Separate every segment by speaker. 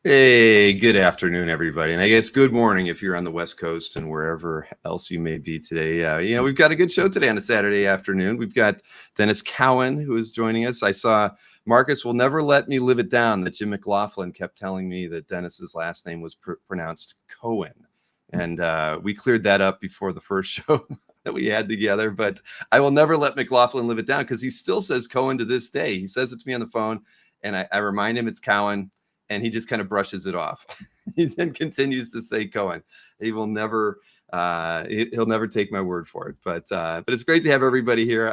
Speaker 1: Hey, good afternoon, everybody. And I guess good morning if you're on the West Coast and wherever else you may be today. We've got a good show today on a Saturday afternoon. We've got Denys Cowan, who is joining us. I saw Marcus will never let me live it down that Jim McLaughlin kept telling me that Dennis's last name was pronounced Cohen. And we cleared that up before the first show that we had together. But I will never let McLaughlin live it down because he still says Cohen to this day. He says it to me on the phone, and I remind him it's Cowan. And he just kind of brushes it off. He then continues to say Cohen. He will never, he'll never take my word for it. But it's great to have everybody here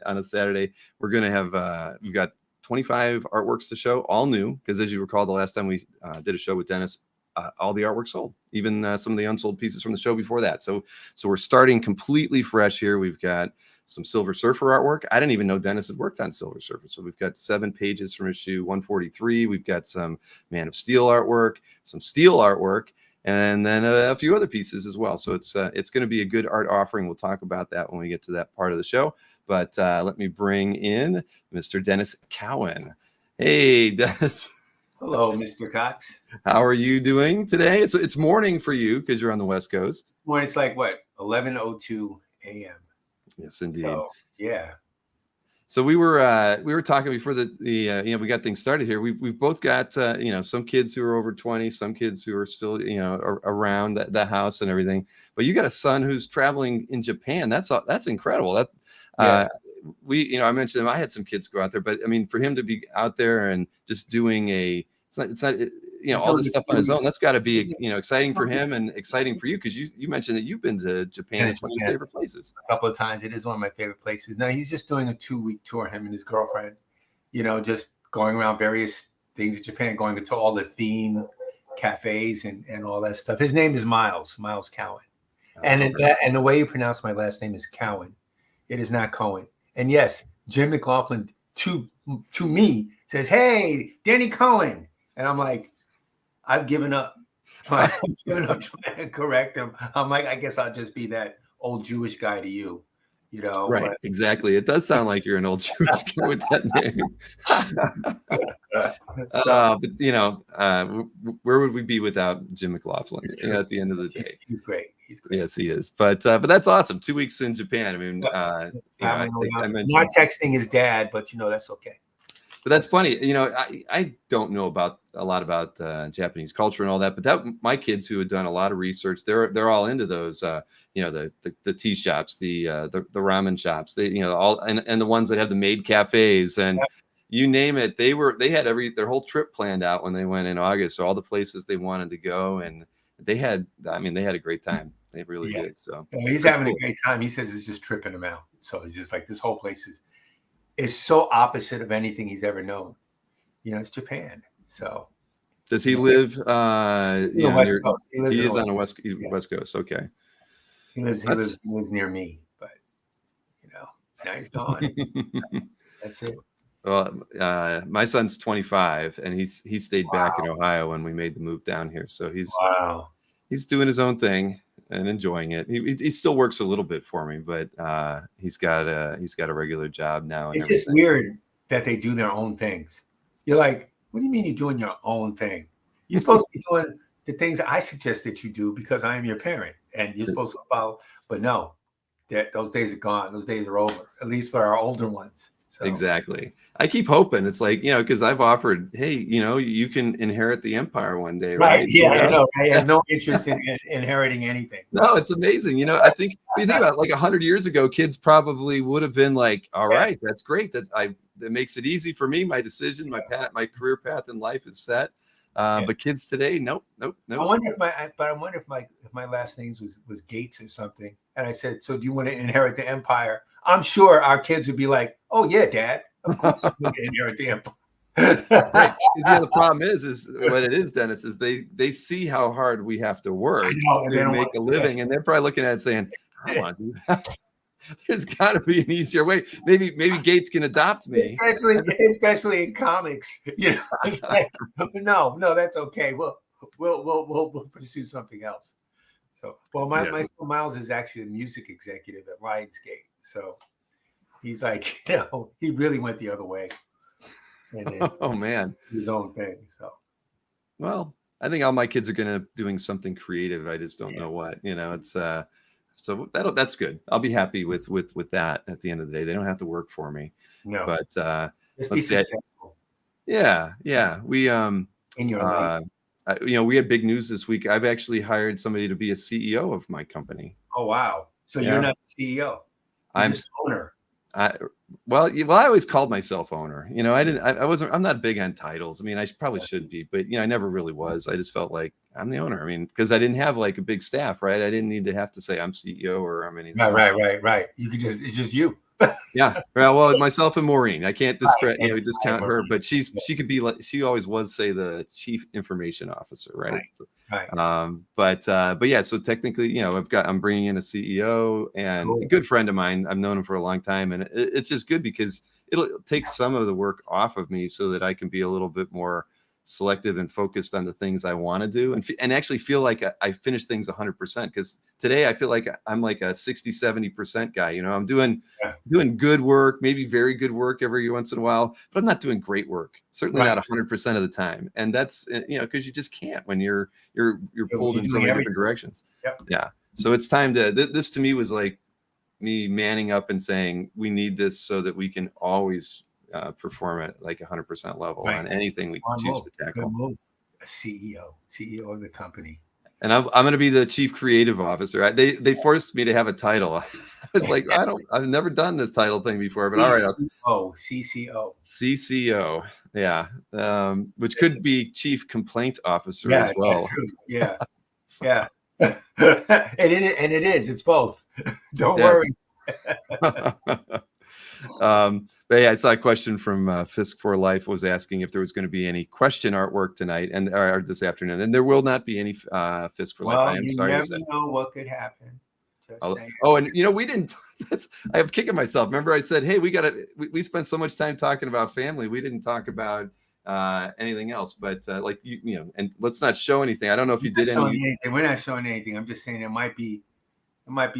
Speaker 1: on a Saturday. We're going to have, we've got 25 artworks to show, all new, because as you recall, the last time we did a show with Dennis, all the artwork sold, even some of the unsold pieces from the show before that. So we're starting completely fresh here. We've got some Silver Surfer artwork. I didn't even know Dennis had worked on Silver Surfer. So we've got 7 pages from issue 143. We've got some Man of Steel artwork, some Steel artwork, and then a few other pieces as well. So it's going to be a good art offering. We'll talk about that when we get to that part of the show. But let me bring in Mr. Denys Cowan. Hey, Dennis.
Speaker 2: Hello, Mr. Cox.
Speaker 1: How are you doing today? It's morning for you because you're on the West Coast.
Speaker 2: Well, it's like what, 11:02 a.m.
Speaker 1: Yes, indeed.
Speaker 2: So, yeah.
Speaker 1: So we were talking before we got things started here. We've both got some kids who are over 20, some kids who are still around the house and everything. But you got a son who's traveling in Japan. That's incredible. I mentioned him. I had some kids go out there, but I mean, for him to be out there and just doing it's not all this stuff on his own. That's got to be exciting for him and exciting for you because you mentioned that you've been to Japan. It's one of your favorite places.
Speaker 2: A couple of times. It is one of my favorite places. Now he's just doing a 2-week tour. Him and his girlfriend, just going around various things in Japan, going to all the theme cafes and all that stuff. His name is Miles Cowan, and the way you pronounce my last name is Cowan. It is not Cohen. And yes, Jim McLaughlin to me says, "Hey, Denny Cowan," and I'm like, I've given up. Trying to correct him. I'm like, I guess I'll just be that old Jewish guy to you,
Speaker 1: Right?
Speaker 2: But,
Speaker 1: exactly. It does sound like you're an old Jewish guy with that name. Where would we be without Jim McLaughlin? At the end of the day,
Speaker 2: he's great.
Speaker 1: Yes, he is. But that's awesome. 2 weeks in Japan. I mean, I mentioned
Speaker 2: not texting his dad, but that's okay.
Speaker 1: But that's funny. I don't know a lot about Japanese culture and all that, but my kids who had done a lot of research, they're all into those, the tea shops, the ramen shops, all and the ones that have the maid cafes and you name it. They had their whole trip planned out when they went in August. So all the places they wanted to go, and they had a great time. They really did. So
Speaker 2: he's having a great time. He says it's just tripping him out. So he's just like, this whole place is so opposite of anything he's ever known. It's Japan. So
Speaker 1: does he live
Speaker 2: West Coast?
Speaker 1: He is on the West Coast. Okay.
Speaker 2: He lives near me, but now he's gone. That's it.
Speaker 1: Well, my son's 25 and he stayed back in Ohio when we made the move down here. So he's doing his own thing and enjoying it. He still works a little bit for me, but he's got a regular job now. And
Speaker 2: it's just weird that they do their own things. You're like, what do you mean you're doing your own thing? You're supposed to be doing the things I suggest that you do because I am your parent and you're supposed to follow. But no, those days are gone. Those days are over, at least for our older ones. So.
Speaker 1: Exactly. I keep hoping it's like, because I've offered, hey, you can inherit the empire one day. Right.
Speaker 2: Yeah, I know. I have no interest in inheriting anything.
Speaker 1: No, it's amazing. I think if you think about it, like 100 years ago, kids probably would have been like, all right, that's great. That makes it easy for me. My decision, my career path in life is set. But kids today, nope.
Speaker 2: I wonder if my last name was Gates or something. And I said, so do you want to inherit the empire? I'm sure our kids would be like, oh yeah, Dad, of course I'm going to inherit the empire.
Speaker 1: Right. The problem is what it is, Dennis, is they see how hard we have to work to make a living, and they're probably looking at it saying, I don't want to do that. There's got to be an easier way. Maybe Gates can adopt me,
Speaker 2: especially in comics. Like, no, that's okay. We'll pursue something else. So, my son Miles is actually a music executive at Lionsgate. So he's like, he really went the other way. And
Speaker 1: oh man,
Speaker 2: his own thing. So
Speaker 1: Well, I think all my kids are gonna doing something creative. I just don't know what. It's so that's good. I'll be happy with that at the end of the day. They don't have to work for me.
Speaker 2: No,
Speaker 1: But
Speaker 2: just be
Speaker 1: let's see.
Speaker 2: successful
Speaker 1: Yeah. We
Speaker 2: in your life.
Speaker 1: we had big news this week. I've actually hired somebody to be a CEO of my company.
Speaker 2: Oh wow! So
Speaker 1: Yeah.
Speaker 2: you're not the CEO. You're
Speaker 1: I'm
Speaker 2: just owner.
Speaker 1: well, I always called myself owner. I'm not big on titles. I mean, probably should be, but I never really was. I just felt like I'm the owner. I mean, because I didn't have like a big staff, right? I didn't need to have to say I'm CEO or I'm anything else.
Speaker 2: Right. You could it's just you.
Speaker 1: Yeah. Well, myself and Maureen. I can't discount her, but she could be like, she always was, say, the chief information officer, right? But yeah, so technically, I'm bringing in a CEO and a good friend of mine. I've known him for a long time, and it's just good because it'll take some of the work off of me so that I can be a little bit more selective and focused on the things I want to do and actually feel like I finish things 100%. Because today I feel like I'm like a 60-70% guy. I'm doing good work, maybe very good work every once in a while, but I'm not doing great work. Certainly not 100% of the time. And that's because you just can't when you're pulled in so many different directions. Yeah. So it's time to this to me was like me manning up and saying we need this so that we can always perform at like 100% level on anything we choose to tackle.
Speaker 2: A CEO of the company.
Speaker 1: And I'm going to be the chief creative officer. They forced me to have a title. I was like, I've never done this title thing before, but all right. CCO. Yeah. Which could be chief complaint officer as well.
Speaker 2: That's true. Yeah. Yeah. and it is. It's both. Don't worry.
Speaker 1: But yeah, I saw a question from Fisk for Life was asking if there was going to be any question artwork tonight or this afternoon, and there will not be any Fisk for Life. I am sorry to say.
Speaker 2: You never know what could happen.
Speaker 1: And we didn't. I'm kicking myself. Remember, I said, "Hey, we spent so much time talking about family. We didn't talk about anything else." But and let's not show anything. I don't know if you did anything.
Speaker 2: We're not showing anything. I'm just saying there might be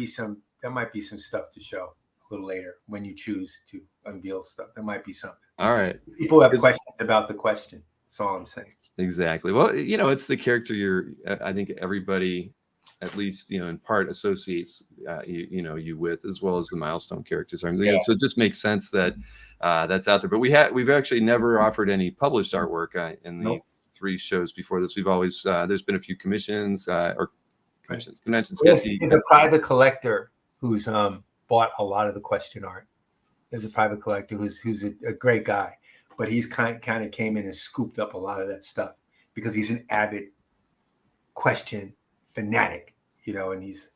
Speaker 2: some stuff to show a little later when you choose to unveil stuff. There might be something.
Speaker 1: All right.
Speaker 2: People have questions about the question. That's all I'm saying.
Speaker 1: Exactly. Well, it's the character I think everybody, at least, in part associates you with, as well as the Milestone characters. So it just makes sense that that's out there. But we've actually never offered any published artwork in the 3 shows before this. We've always there's been a few conventions. Conventions.
Speaker 2: There's a private collector who's bought a lot of the question art. There's a private collector who's a great guy, but he's kind of came in and scooped up a lot of that stuff because he's an avid question fanatic, and he's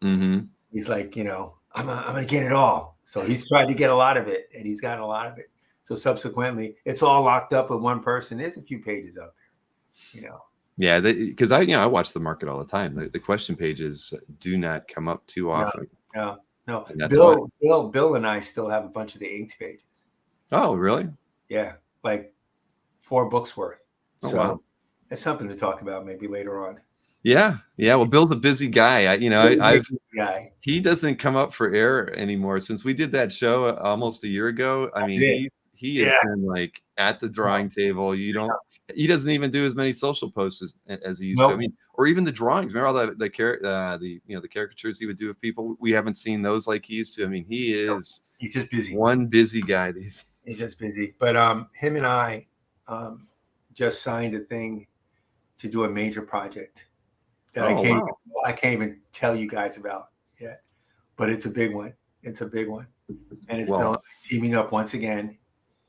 Speaker 2: like, I'm gonna get it all. So he's tried to get a lot of it, and he's gotten a lot of it. So subsequently, it's all locked up with one person. There's a few pages out there,
Speaker 1: Yeah, because I watch the market all the time. The question pages do not come up too often.
Speaker 2: No. Bill and I still have a bunch of the inked pages.
Speaker 1: Oh, really?
Speaker 2: Yeah, like 4 books worth.
Speaker 1: Oh, wow.
Speaker 2: It's something to talk about maybe later on.
Speaker 1: Yeah. Well, Bill's a busy guy. He doesn't come up for air anymore since we did that show almost a year ago. I mean, he has been like at the drawing table. He doesn't even do as many social posts as he used to. I mean, or even the drawings. Remember all the caricatures he would do of people? We haven't seen those like he used to. I mean, he's just busy. One busy guy. He's
Speaker 2: just busy. But him and I just signed a thing to do a major project that I can't even tell you guys about yet. But it's a big one. And it's Bill teaming up once again,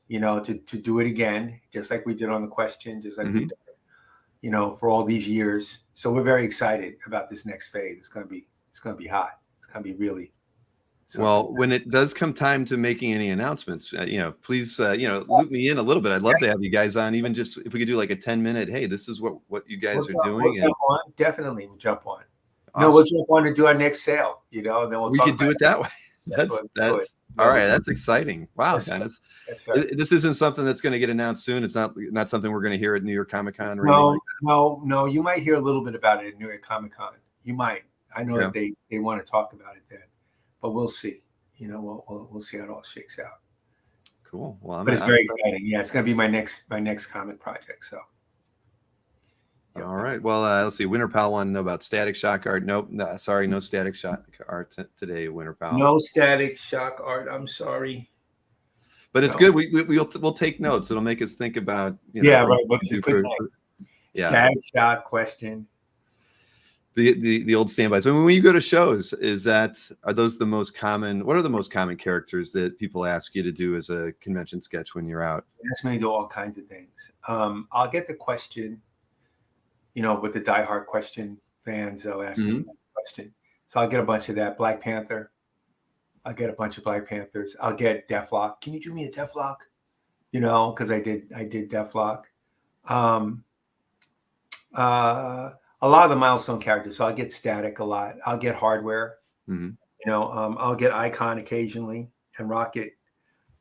Speaker 2: to do it again, just like we did on the question, just like we did, for all these years. So we're very excited about this next phase. It's going to be hot. It's going to be really something.
Speaker 1: Well, when it does come time to making any announcements, please, loop me in a little bit. I'd love to have you guys on, even just if we could do like a 10-minute, hey, this is what you guys are doing.
Speaker 2: We'll jump on. Definitely, we'll jump on. Awesome. No, we'll jump on and do our next sale, and then we
Speaker 1: could do it that way. That's all right. That's exciting. Wow, Denys. This isn't something that's going to get announced soon. It's not something we're going to hear at New York Comic Con or anything like that.
Speaker 2: No. You might hear a little bit about it at New York Comic Con. You might. I know that they want to talk about it then, but we'll see. We'll see how it all shakes out.
Speaker 1: Cool. Well,
Speaker 2: it's very exciting. Yeah, it's going to be my next comic project. So.
Speaker 1: All right. Well, let's see. Winter Pal wanted to know about Static Shock art. Nope. No, sorry, no Static Shock art today, Winter Pal.
Speaker 2: No Static Shock art. I'm sorry.
Speaker 1: But it's good. We'll take notes. It'll make us think about
Speaker 2: Right. What to put Static Shock question.
Speaker 1: The old standbys. I mean, when you go to shows, are those the most common? What are the most common characters that people ask you to do as a convention sketch when you're out?
Speaker 2: They ask me to do all kinds of things. I'll get the question, with the diehard question fans, they'll ask me the question. So I'll get a bunch of that. Black Panther. I'll get a bunch of Black Panthers. I'll get Deathlock. Can you do me a Deathlock? Because I did Deathlock. A lot of the Milestone characters. So I'll get Static a lot. I'll get Hardware. I'll get Icon occasionally and Rocket.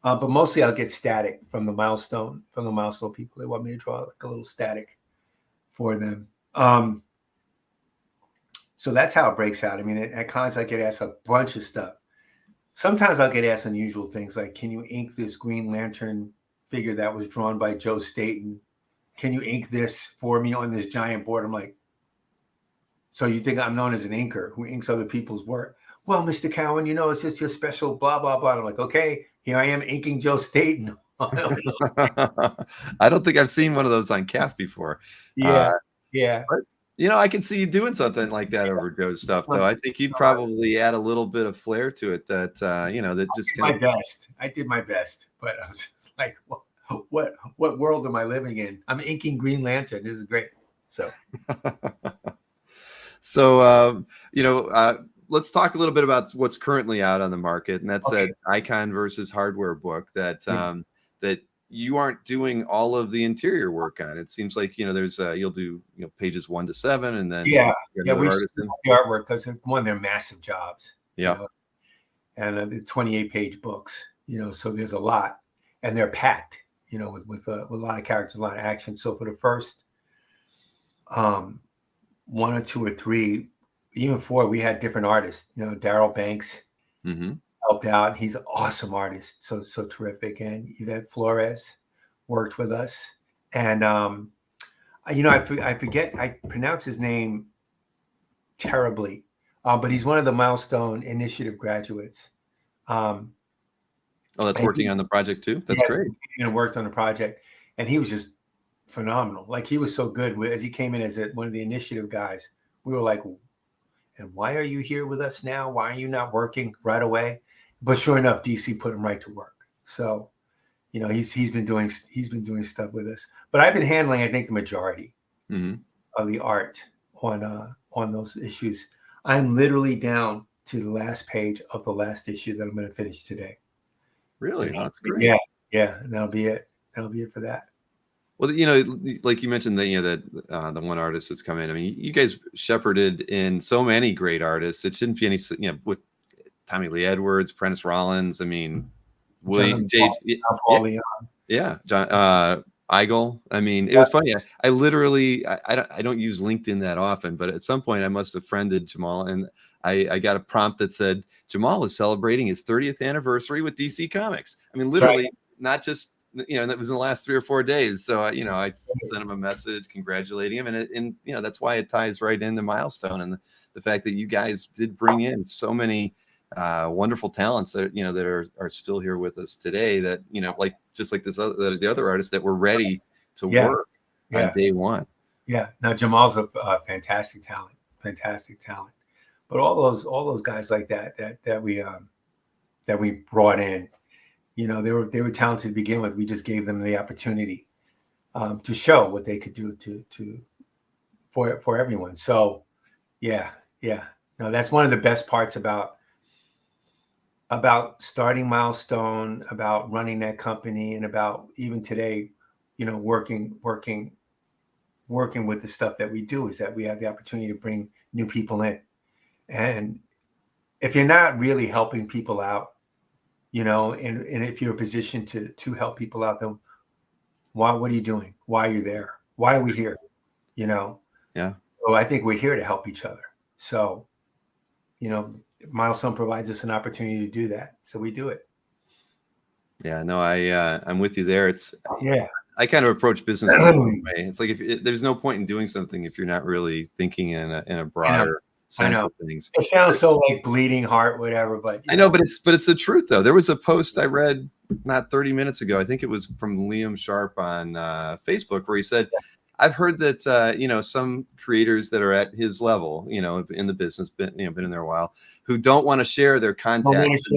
Speaker 2: But mostly I'll get Static from the Milestone people. They want me to draw like a little Static for them. So that's how it breaks out. I mean, at cons I get asked a bunch of stuff. Sometimes I'll get asked unusual things like, can you ink this Green Lantern figure that was drawn by Joe Staten? Can you ink this for me on this giant board? I'm like, so you think I'm known as an inker who inks other people's work? Well, Mr. Cowan, it's just your special blah, blah, blah. I'm like, okay, here I am inking Joe Staten.
Speaker 1: I don't think I've seen one of those on CAF before.
Speaker 2: Yeah.
Speaker 1: But, I can see you doing something like that over Joe's stuff, though. I think you'd probably add a little bit of flair to it that, that just
Speaker 2: my best. I did my best, but I was just like, what world am I living in? I'm inking Green Lantern. This is great. So.
Speaker 1: So, let's talk a little bit about what's currently out on the market, and that's that Icon versus Hardware book that that you aren't doing all of the interior work on. It seems like there's you'll do pages 1 to 7, and then
Speaker 2: we do the artwork because one, they're massive jobs. And the 28-page books. So there's a lot, and they're packed. With a lot of characters, a lot of action. So for the first 1 or 2 or 3, even 4, we had different artists. Daryl Banks helped out. He's an awesome artist, so terrific. And Yvette Flores worked with us. And I forget, I pronounce his name terribly, but he's one of the Milestone Initiative graduates.
Speaker 1: That's working on the project too. That's great.
Speaker 2: Worked on the project, and he was just phenomenal. Like, he was so good as he came in as one of the initiative guys. We were like, and why are you here with us now? Why are you not working right away? But sure enough, DC put him right to work. So, he's been doing stuff with us. But I've been handling, I think, the majority of the art on those issues. I'm literally down to the last page of the last issue that I'm going to finish today.
Speaker 1: Really? Oh, that's great.
Speaker 2: Yeah. And that'll be it. That'll be it for that.
Speaker 1: Well, like you mentioned that the one artist that's come in. I mean, you guys shepherded in so many great artists. It shouldn't be any, with Tommy Lee Edwards, Prentice Rollins. I mean, William J. John Eigel. I mean, it was funny. I literally I don't use LinkedIn that often, but at some point I must have friended Jamal, and I got a prompt that said Jamal is celebrating his 30th anniversary with DC Comics. I mean, literally, not just that was in the last 3 or 4 days. So I sent him a message congratulating him, and that's why it ties right into Milestone and the fact that you guys did bring in so many wonderful talents that that are still here with us today. That like the other artists that were ready to work on day one.
Speaker 2: Yeah. Now Jamal's a fantastic talent. But all those guys like that we brought in, they were talented to begin with. We just gave them the opportunity to show what they could do for everyone. So yeah. No, that's one of the best parts about starting Milestone, about running that company, and about even today, working with the stuff that we do, is that we have the opportunity to bring new people in. And if you're not really helping people out, and if you're in a position to help people out, then what are you doing? Why are you there? Why are we here? Yeah. So I think we're here to help each other. So, Milestone provides us an opportunity to do that. So we do it.
Speaker 1: Yeah, no, I'm with you there. It's I kind of approach business the same way. It's like there's no point in doing something if you're not really thinking in a broader sense of things.
Speaker 2: It sounds so like bleeding heart, whatever, but
Speaker 1: I know, but it's the truth though. There was a post I read not 30 minutes ago. I think it was from Liam Sharp on Facebook, where he said, I've heard that some creators that are at his level, in the business, been in there a while, who don't want to share their contacts.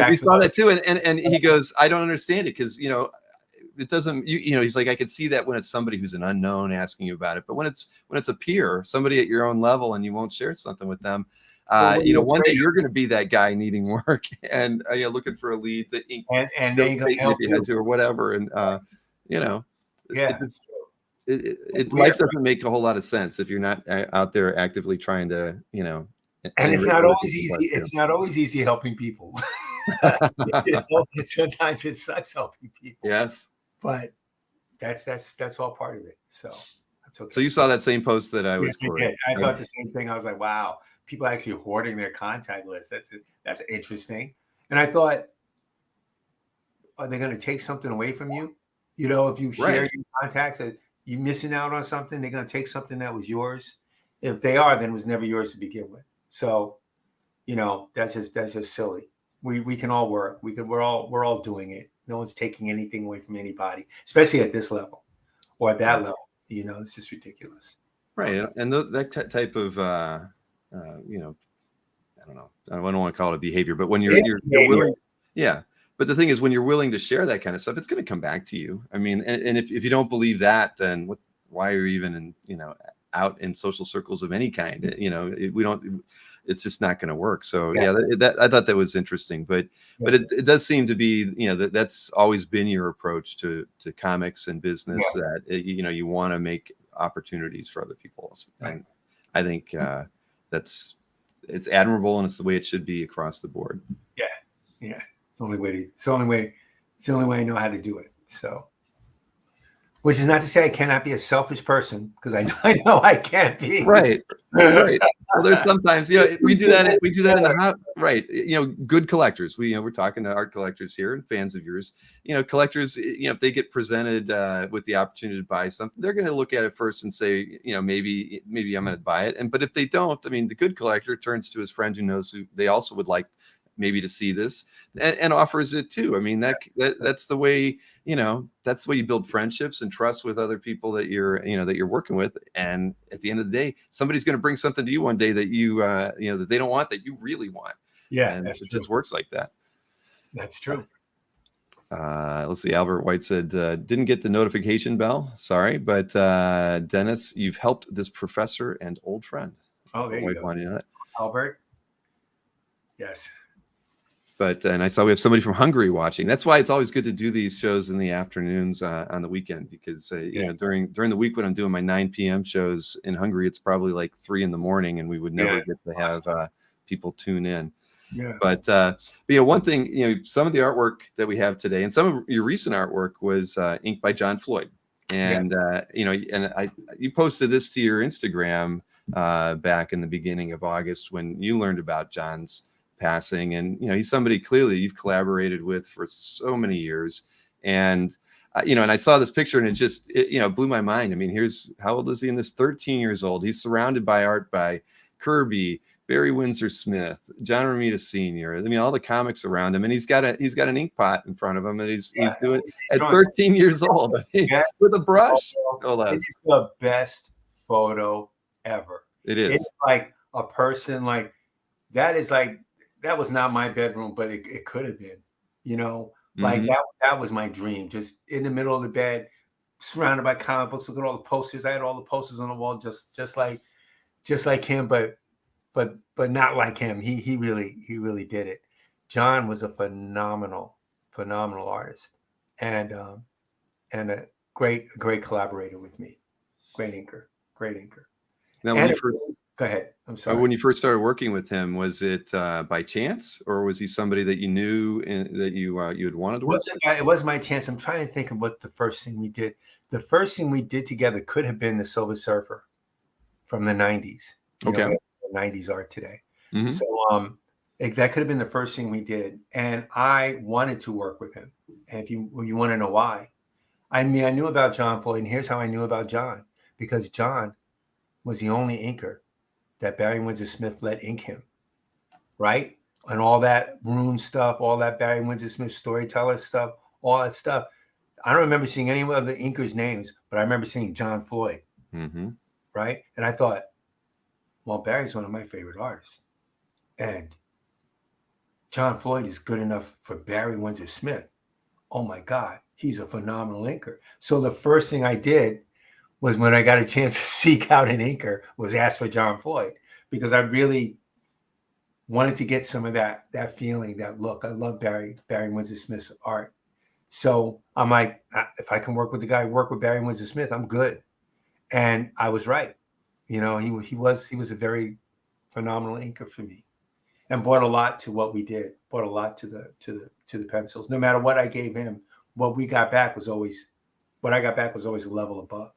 Speaker 1: We saw that too, and he goes, I don't understand it, because it doesn't. He's like, I could see that when it's somebody who's an unknown asking you about it, but when it's a peer, somebody at your own level, and you won't share something with them. One day you're going to be that guy needing work and looking for a lead to ink
Speaker 2: and they
Speaker 1: if you had to or whatever, and life doesn't make a whole lot of sense if you're not out there actively trying to
Speaker 2: and it's not always easy. It's not always easy helping people. Sometimes it sucks helping people.
Speaker 1: Yes,
Speaker 2: but that's all part of it. So that's okay.
Speaker 1: So you saw that same post that I was.
Speaker 2: Yes, I thought the same thing. I was like, wow, people actually hoarding their contact list. That's interesting. And I thought, are they going to take something away from you? If you share your contacts, you're missing out on something. They're going to take something that was yours. If they are, then it was never yours to begin with. So, that's just silly. We can all work. We're all doing it. No one's taking anything away from anybody, especially at this level or at that level. It's just ridiculous.
Speaker 1: Right, and that type of I don't know. I don't want to call it behavior, but when you're willing, But the thing is, when you're willing to share that kind of stuff, it's going to come back to you. I mean, and if you don't believe that, then why are you even out in social circles of any kind? It's just not going to work. So I thought that was interesting, but it does seem to be, that's always been your approach to comics and business, that you want to make opportunities for other people. And I think it's admirable, and it's the way it should be across the board.
Speaker 2: Yeah. It's the only way I know how to do it. So, which is not to say I cannot be a selfish person, because I know I can't be.
Speaker 1: Right. Well, there's sometimes, we do that in the right. Good collectors. We're talking to art collectors here and fans of yours. Collectors, if they get presented with the opportunity to buy something, they're going to look at it first and say, maybe I'm going to buy it. But if they don't, I mean, the good collector turns to his friend who knows who they also would like maybe to see this, and offers it too. I mean, that's the way, that's the way you build friendships and trust with other people that you're working with. And at the end of the day, somebody's going to bring something to you one day that that they don't want, that you really want. Yeah. And it just works like that.
Speaker 2: That's true.
Speaker 1: Let's see. Albert White said, didn't get the notification bell. Sorry, but Denys, you've helped this professor and old friend.
Speaker 2: Oh, there you go. Albert. Yes.
Speaker 1: And I saw we have somebody from Hungary watching. That's why it's always good to do these shows in the afternoons on the weekend, because during the week when I'm doing my 9 p.m. shows in Hungary, it's probably like 3 a.m, and we would never get to have people tune in. Yeah. But one thing, some of the artwork that we have today, and some of your recent artwork, was inked by John Floyd, and you posted this to your Instagram back in the beginning of August when you learned about John's passing. And he's somebody clearly you've collaborated with for so many years, and and I saw this picture, and it just blew my mind. I mean, how old is he in this? 13 years old. He's surrounded by art by Kirby, Barry Windsor Smith, John Romita Sr. I mean, all the comics around him, and he's got an ink pot in front of him, and he's doing at 13 years old with a brush.
Speaker 2: It's the best photo ever.
Speaker 1: It is.
Speaker 2: It's like a person like that is like, that was not my bedroom, but it could have been, like that was my dream. Just in the middle of the bed, surrounded by comic books. Look at all the posters. I had all the posters on the wall, just like him, but not like him. He really did it. John was a phenomenal artist, and a great collaborator with me. Great inker.
Speaker 1: Now,
Speaker 2: go ahead. I'm sorry.
Speaker 1: When you first started working with him, was it by chance, or was he somebody that you knew and that you had wanted to work with?
Speaker 2: It was my chance. I'm trying to think of what the first thing we did. The first thing we did together could have been the Silver Surfer from the 90s.
Speaker 1: Okay.
Speaker 2: 90s art today. Mm-hmm. So that could have been the first thing we did. And I wanted to work with him. And if you want to know why, I mean, I knew about John Floyd, and here's how I knew about John, because John was the only inker that Barry Windsor Smith let ink him, right? And all that Rune stuff, all that Barry Windsor Smith storyteller stuff, all that stuff. I don't remember seeing any of the inkers' names, but I remember seeing John Floyd, right? And I thought, well, Barry's one of my favorite artists, and John Floyd is good enough for Barry Windsor Smith. Oh my God, he's a phenomenal inker. So the first thing I did was, when I got a chance to seek out an inker, was ask for John Floyd, because I really wanted to get some of that feeling, that look. I love Barry Windsor Smith's art. So I'm like, if I can work with the guy who worked with Barry Windsor Smith, I'm good. And I was right. You know, he was a very phenomenal inker for me, and brought a lot to what we did. Brought a lot to the pencils. No matter what I gave him, what I got back was always a level above.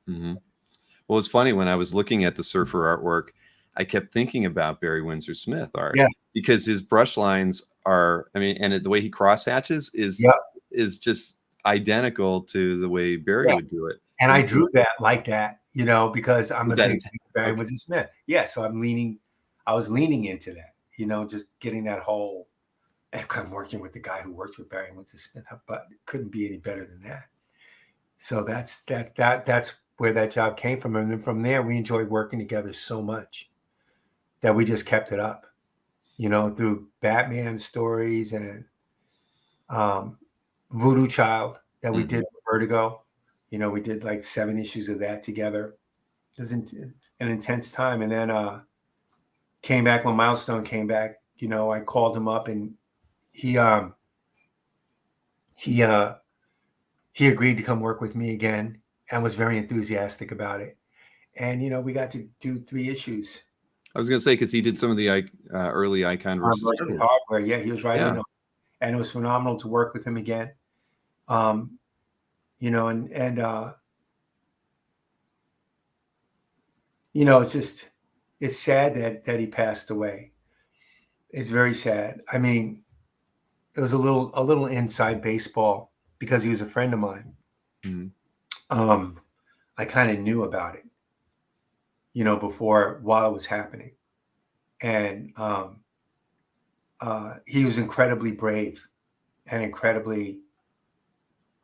Speaker 1: Well, it's funny, when I was looking at the Surfer artwork, I kept thinking about Barry Windsor Smith art, because his brush lines are, I mean, and the way he cross hatches is just identical to the way Barry would do it.
Speaker 2: And I drew that like that, you know, because I'm a big Barry Windsor Smith. Yeah, so I was leaning into that, you know, just getting that whole. And I'm working with the guy who works with Barry Windsor Smith, but it couldn't be any better than that. So that's where that job came from. And then from there, we enjoyed working together so much that we just kept it up, you know, through Batman stories and Voodoo Child that we did for Vertigo. You know, we did like 7 issues of that together. It was an intense time. And then came back when Milestone came back. You know, I called him up, and he agreed to come work with me again, and was very enthusiastic about it. And, you know, we got to do 3 issues.
Speaker 1: I was going to say, because he did some of the early Icon versus
Speaker 2: Hardware. Yeah, he was right in on it. And it was phenomenal to work with him again. You know, and you know, it's sad that he passed away. It's very sad. I mean, it was a little inside baseball, because he was a friend of mine. I kind of knew about it, you know, while it was happening. And he was incredibly brave and incredibly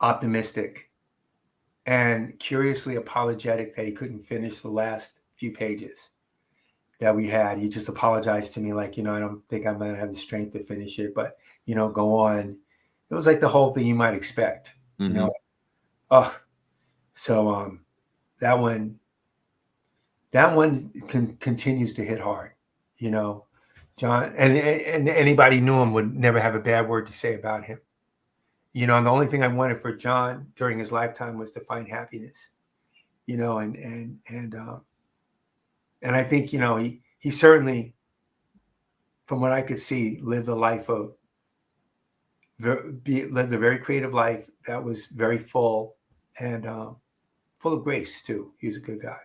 Speaker 2: optimistic and curiously apologetic that he couldn't finish the last few pages that we had. He just apologized to me, like, you know, I don't think I'm going to have the strength to finish it, but, you know, go on. It was like the whole thing you might expect, you know. So that one continues to hit hard, you know. John, and anybody knew him would never have a bad word to say about him. You know, and the only thing I wanted for John during his lifetime was to find happiness, you know, and I think, you know, he certainly, from what I could see, lived a life of lived a very creative life that was very full and full of grace too. He was a good guy.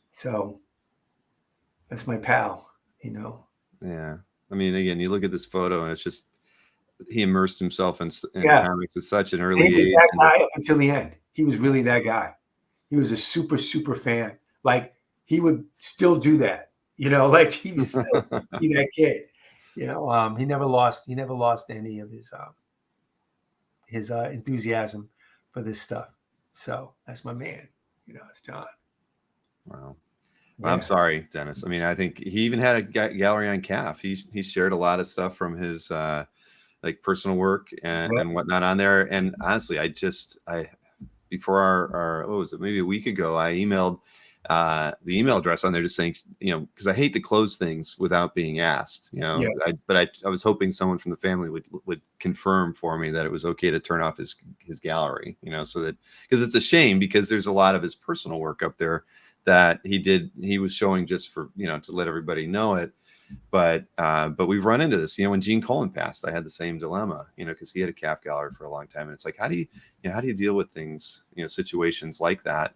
Speaker 2: So that's my pal, you know.
Speaker 1: Yeah. I mean, again, you look at this photo, and it's just, he immersed himself in comics at such an early age.
Speaker 2: He was that guy up until the end. He was really that guy. He was a super, super fan. Like, he would still do that, you know, like he was still be that kid, you know. He never lost any of his enthusiasm for this stuff. So that's my man, you know, it's John.
Speaker 1: Wow. Well, I'm sorry, Denys. I mean, I think he even had a gallery on CAF. He shared a lot of stuff from his like personal work and whatnot on there. And honestly, I before our what was it, maybe a week ago, I emailed the email address on there, just saying, you know, because I hate to close things without being asked, you know. But I was hoping someone from the family would confirm for me that it was okay to turn off his gallery, you know, so that, because it's a shame, because there's a lot of his personal work up there that he was showing just for, you know, to let everybody know it. But we've run into this, you know. When Gene Colan passed, I had the same dilemma, you know, because he had a CAF gallery for a long time, and it's like, how do you deal with things, you know, situations like that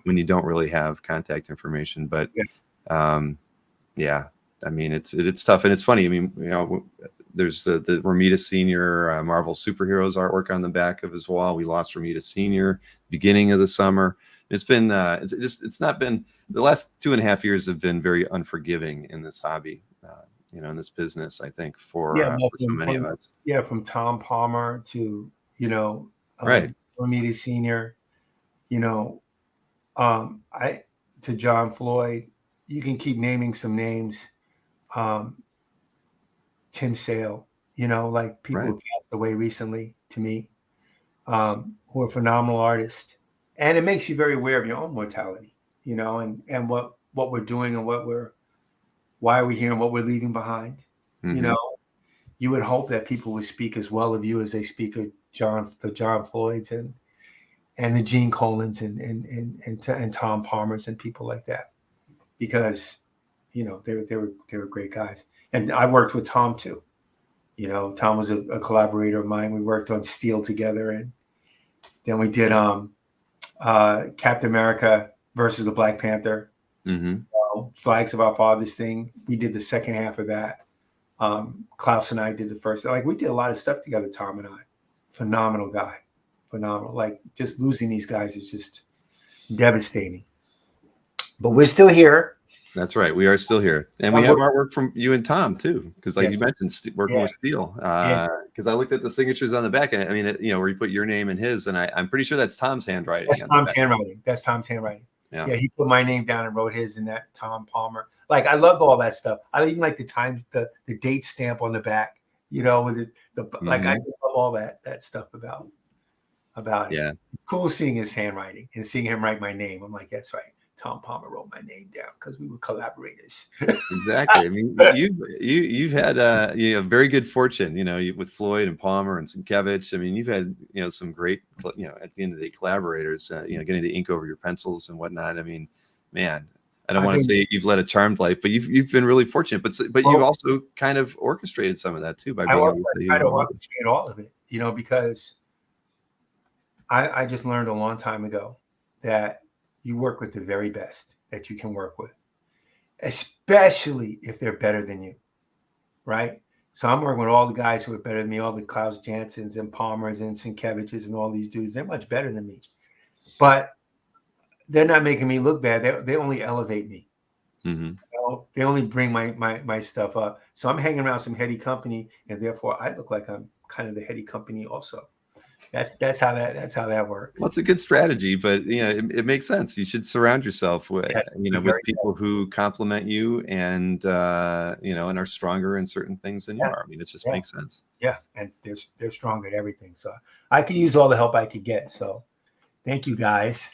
Speaker 1: when you don't really have contact information? But yeah, I mean, it's tough, and it's funny. I mean, there's the Romita Senior Marvel Superheroes artwork on the back of his wall. We lost Romita Senior beginning of the summer. It's been it's not been, the last 2.5 years have been very unforgiving in this hobby, in this business, I think, for so many of us.
Speaker 2: Yeah, from Tom Palmer to
Speaker 1: Right.
Speaker 2: Romita Senior, to John Floyd. You can keep naming some names. Tim Sale, like people who passed away recently to me, who are phenomenal artists. And it makes you very aware of your own mortality, and what we're doing and why are we here and what we're leaving behind.
Speaker 1: Mm-hmm.
Speaker 2: You would hope that people would speak as well of you as they speak of the John Floyds and the Gene Colans and Tom Palmers and people like that, because they were great guys. And I worked with Tom too. Tom was a collaborator of mine. We worked on Steel together, and then we did Captain America versus the Black Panther, Flags of Our Fathers thing. We did the second half of that. Klaus and I did the first. Like, we did a lot of stuff together, Tom and I. Phenomenal guy. Phenomenal. Like, just losing these guys is just devastating. But we're still here.
Speaker 1: That's right. We are still here. And we have artwork from you and Tom too. Because you mentioned working with Steel. Because I looked at the signatures on the back, and I mean, where you put your name and his, and I'm pretty sure that's Tom's handwriting.
Speaker 2: That's Tom's handwriting. Yeah, he put my name down and wrote his in that Tom Palmer. Like, I loved all that stuff. I even like the date stamp on the back, with it. Like, I just love all that stuff about it.
Speaker 1: Yeah.
Speaker 2: It's cool seeing his handwriting and seeing him write my name. I'm like, that's right. Tom Palmer wrote my name down because we were collaborators.
Speaker 1: Exactly. I mean, you've had very good fortune, with Floyd and Palmer and Sienkiewicz. I mean, you've had some great at the end of the day collaborators. Getting the ink over your pencils and whatnot. I mean, man, I don't want to say you've led a charmed life, but you've been really fortunate. But you also kind of orchestrated some of that too by being able to say
Speaker 2: I don't orchestrate all of it, because I just learned a long time ago that you work with the very best that you can work with, especially if they're better than you, right? So I'm working with all the guys who are better than me, all the Klaus Jansons and Palmers and Sienkiewicz's and all these dudes. They're much better than me, but they're not making me look bad. They only elevate me. They only bring my stuff up. So I'm hanging around some heady company, and therefore I look like I'm kind of the heady company also. That's how that works.
Speaker 1: Well, it's a good strategy, but it makes sense. You should surround yourself with with people who complement you and and are stronger in certain things than you are. I mean, it just makes sense.
Speaker 2: Yeah, and they're strong at everything. So I could use all the help I could get. So thank you, guys.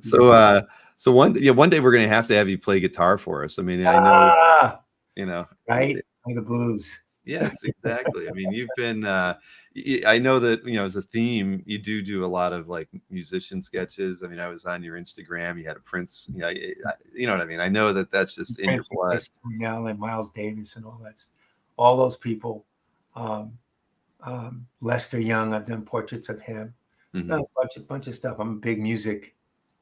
Speaker 1: So one day we're gonna have to have you play guitar for us. I mean, I know
Speaker 2: right? Play the blues.
Speaker 1: Yes, exactly. I mean, you've been, I know that, as a theme, you do a lot of like musician sketches. I mean, I was on your Instagram, you had a Prince, you know what I mean? I know that that's just in your blood.
Speaker 2: Now and Miles Davis and all those people. Lester Young, I've done portraits of him. Done a bunch of stuff. I'm a big music.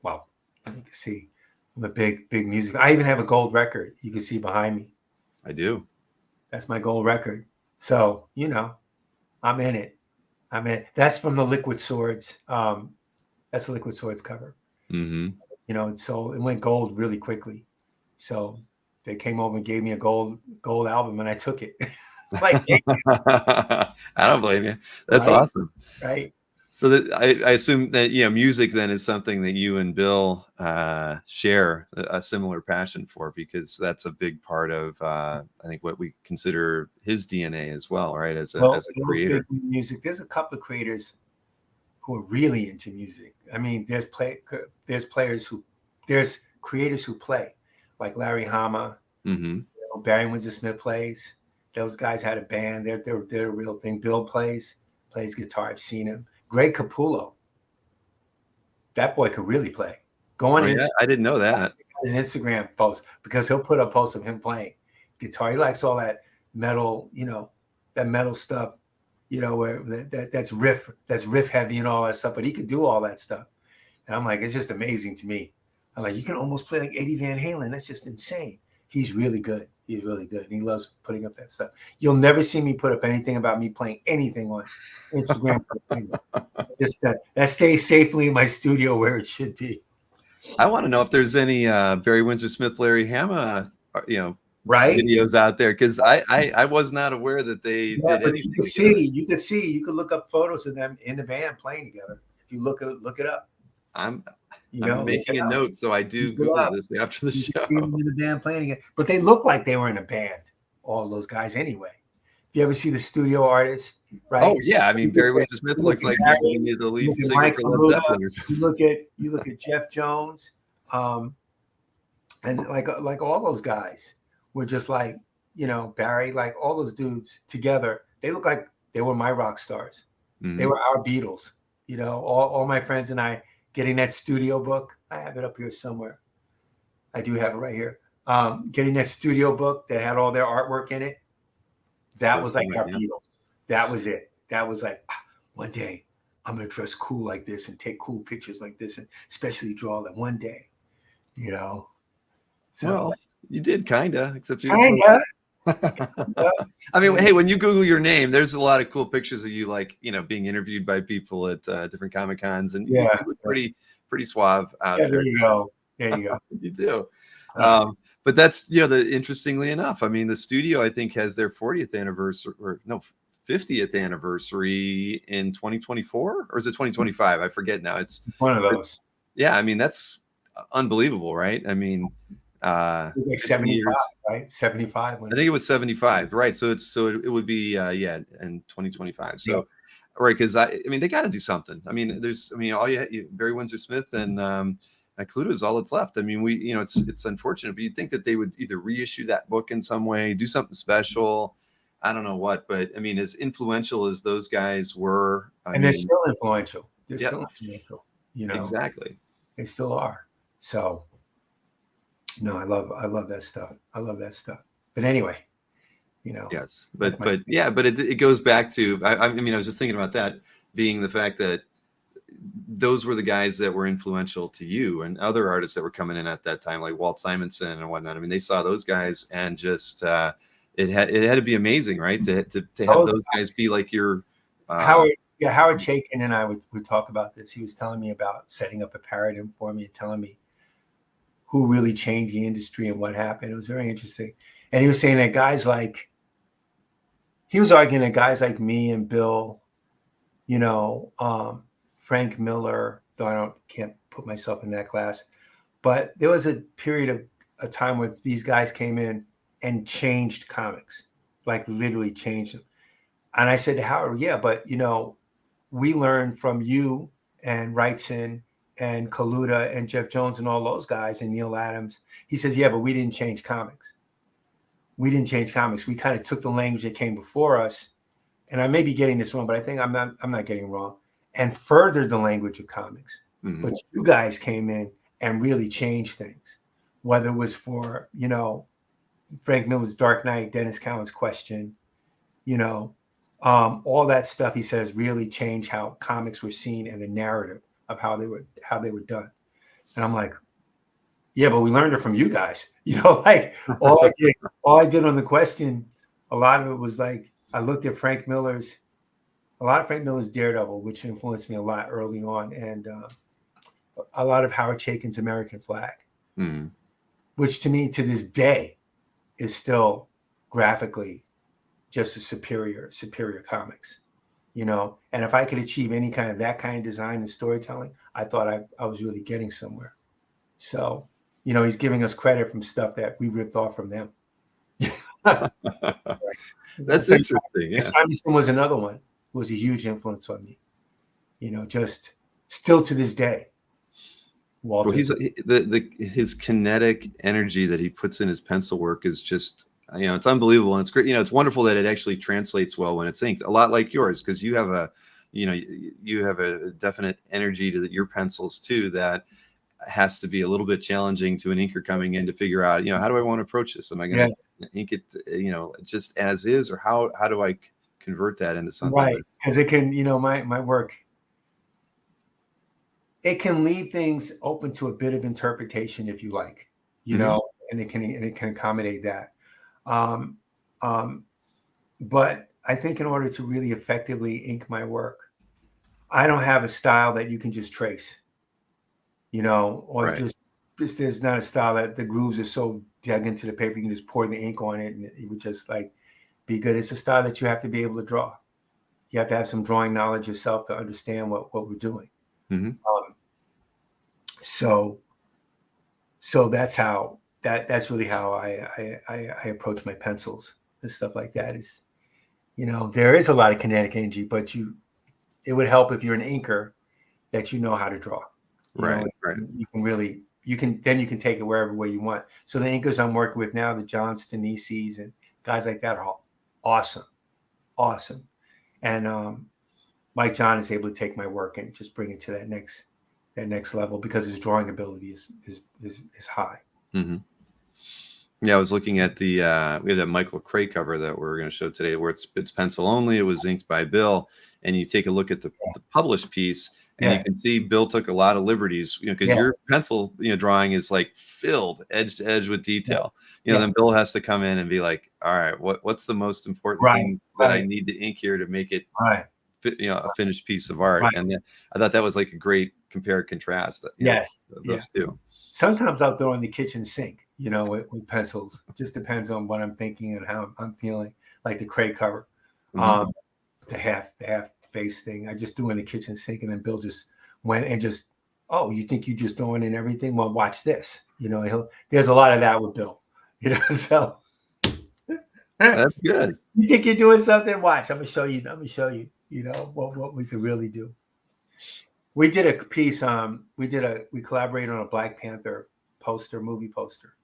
Speaker 2: Well, you can see I'm a big music. I even have a gold record. You can see behind me.
Speaker 1: I do.
Speaker 2: That's my gold record. So, I'm in it. That's from the Liquid Swords. That's the Liquid Swords cover. So it went gold really quickly. So they came over and gave me a gold album, and I took it.
Speaker 1: I don't blame you. That's awesome.
Speaker 2: Right.
Speaker 1: So I assume that music then is something that you and Bill share a similar passion for, because that's a big part of I think what we consider his DNA as well, right? As a creator.
Speaker 2: Music. There's a couple of creators who are really into music. I mean, there's creators who play, like Larry Hama, Barry Windsor Smith plays. Those guys had a band. They're a real thing. Bill plays guitar. I've seen him. Greg Capullo, that boy could really play. Go on Instagram.
Speaker 1: I didn't know that.
Speaker 2: His Instagram post, because he'll put up posts of him playing guitar. He likes all that metal, that metal stuff, where that's riff heavy and all that stuff. But he could do all that stuff, and I'm like, it's just amazing to me I'm like, you can almost play like Eddie Van Halen. That's just insane. He's really good. He's really good. And he loves putting up that stuff. You'll never see me put up anything about me playing anything on Instagram. Just that stays safely in my studio where it should be.
Speaker 1: I want to know if there's any Barry Windsor Smith, Larry Hama,
Speaker 2: right
Speaker 1: videos out there, because I was not aware that they did anything.
Speaker 2: You could look up photos of them in the band playing together. If you look it up.
Speaker 1: I'm making a note, so I do Google this after the show.
Speaker 2: In the band playing again, but they look like they were in a band. All those guys, anyway. If you ever see the studio artist, right?
Speaker 1: Oh yeah, I mean Barry Windsor Smith looks like he's the lead singer for Led Zeppelin or something.
Speaker 2: You look at Jeff Jones, and like all those guys were just like, Barry, like all those dudes together. They look like they were my rock stars. Mm-hmm. They were our Beatles. All my friends and I. Getting that studio book. I have it up here somewhere. I do have it right here. Getting that studio book that had all their artwork in it. That was like our Beatles. That was it. That was like, one day I'm going to dress cool like this and take cool pictures like this and especially draw that one day, So,
Speaker 1: well, you did kind of, except you.
Speaker 2: Kinda.
Speaker 1: I mean, hey, when you Google your name, there's a lot of cool pictures of you, like, being interviewed by people at different Comic Cons, and you look pretty suave out there.
Speaker 2: There you go.
Speaker 1: You do. But that's, interestingly enough, I mean, the studio, I think, has their 40th anniversary, or no, 50th anniversary in 2024, or is it 2025? I forget now. It's
Speaker 2: one of those.
Speaker 1: Yeah, I mean, that's unbelievable, right? I mean,
Speaker 2: like 75, right? 75.
Speaker 1: I think it was 75, right? So it would be in 2025. So right, because I mean they got to do something. I mean, all Barry Windsor Smith and Cluedo is all that's left. I mean, it's unfortunate, but you'd think that they would either reissue that book in some way, do something special. I don't know what, but I mean, as influential as those guys were,
Speaker 2: they're still influential. They're still influential.
Speaker 1: Exactly.
Speaker 2: They still are. So. No, I love that stuff. I love that stuff. But anyway,
Speaker 1: Yes, but it goes back to, I mean, I was just thinking about that being the fact that those were the guys that were influential to you and other artists that were coming in at that time, like Walt Simonson and whatnot. I mean, they saw those guys and just it had to be amazing, right? To have those guys be like your
Speaker 2: Howard Chaykin and I would talk about this. He was telling me about setting up a paradigm for me and telling me who really changed the industry and what happened. It was very interesting. And he was saying that he was arguing that guys like me and Bill, Frank Miller, though I can't put myself in that class, but there was a period of a time where these guys came in and changed comics, like literally changed them. And I said to Howard, yeah, but we learned from you and Wrightson and Kaluta and Jeff Jones and all those guys and Neil Adams. He says, yeah, but we didn't change comics. We didn't change comics. We kind of took the language that came before us, and I may be getting this wrong, but I think I'm not getting it wrong, and furthered the language of comics. Mm-hmm. But you guys came in and really changed things, whether it was for, Frank Miller's Dark Knight, Denys Cowan's Question, all that stuff, he says, really changed how comics were seen and the narrative of how they were done. And I'm like, yeah, but we learned it from you guys. Like all I did on the Question, a lot of it was like I looked at a lot of Frank Miller's Daredevil, which influenced me a lot early on, and a lot of Howard Chaykin's American Flag, which to me to this day is still graphically just a superior comics. And if I could achieve any kind of that kind of design and storytelling, I thought I was really getting somewhere. So, he's giving us credit from stuff that we ripped off from them.
Speaker 1: That's interesting. Yeah.
Speaker 2: Simonson was another one, who was a huge influence on me. Just still to this day. Walter.
Speaker 1: Well, his kinetic energy that he puts in his pencil work is just, it's unbelievable, and it's great. It's wonderful that it actually translates well when it's inked. A lot like yours, because you have a definite energy to your pencils too that has to be a little bit challenging to an inker coming in to figure out, how do I want to approach this? Am I going to ink it, just as is, or how do I convert that into something?
Speaker 2: Right, because it can, my work it can leave things open to a bit of interpretation if you like, you know, and it can accommodate that. But I think in order to really effectively ink my work, I don't have a style that you can just trace, you know, or just there's not a style that the grooves are so dug into the paper you can just pour the ink on it and it would just like be good. It's a style that you have to be able to draw. You have to have some drawing knowledge yourself to understand what we're doing. So that's how that's really how I approach my pencils and stuff like that. Is, you know, there is a lot of kinetic energy, but it would help if you're an inker that you know how to draw. You know, you can really you can take it wherever way you want. So the inkers I'm working with now, the Johns, Denyses, and guys like that are awesome. And Mike John is able to take my work and just bring it to that next level because his drawing ability is high.
Speaker 1: Yeah, I was looking at the we have that Michael Cray cover that we're going to show today, where it's pencil only. It was inked by Bill, and you take a look at the published piece, and you can see Bill took a lot of liberties, you know, because your pencil, you know, drawing is like filled edge to edge with detail. You know, then Bill has to come in and be like, all right, what's the most important things that I need to ink here to make it you know, a finished piece of art. And then I thought that was like a great compare and contrast. Of those two.
Speaker 2: Sometimes I'll throw in the kitchen sink, you know, with pencils. It just depends on what I'm thinking and how I'm feeling. Like the Cray cover, the half face thing. I just threw in the kitchen sink, and then Bill just went and just, oh, you think you just throwing in everything? Well, watch this. You know, there's a lot of that with Bill. You know, so
Speaker 1: that's good.
Speaker 2: You think you're doing something? Watch. I'm gonna show you. You know what we could really do. We did a piece. We collaborated on a Black Panther movie poster,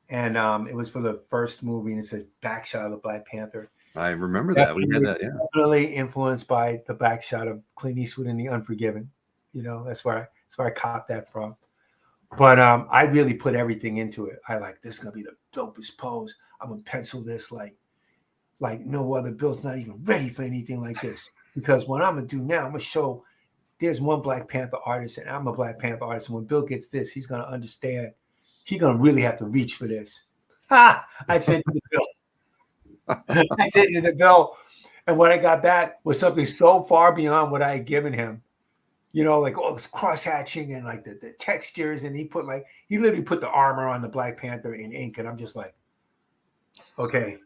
Speaker 2: and it was for the first movie, and it's a back shot of the Black Panther.
Speaker 1: I remember that. We had that. Yeah,
Speaker 2: definitely influenced by the back shot of Clint Eastwood in The Unforgiven. You know, that's where I copped that from. But I really put everything into it. I like, this is gonna be the dopest pose. I'm gonna pencil this like no other. Bill's not even ready for anything like this. Because what I'm gonna do now, I'm gonna show there's one Black Panther artist, and I'm a Black Panther artist. And when Bill gets this, he's gonna understand. He's gonna really have to reach for this. Ha! I said to the Bill. And what I got back was something so far beyond what I had given him. You know, like all this cross hatching and like the textures, and he literally put the armor on the Black Panther in ink, and I'm just like, okay,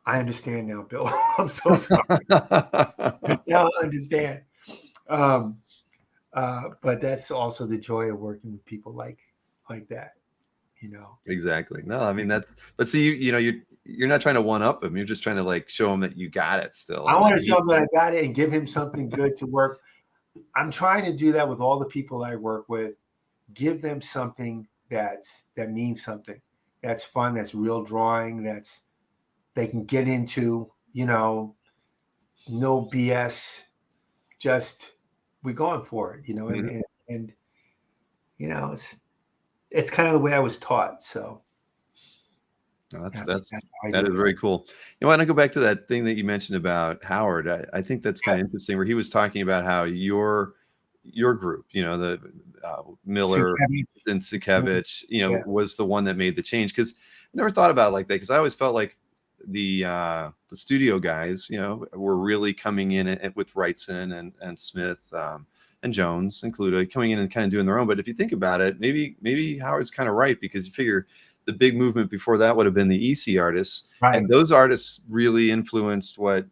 Speaker 2: I understand now, Bill. I'm so sorry. Now I understand. But that's also the joy of working with people like that, you know.
Speaker 1: Exactly. No, I mean but see, you know, you're not trying to one up him. You're just trying to like show him that you got it still.
Speaker 2: I want to show him that I got it and give him something good to work. I'm trying to do that with all the people I work with. Give them something that means something. That's fun. That's real drawing. They can get into. You know, no BS. Just we're going for it. You know, and you know, it's kind of the way I was taught. So.
Speaker 1: That is very cool. You want to go back to that thing that you mentioned about Howard? I think that's kind of interesting, where he was talking about how your group, you know, the Miller and Sikevich, you know, was the one that made the change. Because I never thought about it like that. Because I always felt like the studio guys, you know, were really coming in with Wrightson and Smith and Jones included, coming in and kind of doing their own. But if you think about it, maybe Howard's kind of right, because you figure the big movement before that would have been the EC artists, and those artists really influenced what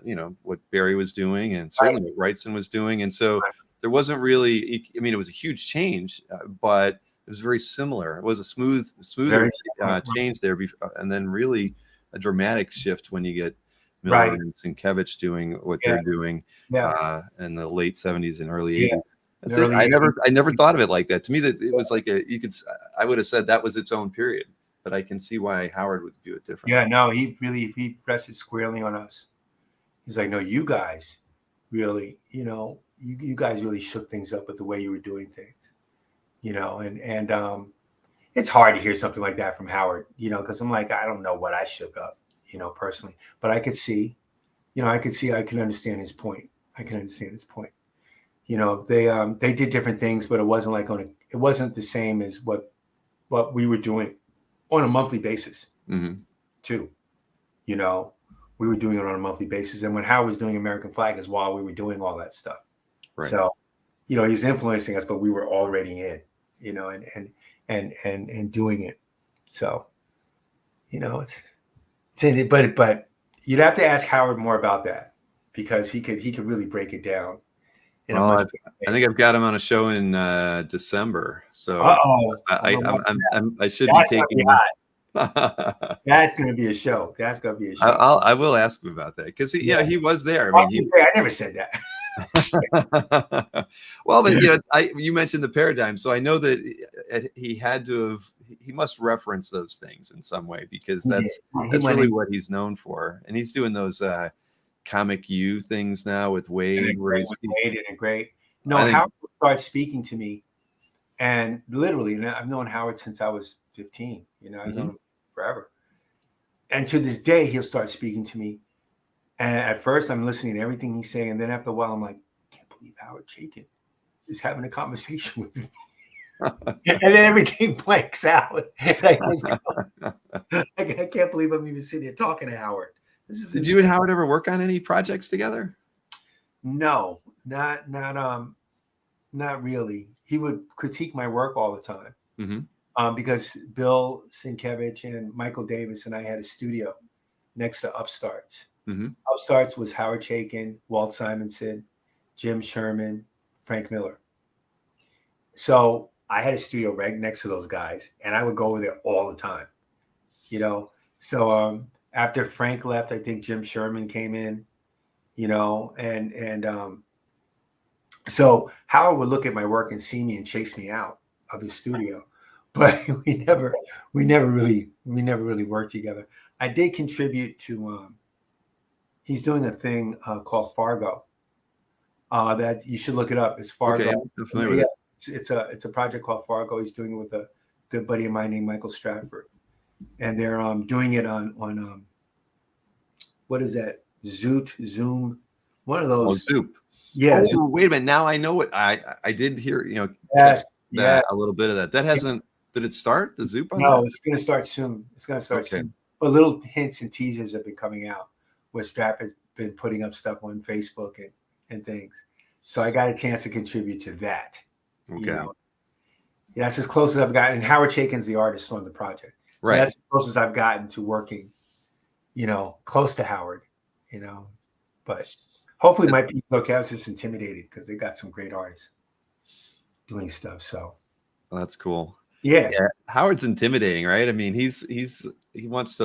Speaker 1: you know, what Barry was doing, and certainly what Wrightson was doing. And so there wasn't really, I mean, it was a huge change, but it was very similar. It was a smoother change there, and then really a dramatic shift when you get Miller and Sienkiewicz doing what they're doing in the late 70s and early 80s. That's it. I never thought of it like that. To me, that it was like I would have said that was its own period, but I can see why Howard would view it differently.
Speaker 2: Yeah, no, he pressed it squarely on us. He's like, no, you guys really, you know, you guys really shook things up with the way you were doing things, you know, and it's hard to hear something like that from Howard, you know, because I'm like, I don't know what I shook up, you know, personally, but I could see, you know, I can understand his point. they did different things, but it wasn't like it wasn't the same as what we were doing on a monthly basis too. We were doing it on a monthly basis. And when Howard was doing American Flag is while we were doing all that stuff. Right. So, he's influencing us, but we were already in, and doing it. So, it's in it, but you'd have to ask Howard more about that because he could really break it down.
Speaker 1: I think I've got him on a show in December. So I should be taking
Speaker 2: That's going to be a show. That's going to be a show.
Speaker 1: I will ask him about that because he was there. I mean,
Speaker 2: I never said that.
Speaker 1: Well, but you mentioned the paradigm, so I know that he must reference those things in some way because that's really what he's known for, and he's doing those Comic U things now with Wade.
Speaker 2: Great. No, Howard started speaking to me, and literally, and I've known Howard since I was 15. I've known him forever. And to this day, he'll start speaking to me. And at first, I'm listening to everything he's saying. And then after a while, I'm like, I can't believe Howard Chaykin is having a conversation with me. And then everything blanks out. I can't believe I'm even sitting here talking to Howard.
Speaker 1: Did you and Howard ever work on any projects together?
Speaker 2: No, not really. He would critique my work all the time. Because Bill Sienkiewicz and Michael Davis and I had a studio next to Upstarts. Upstarts was Howard Chaykin, Walt Simonson, Jim Sherman, Frank Miller. So I had a studio right next to those guys, and I would go over there all the time. So after Frank left, I think Jim Sherman came in. So Howard would look at my work and see me and chase me out of his studio. But we never really worked together. I did contribute to he's doing a thing called Fargo. That you should look it up. It's Fargo.
Speaker 1: Okay, I'm familiar with it.
Speaker 2: It's a project called Fargo. He's doing it with a good buddy of mine named Michael Stratford. And they're doing it on what is that? Zoom, one of those.
Speaker 1: Oh, Zoop.
Speaker 2: Yeah.
Speaker 1: Oh, wait a minute. Now I know what I did hear. A little bit of that. That hasn't. Did it start the Zoop?
Speaker 2: No, it's going to start soon. Soon. But little hints and teasers have been coming out where Strap has been putting up stuff on Facebook and things. So I got a chance to contribute to that.
Speaker 1: Okay.
Speaker 2: That's as close as I've gotten. And Howard Chaykin's the artist on the project. So that's as close as I've gotten to working, close to Howard, But hopefully my people okay. I was just intimidated because they got some great artists doing stuff. So
Speaker 1: that's cool.
Speaker 2: Yeah.
Speaker 1: Howard's intimidating, right? I mean, he wants to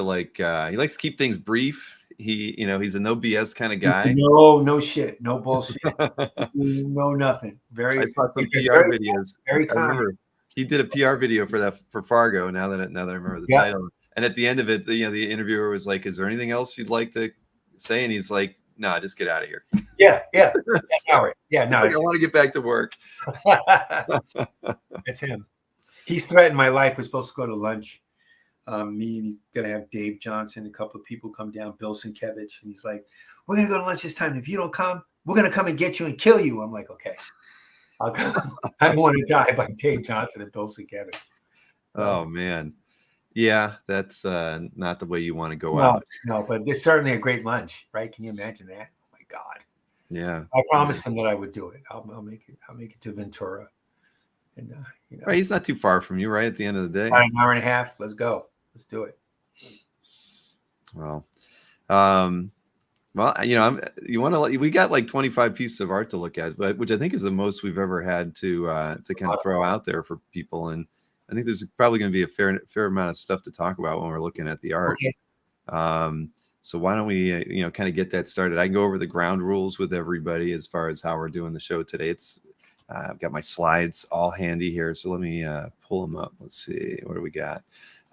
Speaker 1: he likes to keep things brief. He's a no BS kind of guy.
Speaker 2: No shit, no bullshit, no nothing.
Speaker 1: I saw some PR videos.
Speaker 2: Very kind.
Speaker 1: He did a PR video for Fargo. Now that I remember the title, and at the end of it, the interviewer was like, "Is there anything else you'd like to say?" And he's like, "No, just get out of here."
Speaker 2: Yeah. That's Howard. Yeah, no,
Speaker 1: I want to get back to work.
Speaker 2: That's him. He's threatened my life. We're supposed to go to lunch. Me and he's gonna have Dave Johnson, a couple of people come down, Bill Sienkiewicz, and he's like, "We're gonna go to lunch this time. If you don't come, we're gonna come and get you and kill you." I'm like, "Okay, I'll come." I don't want to die by Dave Johnson and Bill Sienkiewicz.
Speaker 1: Oh man, yeah, that's not the way you want to go out.
Speaker 2: No, but it's certainly a great lunch, right? Can you imagine that? Oh my God.
Speaker 1: Yeah,
Speaker 2: I promised him that I would do it. I'll make it. I'll make it to Ventura. And
Speaker 1: right, he's not too far from you, right? At the end of the day,
Speaker 2: an hour and a half. Let's go. Let's do it.
Speaker 1: Well, we got like 25 pieces of art to look at, which I think is the most we've ever had to kind of throw out there for people, and I think there's probably going to be a fair amount of stuff to talk about when we're looking at the art. Okay. So why don't we, kind of get that started? I can go over the ground rules with everybody as far as how we're doing the show today. I've got my slides all handy here, so let me pull them up. Let's see, what do we got?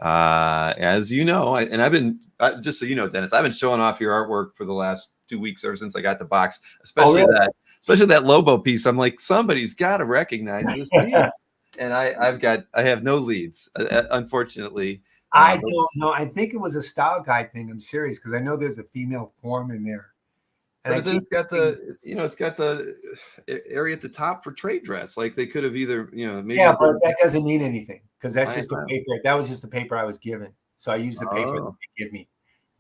Speaker 1: As you know, I've been just so you know, Dennis, I've been showing off your artwork for the last 2 weeks ever since I got the box, especially that Lobo piece. I'm like, somebody's got to recognize this piece, and I have no leads, unfortunately.
Speaker 2: I don't know. I think it was a style guide thing. I'm serious because I know there's a female form in there And I
Speaker 1: But then
Speaker 2: keep
Speaker 1: it's got the, it's got the area at the top for trade dress. Like they could have either, maybe.
Speaker 2: yeah, but that doesn't mean anything because that's
Speaker 1: I
Speaker 2: just the
Speaker 1: know.
Speaker 2: paper. That was just the paper I was given. So I used the paper that
Speaker 1: Oh,
Speaker 2: they give me,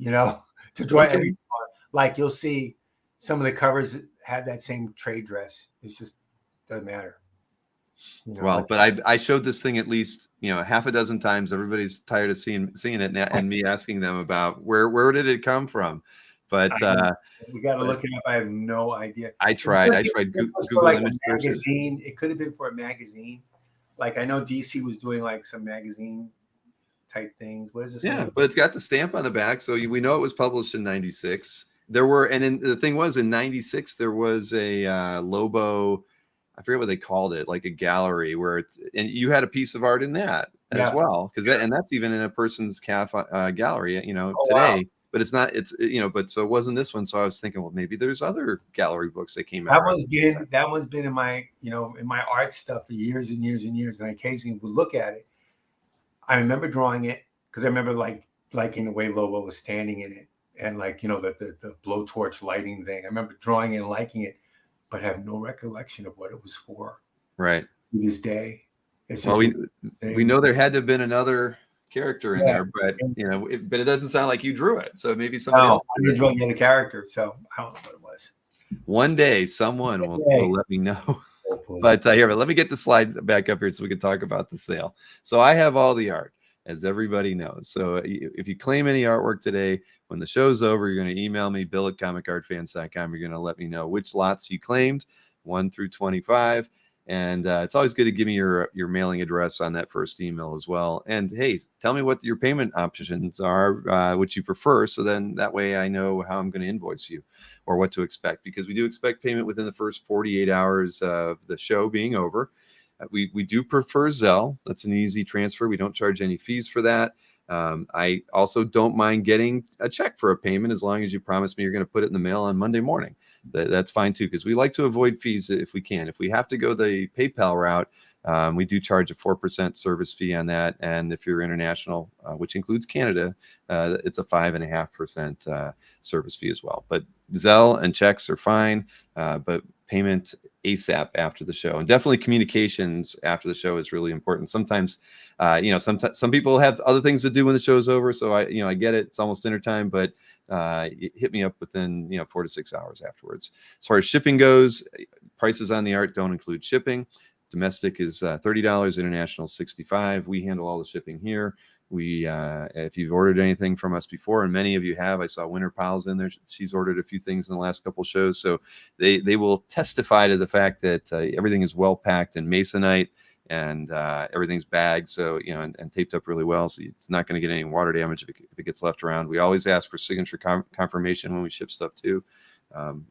Speaker 2: to draw
Speaker 1: okay.
Speaker 2: everything on. Like you'll see some of the covers had that same trade dress. It's just doesn't matter.
Speaker 1: Well, but I showed this thing at least, half a dozen times. Everybody's tired of seeing it and me asking them about where did it come from? But
Speaker 2: we got to look it up. I have no idea.
Speaker 1: I tried
Speaker 2: For
Speaker 1: Google
Speaker 2: like
Speaker 1: image
Speaker 2: a
Speaker 1: searches.
Speaker 2: magazine. It could have been for a magazine. Like I know DC was doing like some magazine type things. What is this?
Speaker 1: Yeah, but it's got the stamp on the back, so we know it was published in '96. There were, the thing was, in '96 there was a Lobo. I forget what they called it, like a gallery and you had a piece of art in that as well, because that's even in a person's gallery, today.
Speaker 2: Wow.
Speaker 1: But it's not. But so it wasn't this one. So I was thinking, well, maybe there's other gallery books that came out.
Speaker 2: That one's been in my in my art stuff for years and years and years, and I occasionally would look at it. I remember drawing it because I remember liking the way Lobo was standing in it, and the blowtorch lighting thing. I remember drawing it and liking it, but have no recollection of what it was for.
Speaker 1: Right.
Speaker 2: To this day, it's
Speaker 1: just we know there had to have been another character in there, but but it doesn't sound like you drew it. So maybe somebody else.
Speaker 2: I didn't draw the character, so I don't know what it was.
Speaker 1: One day, someone will let me know. But but let me get the slide back up here so we can talk about the sale. So I have all the art, as everybody knows. So if you claim any artwork today, when the show's over, you're going to email me, bill@comicartfans.com. You're going to let me know which lots you claimed, 1 through 25. And it's always good to give me your mailing address on that first email as well. And hey, tell me what your payment options are, which you prefer. So then that way I know how I'm going to invoice you or what to expect, because we do expect payment within the first 48 hours of the show being over. We do prefer Zelle. That's an easy transfer. We don't charge any fees for that. I also don't mind getting a check for a payment as long as you promise me you're going to put it in the mail on Monday morning. That's fine too, because we like to avoid fees if we can. If we have to go the PayPal route, we do charge a 4% service fee on that. And if you're international, which includes Canada, it's a 5.5% service fee as well. But Zelle and checks are fine, but payment ASAP after the show, and definitely communications after the show is really important. Sometimes, some people have other things to do when the show's over. So I get it. It's almost dinner time, but hit me up within 4 to 6 hours afterwards. As far as shipping goes, prices on the art don't include shipping. Domestic is $30, international $65. We handle all the shipping here. We, if you've ordered anything from us before, and many of you have, I saw Winter Pals in there. She's ordered a few things in the last couple shows, so they will testify to the fact that everything is well packed in Masonite and everything's bagged, so and taped up really well, so it's not going to get any water damage if it gets left around. We always ask for signature confirmation when we ship stuff too.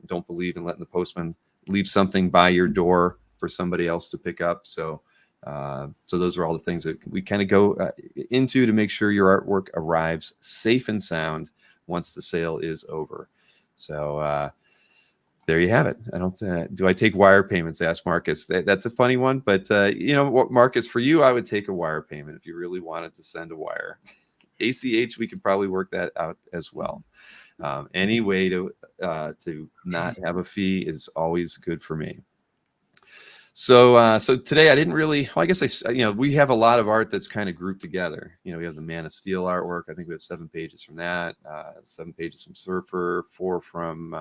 Speaker 1: Don't believe in letting the postman leave something by your door for somebody else to pick up. So those are all the things that we kind of go into to make sure your artwork arrives safe and sound once the sale is over. So there you have it. I don't do I take wire payments? Asked Marcus. That's a funny one, but what, Marcus, for you, I would take a wire payment if you really wanted to send a wire. ACH, we could probably work that out as well. Any way to not have a fee is always good for me. So today I didn't really, well, I guess we have a lot of art that's kind of grouped together. We have the Man of Steel artwork. I think we have 7 pages from that, 7 pages from Surfer, 4 from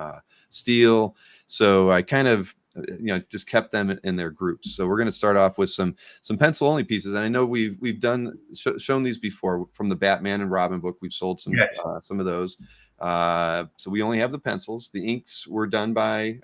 Speaker 1: Steel. So I kind of, just kept them in their groups. So we're going to start off with some pencil only pieces. And I know we've shown these before from the Batman and Robin book. We've sold some of those. So we only have the pencils. The inks were done by,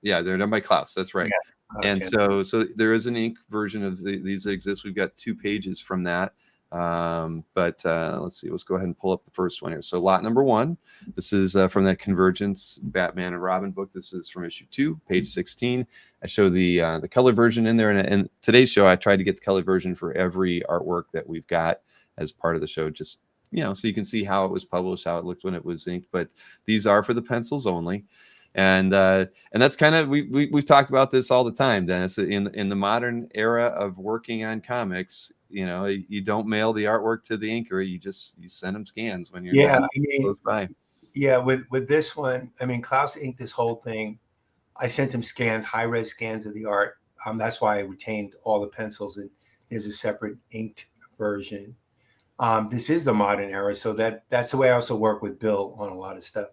Speaker 1: yeah, they're done by Klaus. That's right. Yeah, and so there is an ink version of these that exists. We've got 2 pages from that. But let's see. Let's go ahead and pull up the first one here. So lot number 1. This is from that Convergence Batman and Robin book. This is from issue 2, page 16. I show the color version in there. And today's show, I tried to get the color version for every artwork that we've got as part of the show. Just so you can see how it was published, how it looked when it was inked. But these are for the pencils only. And that's kind of we've talked about this all the time, Dennis. In the modern era of working on comics, you don't mail the artwork to the inker. You send them scans when you're close by.
Speaker 2: Yeah, with this one, I mean, Klaus inked this whole thing. I sent him scans, high-res scans of the art. That's why I retained all the pencils, and there's a separate inked version. This is the modern era, so that's the way I also work with Bill on a lot of stuff.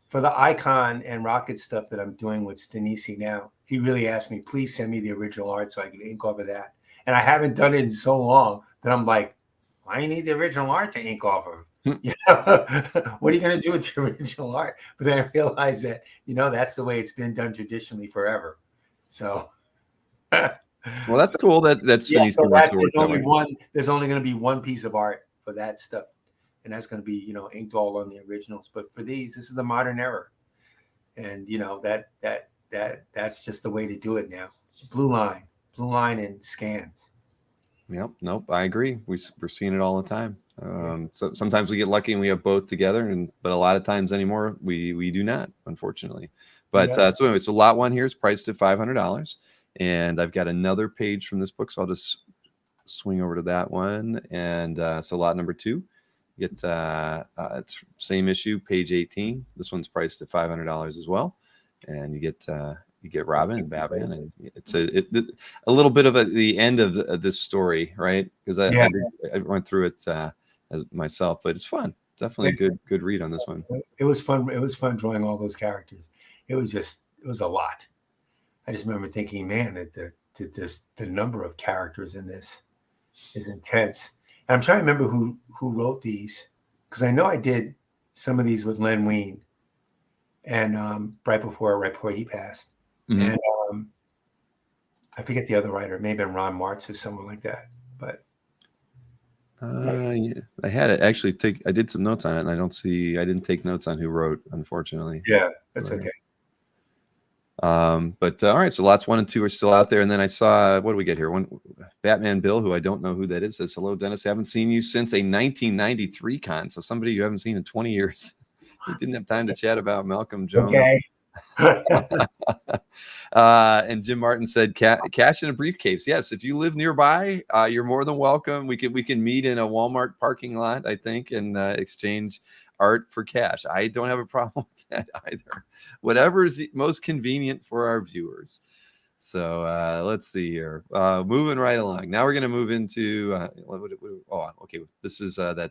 Speaker 2: For the icon and rocket stuff that I'm doing with Denys now, he really asked me, please send me the original art so I can ink over that. And I haven't done it in so long that I'm like, why do you need the original art to ink off of? You know, what are you going to do with the original art? But then I realized that, that's the way it's been done traditionally forever. So,
Speaker 1: Well, that's cool. That's
Speaker 2: yeah,
Speaker 1: Denise
Speaker 2: so
Speaker 1: wants to work
Speaker 2: there's
Speaker 1: that
Speaker 2: only
Speaker 1: way.
Speaker 2: one. There's only going to be one piece of art for that stuff, and that's going to be inked all on the originals. But for these, this is the modern era, and that's just the way to do it now. Blue line, and scans.
Speaker 1: Yep. Nope. I agree. We're seeing it all the time. So sometimes we get lucky and we have both together, but a lot of times anymore we do not, unfortunately. But so anyway, so lot 1 here is priced at $500, and I've got another page from this book, so I'll just swing over to that one. And so lot number 2, get it's same issue, page 18. This one's priced at $500 as well, and you get Robin and Batman, and it's a little bit of the end of this story, right? Because I went through it as myself, but it's fun. Definitely a good read on this one.
Speaker 2: It was fun. It was fun drawing all those characters. It was a lot. I just remember thinking, man, that the number of characters in this is intense. And I'm trying to remember who wrote these, because I know I did some of these with Len Wein, and right before he passed. Mm-hmm. And I forget the other writer. It may have been Ron Martz or someone like that. But
Speaker 1: yeah, I had it actually. I did some notes on it, and I didn't take notes on who wrote, unfortunately.
Speaker 2: Yeah, that's okay.
Speaker 1: But all right, so lots 1 and 2 are still out there, and then I saw, what do we get here? One Batman Bill, who I don't know who that is, says, hello, Dennis. Haven't seen you since a 1993 con. So somebody you haven't seen in 20 years. We didn't have time to chat about Malcolm Jones.
Speaker 2: Okay.
Speaker 1: And Jim Martin said, cash in a briefcase. Yes, if you live nearby, you're more than welcome. We can meet in a Walmart parking lot, I think, and exchange art for cash. I don't have a problem with that either. Whatever is most convenient for our viewers. So let's see here. Moving right along. Now we're going to move into okay. This is the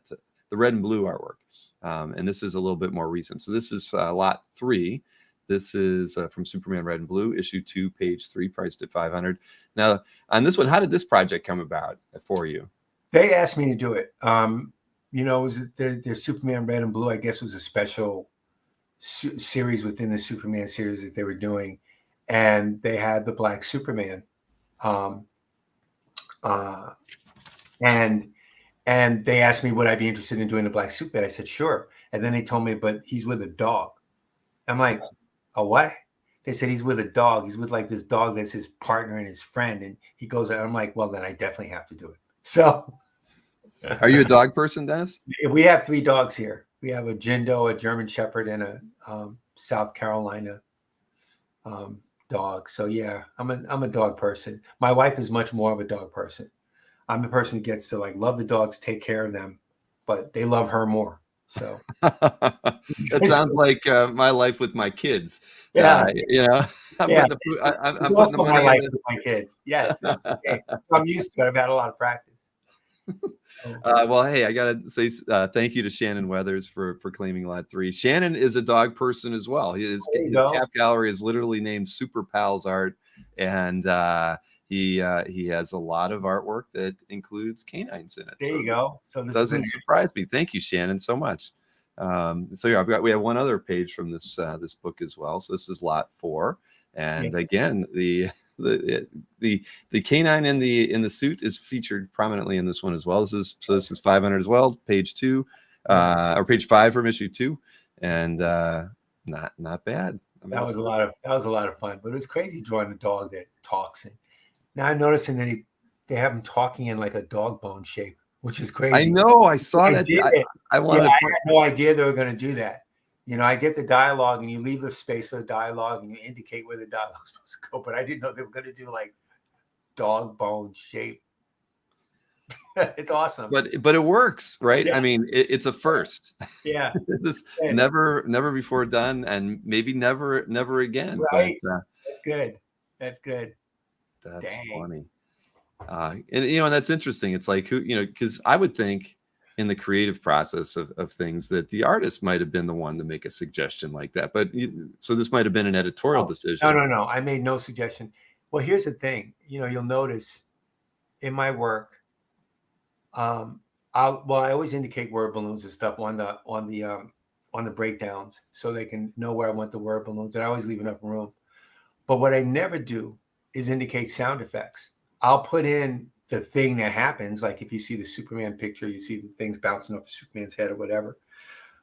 Speaker 1: red and blue artwork, and this is a little bit more recent. So this is lot 3. This is from Superman Red and Blue, issue 2, page 3, priced at $500. Now, on this one, how did this project come about for you?
Speaker 2: They asked me to do it. Was their Superman Red and Blue, I guess, was a special series within the Superman series that they were doing, and they had the Black Superman, and they asked me would I be interested in doing the Black Superman. I said sure, and then they told me, but he's with a dog. I'm like, a what? They said he's with a dog. He's with like this dog that's his partner and his friend, and he goes. I'm like, well, then I definitely have to do it. So,
Speaker 1: are you a dog person, Dennis?
Speaker 2: We have 3 dogs here. We have a Jindo, a German Shepherd, and a South Carolina dog. So yeah, I'm a dog person. My wife is much more of a dog person. I'm the person who gets to like love the dogs, take care of them, but they love her more. So
Speaker 1: that sounds like my life with my kids.
Speaker 2: Yeah,
Speaker 1: I'm
Speaker 2: putting
Speaker 1: the money
Speaker 2: my life with my kids. Yes, that's okay. So I'm used to it. I've had a lot of practice.
Speaker 1: Well, hey, I gotta say thank you to Shannon Weathers for claiming lot 3. Shannon is a dog person as well. His cat gallery is literally named Super Pals Art, and he has a lot of artwork that includes canines in it.
Speaker 2: There you go. So this
Speaker 1: doesn't surprise me. Thank you, Shannon, so much. So yeah, we have one other page from this book as well. So this is lot 4, and again the canine in the suit is featured prominently in this one as well. This is 500 as well. Page 2, or page 5 from issue 2, and not bad. I mean,
Speaker 2: that was a lot of fun. But it was crazy drawing a dog that talks. And now I'm noticing that they have him talking in like a dog bone shape, which is crazy.
Speaker 1: I know. I saw that. I
Speaker 2: had no idea they were going to do that. I get the dialogue, and you leave the space for the dialogue, and you indicate where the dialogue's supposed to go. But I didn't know they were going to do like dog bone shape. It's awesome.
Speaker 1: but it works, right?
Speaker 2: Yeah.
Speaker 1: I mean, it's a first.
Speaker 2: Yeah.
Speaker 1: This
Speaker 2: Good.
Speaker 1: never before done, and maybe never again. But
Speaker 2: Right. That's good. That's good.
Speaker 1: that's
Speaker 2: Dang.
Speaker 1: funny. And and that's interesting. It's like because I would think in the creative process of things that the artist might have been the one to make a suggestion like that. But so this might have been an editorial
Speaker 2: Oh,
Speaker 1: decision.
Speaker 2: no. I made no suggestion. Well, here's the thing. You'll notice in my work, I always indicate word balloons and stuff on the breakdowns so they can know where I want the word balloons, and I always leave enough room. But what I never do is indicate sound effects. I'll put in the thing that happens, like if you see the Superman picture, you see the things bouncing off of Superman's head or whatever.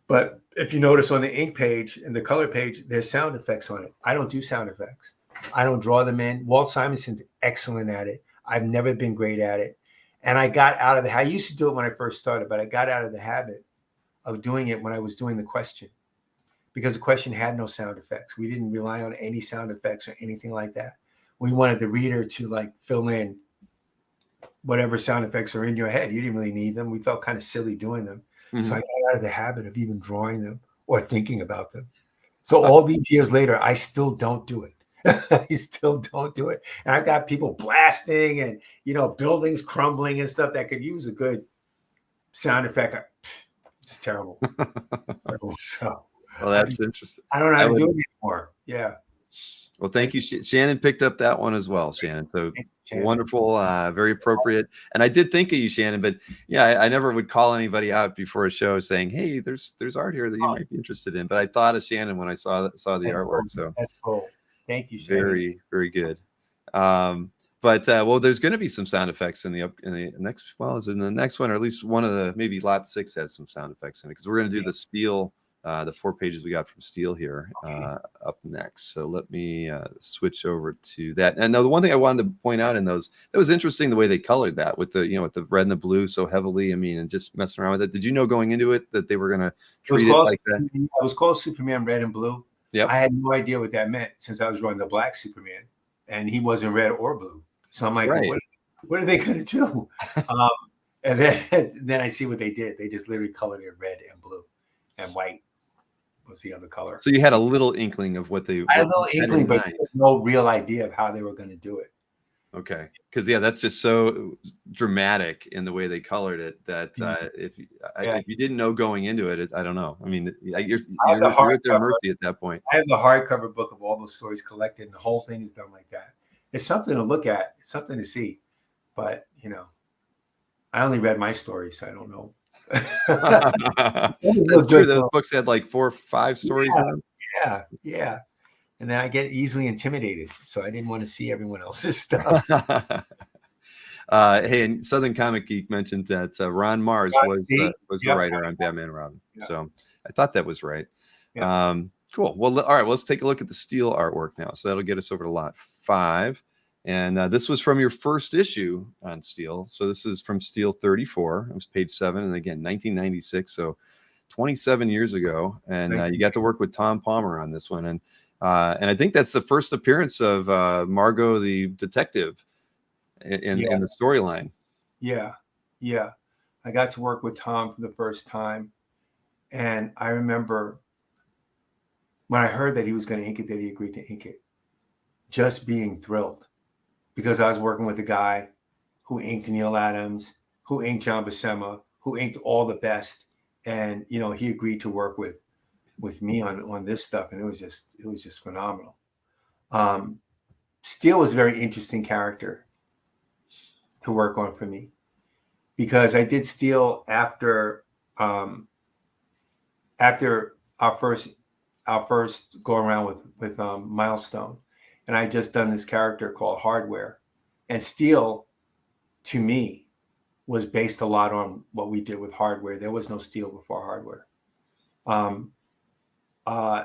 Speaker 2: But if you notice on the ink page and the color page, there's sound effects on it. I don't do sound effects. I don't draw them in. Walt Simonson's excellent at it. I've never been great at it. And I got out of I used to do it when I first started, but I got out of the habit of doing it when I was doing the question, because the question had no sound effects. We didn't rely on any sound effects or anything like that. We wanted the reader to like fill in whatever sound effects are in your head. You didn't really need them. We felt kind of silly doing them.
Speaker 1: Mm-hmm.
Speaker 2: So I got out of the habit of even drawing them or thinking about them. So all these years later, I still don't do it. I still don't do it. And I've got people blasting and, buildings crumbling and stuff that could use a good sound effect. It's terrible. So,
Speaker 1: well, that's interesting.
Speaker 2: I don't know how to do it anymore. Yeah.
Speaker 1: Well, thank you. Shannon picked up that one as well, Shannon. So wonderful, very appropriate. And I did think of you, Shannon, but yeah, I never would call anybody out before a show saying, hey, there's art here that you might be interested in. But I thought of Shannon when I saw the artwork.
Speaker 2: Cool.
Speaker 1: So
Speaker 2: that's cool. Thank you, Shannon.
Speaker 1: Very, very good. But there's going to be some sound effects in the next. Well, is in the next one, or at least one of the maybe lot 6 has some sound effects in it, because we're going to do the Steel, the 4 pages we got from Steel here up next. So let me switch over to that. And now the one thing I wanted to point out in those, that was interesting the way they colored that with the with the red and the blue so heavily. I mean, and just messing around with it. Did you know going into it that they were going to treat it like that?
Speaker 2: It was called Superman Red and Blue.
Speaker 1: Yeah,
Speaker 2: I had no idea what that meant since I was drawing the black Superman, and he wasn't red or blue. So I'm like, well, what are they going to do? And then I see what they did. They just literally colored it red and blue, and white was the other color.
Speaker 1: So you had a little inkling of what they.
Speaker 2: I had a little inkling, but no real idea of how they were going to do it.
Speaker 1: Okay, because that's just so dramatic in the way they colored it that if you didn't know going into it, I don't know. I mean, you're at their mercy at that point.
Speaker 2: I have the hardcover book of all those stories collected, and the whole thing is done like that. It's something to look at. It's something to see, but I only read my stories. So I don't know.
Speaker 1: That's true. Those books had like 4 or 5 stories in them.
Speaker 2: Yeah. And then I get easily intimidated, so I didn't want to see everyone else's stuff.
Speaker 1: Hey, and Southern Comic Geek mentioned that Ron Mars was the writer on Batman and Robin. Yep. So I thought that was right. Yep. Cool. Well, all right. Well, let's take a look at the Steel artwork now. So that'll get us over to lot 5. And this was from your first issue on Steel. So this is from Steel 34. It was page 7. And again, 1996. So 27 years ago. And you got to work with Tom Palmer on this one. And I think that's the first appearance of Margot the detective in the storyline. Yeah.
Speaker 2: I got to work with Tom for the first time. And I remember when I heard that he was going to ink it, that he agreed to ink it, just being thrilled, because I was working with a guy who inked Neil Adams, who inked John Buscema, who inked all the best. And, he agreed to work with me on this stuff. And it was just phenomenal. Steel was a very interesting character to work on for me, because I did Steel after our first go around with Milestone, and I just done this character called Hardware, and Steel to me was based a lot on what we did with Hardware. There was no Steel before Hardware.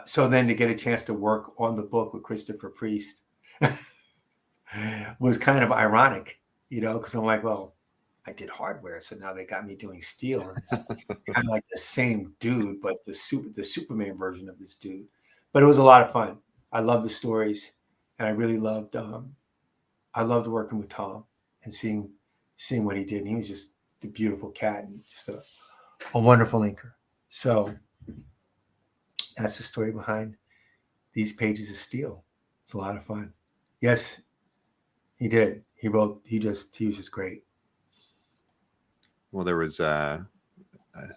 Speaker 2: So then to get a chance to work on the book with Christopher Priest was kind of ironic, because I'm like, well, I did Hardware, so now they got me doing Steel. And it's kind of like the same dude, but the Superman version of this dude. But it was a lot of fun. I loved the stories, and I really loved working with Tom and seeing what he did. And he was just the beautiful cat, and just a wonderful inker. So that's the story behind these pages of steel. It's a lot of fun. Yes, he did. He was just great.
Speaker 1: Well, there was, I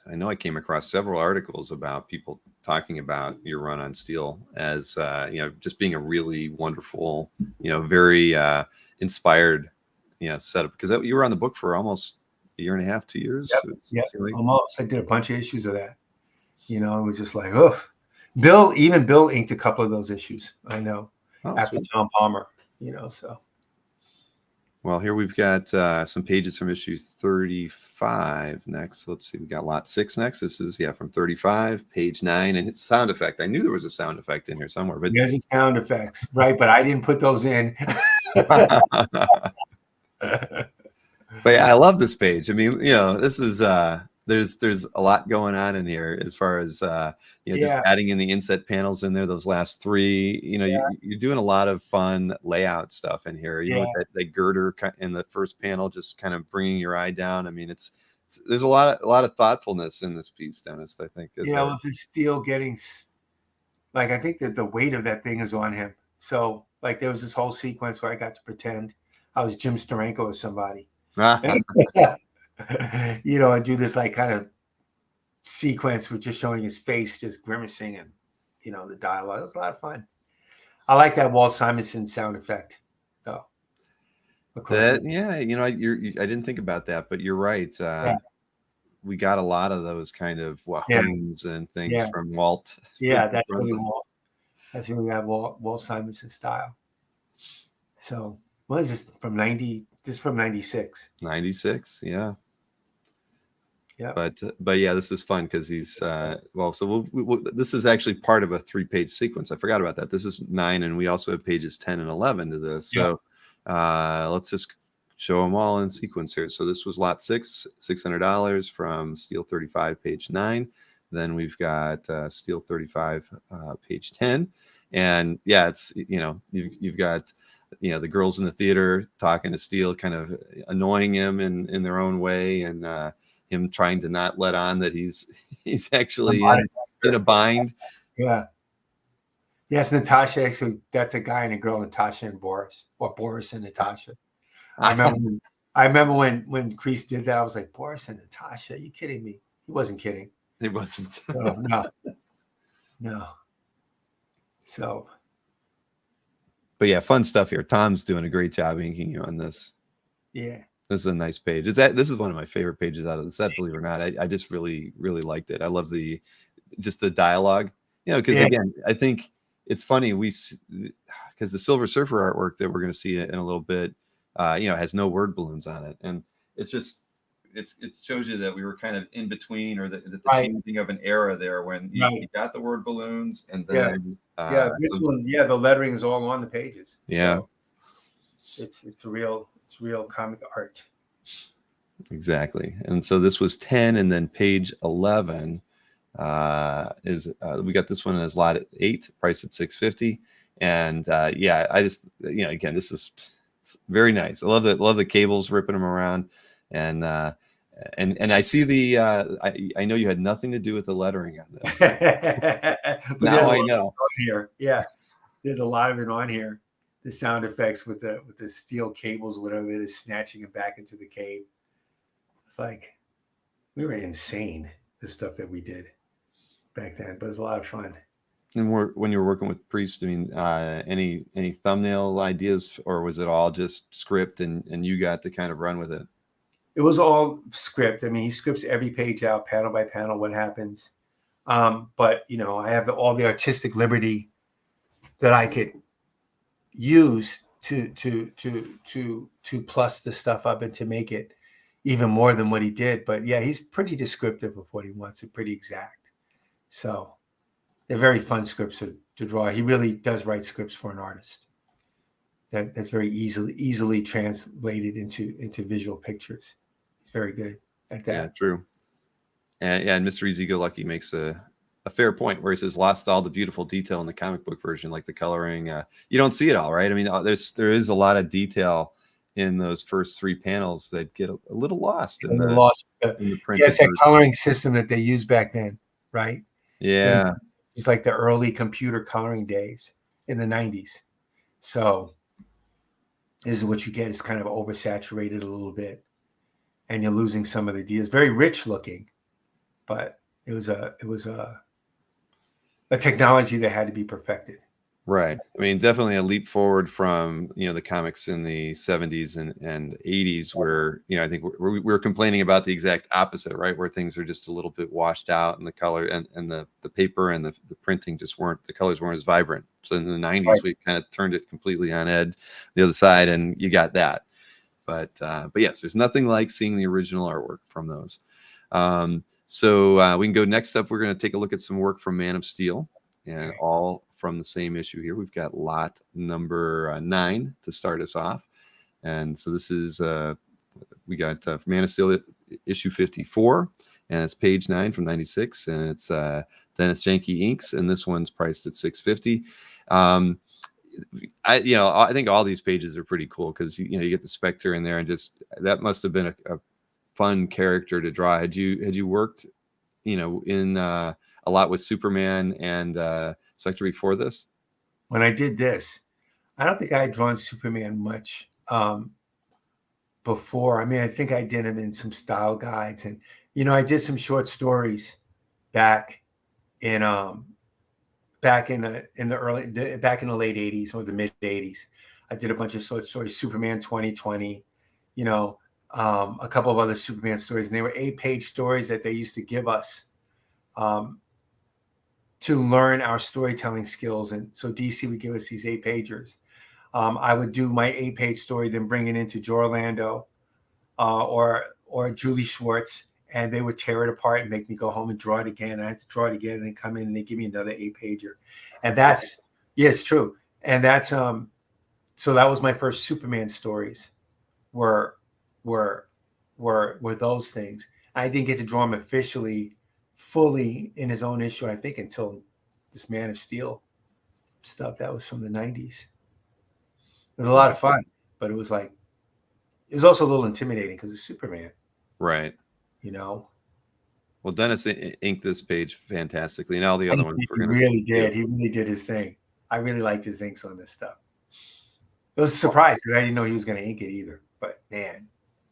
Speaker 1: know I came across several articles about people talking about your run on steel as, just being a really wonderful, very inspired, setup, because you were on the book for almost a year and a half, 2 years.
Speaker 2: Yep.
Speaker 1: Like.
Speaker 2: Almost. I did a bunch of issues of that. It was just like, oh, Bill inked a couple of those issues. I know. After
Speaker 1: Sweet.
Speaker 2: Tom Palmer, so.
Speaker 1: Well, here we've got some pages from issue 35 next. So let's see, we got lot 6 next. This is from 35, page 9, and it's sound effect. I knew there was a sound effect in here somewhere, but
Speaker 2: there's sound effects, right? But I didn't put those in.
Speaker 1: But yeah, I love this page. I mean, this is there's a lot going on in here as far as just adding in the inset panels in there. Those last 3, you're doing a lot of fun layout stuff in here. With that girder in the first panel, just kind of bringing your eye down. I mean, there's a lot of thoughtfulness in this piece, Denys. I think.
Speaker 2: With the steel getting, like, I think that the weight of that thing is on him. So, like, there was this whole sequence where I got to pretend I was Jim Steranko or somebody. And do this like kind of sequence with just showing his face just grimacing and the dialogue. It was a lot of fun. I like that Walt Simonson sound effect though.
Speaker 1: I didn't think about that, but you're right. We got a lot of those kind of wahoons and things from Walt.
Speaker 2: Yeah, that's really Walt. That's really that Walt Simonson style. So what is this from 90? This is from 96.
Speaker 1: 96, yeah.
Speaker 2: Yeah.
Speaker 1: But yeah, this is fun because he's so this is actually part of a 3-page sequence. I forgot about that. This is 9, and we also have pages 10 and 11 to this. So let's just show them all in sequence here. So this was lot 6, $600 from Steel 35, page 9. Then we've got Steel 35, page 10, and it's you've got the girls in the theater talking to Steel, kind of annoying him in their own way, and him trying to not let on that he's actually in a bind.
Speaker 2: Yeah. Yes, Natasha. Actually, that's a guy and a girl, Natasha and Boris, or Boris and Natasha. I remember when Kreese did that. I was like, Boris and Natasha? Are you kidding me? He wasn't kidding.
Speaker 1: He wasn't.
Speaker 2: No. So.
Speaker 1: But yeah, fun stuff here. Tom's doing a great job inking you on this.
Speaker 2: Yeah.
Speaker 1: This is a nice page. This is one of my favorite pages out of the set, believe it or not. I just really, really liked it. I love the dialogue, because again, I think it's funny. Because the Silver Surfer artwork that we're going to see in a little bit, has no word balloons on it. And it's just, it shows you that we were kind of in between, or the changing of an era there when you got the word balloons, and then
Speaker 2: this one, the lettering is all on the pages.
Speaker 1: Yeah,
Speaker 2: so it's real comic art.
Speaker 1: Exactly. And so this was 10, and then page 11 is we got this one as lot 8, priced at $650. And I just again, this is very nice. I love the cables ripping them around, and I see the I know you had nothing to do with the lettering on this. Now I know.
Speaker 2: Here, there's a lot of it on here. The sound effects with the steel cables, whatever that is, snatching it back into the cave. It's like we were insane, the stuff that we did back then, but it was a lot of fun.
Speaker 1: And when you were working with Priest, I mean, any thumbnail ideas, or was it all just script and you got to kind of run with it?
Speaker 2: It was all script. I mean, he scripts every page out, panel by panel, what happens. But I have all the artistic liberty that I could use to plus the stuff up and to make it even more than what he did. But yeah, he's pretty descriptive of what he wants, and pretty exact. So they're very fun scripts to draw. He really does write scripts for an artist. That's very easily translated into visual pictures. He's very good at that.
Speaker 1: Yeah, true. And Mr. Easy-Go-Lucky makes a fair point where he says, lost all the beautiful detail in the comic book version, like the coloring. You don't see it all, right? I mean, there is a lot of detail in those first 3 panels that get a little lost in
Speaker 2: The
Speaker 1: the
Speaker 2: lost.
Speaker 1: printed
Speaker 2: Yes, that
Speaker 1: version.
Speaker 2: coloring system that they used back then, right?
Speaker 1: Yeah.
Speaker 2: It's like the early computer coloring days in the 90s. So this is what you get. It's kind of oversaturated a little bit, and you're losing some of the ideas. Very rich looking, but it was a technology that had to be perfected.
Speaker 1: Right. I mean, definitely a leap forward from, the comics in the 70s and 80s where, I think we're complaining about the exact opposite, right? Where things are just a little bit washed out and the color and the paper and the printing just the colors weren't as vibrant. So in the 90s,
Speaker 2: Right.
Speaker 1: we kind of turned it completely on the other side, and you got that. But yes, there's nothing like seeing the original artwork from those. So we can go next up. We're going to take a look at some work from Man of Steel, and all from the same issue here. We've got lot number 9 to start us off. And so this is, we got Man of Steel issue 54, and it's page 9 from 96, and it's Dennis Janke inks, and this one's priced at $6.50. I think all these pages are pretty cool because you get the Spectre in there, and just that must have been a fun character to draw. Had you worked in a lot with Superman and Spectre before this?
Speaker 2: When I did this, I don't think I had drawn Superman much before. I mean, I think I did him in some style guides, and I did some short stories back in the late 80s or the mid 80s. I did a bunch of short stories, Superman 2020, a couple of other Superman stories, and they were 8-page stories that they used to give us to learn our storytelling skills. And so DC would give us these 8-pagers. I would do my 8-page story, then bring it into Joe Orlando or Julie Schwartz, and they would tear it apart and make me go home and draw it again. I had to draw it again, and then come in and they give me another 8-pager. And it's true. And that's so that was my first Superman stories were those things. I didn't get to draw him officially fully in his own issue, I think, until this Man of Steel stuff that was from the 90s. It was a lot of fun, but it was also a little intimidating because it's Superman.
Speaker 1: Right.
Speaker 2: Well,
Speaker 1: Dennis inked this page fantastically, and all the other ones
Speaker 2: He really did his thing. I really liked his inks on this stuff. It was a surprise because I didn't know he was going to ink it either, but man,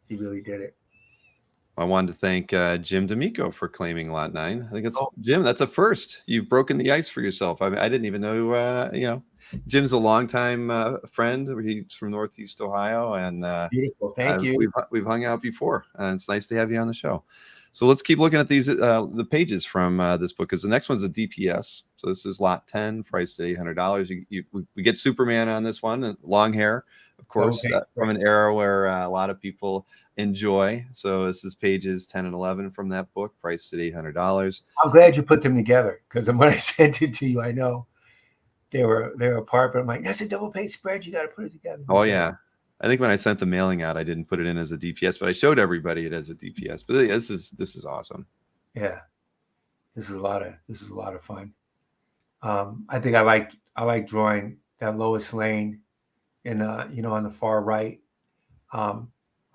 Speaker 2: he really did it.
Speaker 1: I wanted to thank Jim D'Amico for claiming lot 9. I think it's Jim. That's a first. You've broken the ice for yourself. I didn't even know. Jim's a longtime friend. He's from Northeast Ohio, and
Speaker 2: beautiful. Thank you.
Speaker 1: We've hung out before, and it's nice to have you on the show. So let's keep looking at these the pages from this book, because the next one's a DPS. So this is lot 10, priced at $800. We get Superman on this one, and long hair, of course, from an era where a lot of people enjoy. So this is pages 10 and 11 from that book, priced at $800.
Speaker 2: I'm glad you put them together, because when I sent it to you, I know they were apart, but I'm like, that's a double page spread. You got to put it together.
Speaker 1: Oh yeah. I think when I sent the mailing out, I didn't put it in as a DPS, but I showed everybody it as a DPS. But this is awesome. Yeah,
Speaker 2: this is a lot of fun. I think I like drawing that Lois Lane in on the far right. I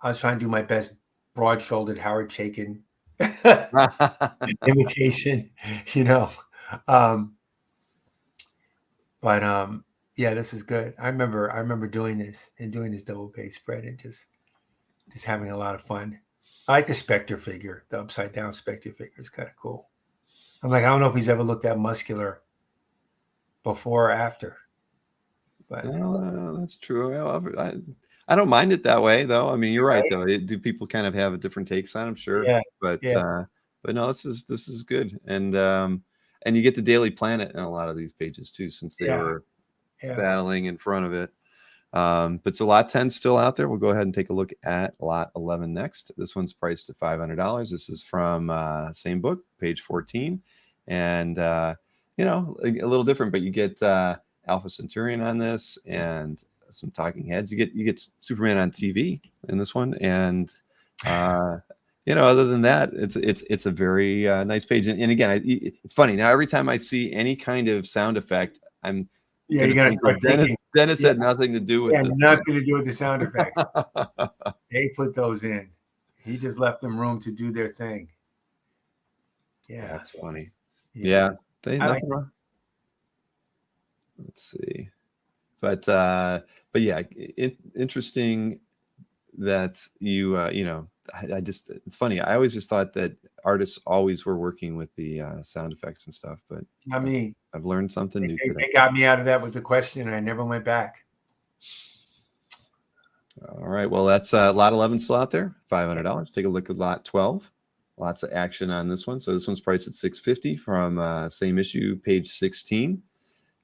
Speaker 2: was trying to do my best broad-shouldered Howard Chaykin imitation, but yeah, this is good. I remember doing this double page spread and just having a lot of fun. I like the Spectre figure, the upside down Spectre figure. It's kind of cool. I'm like, I don't know if he's ever looked that muscular before or after. But
Speaker 1: that's true. I don't mind it that way, though. I mean, you're right, though. Do people kind of have a different takes on? I'm sure.
Speaker 2: Yeah.
Speaker 1: But no, this is good, and you get the Daily Planet in a lot of these pages too, since they were battling in front of it. But so lot 10 still out there. We'll go ahead and take a look at lot 11 next. This one's priced at $500. This is from same book, page 14, and a little different, but you get Alpha Centurion on this and some talking heads. You get Superman on TV in this one, and other than that, it's a very nice page. And again, it's funny now. Every time I see any kind of sound effect, I'm
Speaker 2: Yeah, you're gonna start thinking.
Speaker 1: Denys
Speaker 2: Yeah,
Speaker 1: had nothing to do with
Speaker 2: yeah,
Speaker 1: this.
Speaker 2: nothing to do with the sound effects. They put those in. He just left them room to do their thing. Yeah,
Speaker 1: that's funny.
Speaker 2: yeah.
Speaker 1: They
Speaker 2: I like
Speaker 1: nothing wrong. Let's see, but yeah, interesting that you know, I just, it's funny. I always just thought that artists always were working with the sound effects and stuff, but
Speaker 2: I mean,
Speaker 1: I've learned something new today.
Speaker 2: they got me out of that with the question, and I never went back.
Speaker 1: All right, well, that's lot 11 still out there, $500. Take a look at lot 12. Lots of action on this one. So this one's priced at $650 from same issue, page 16.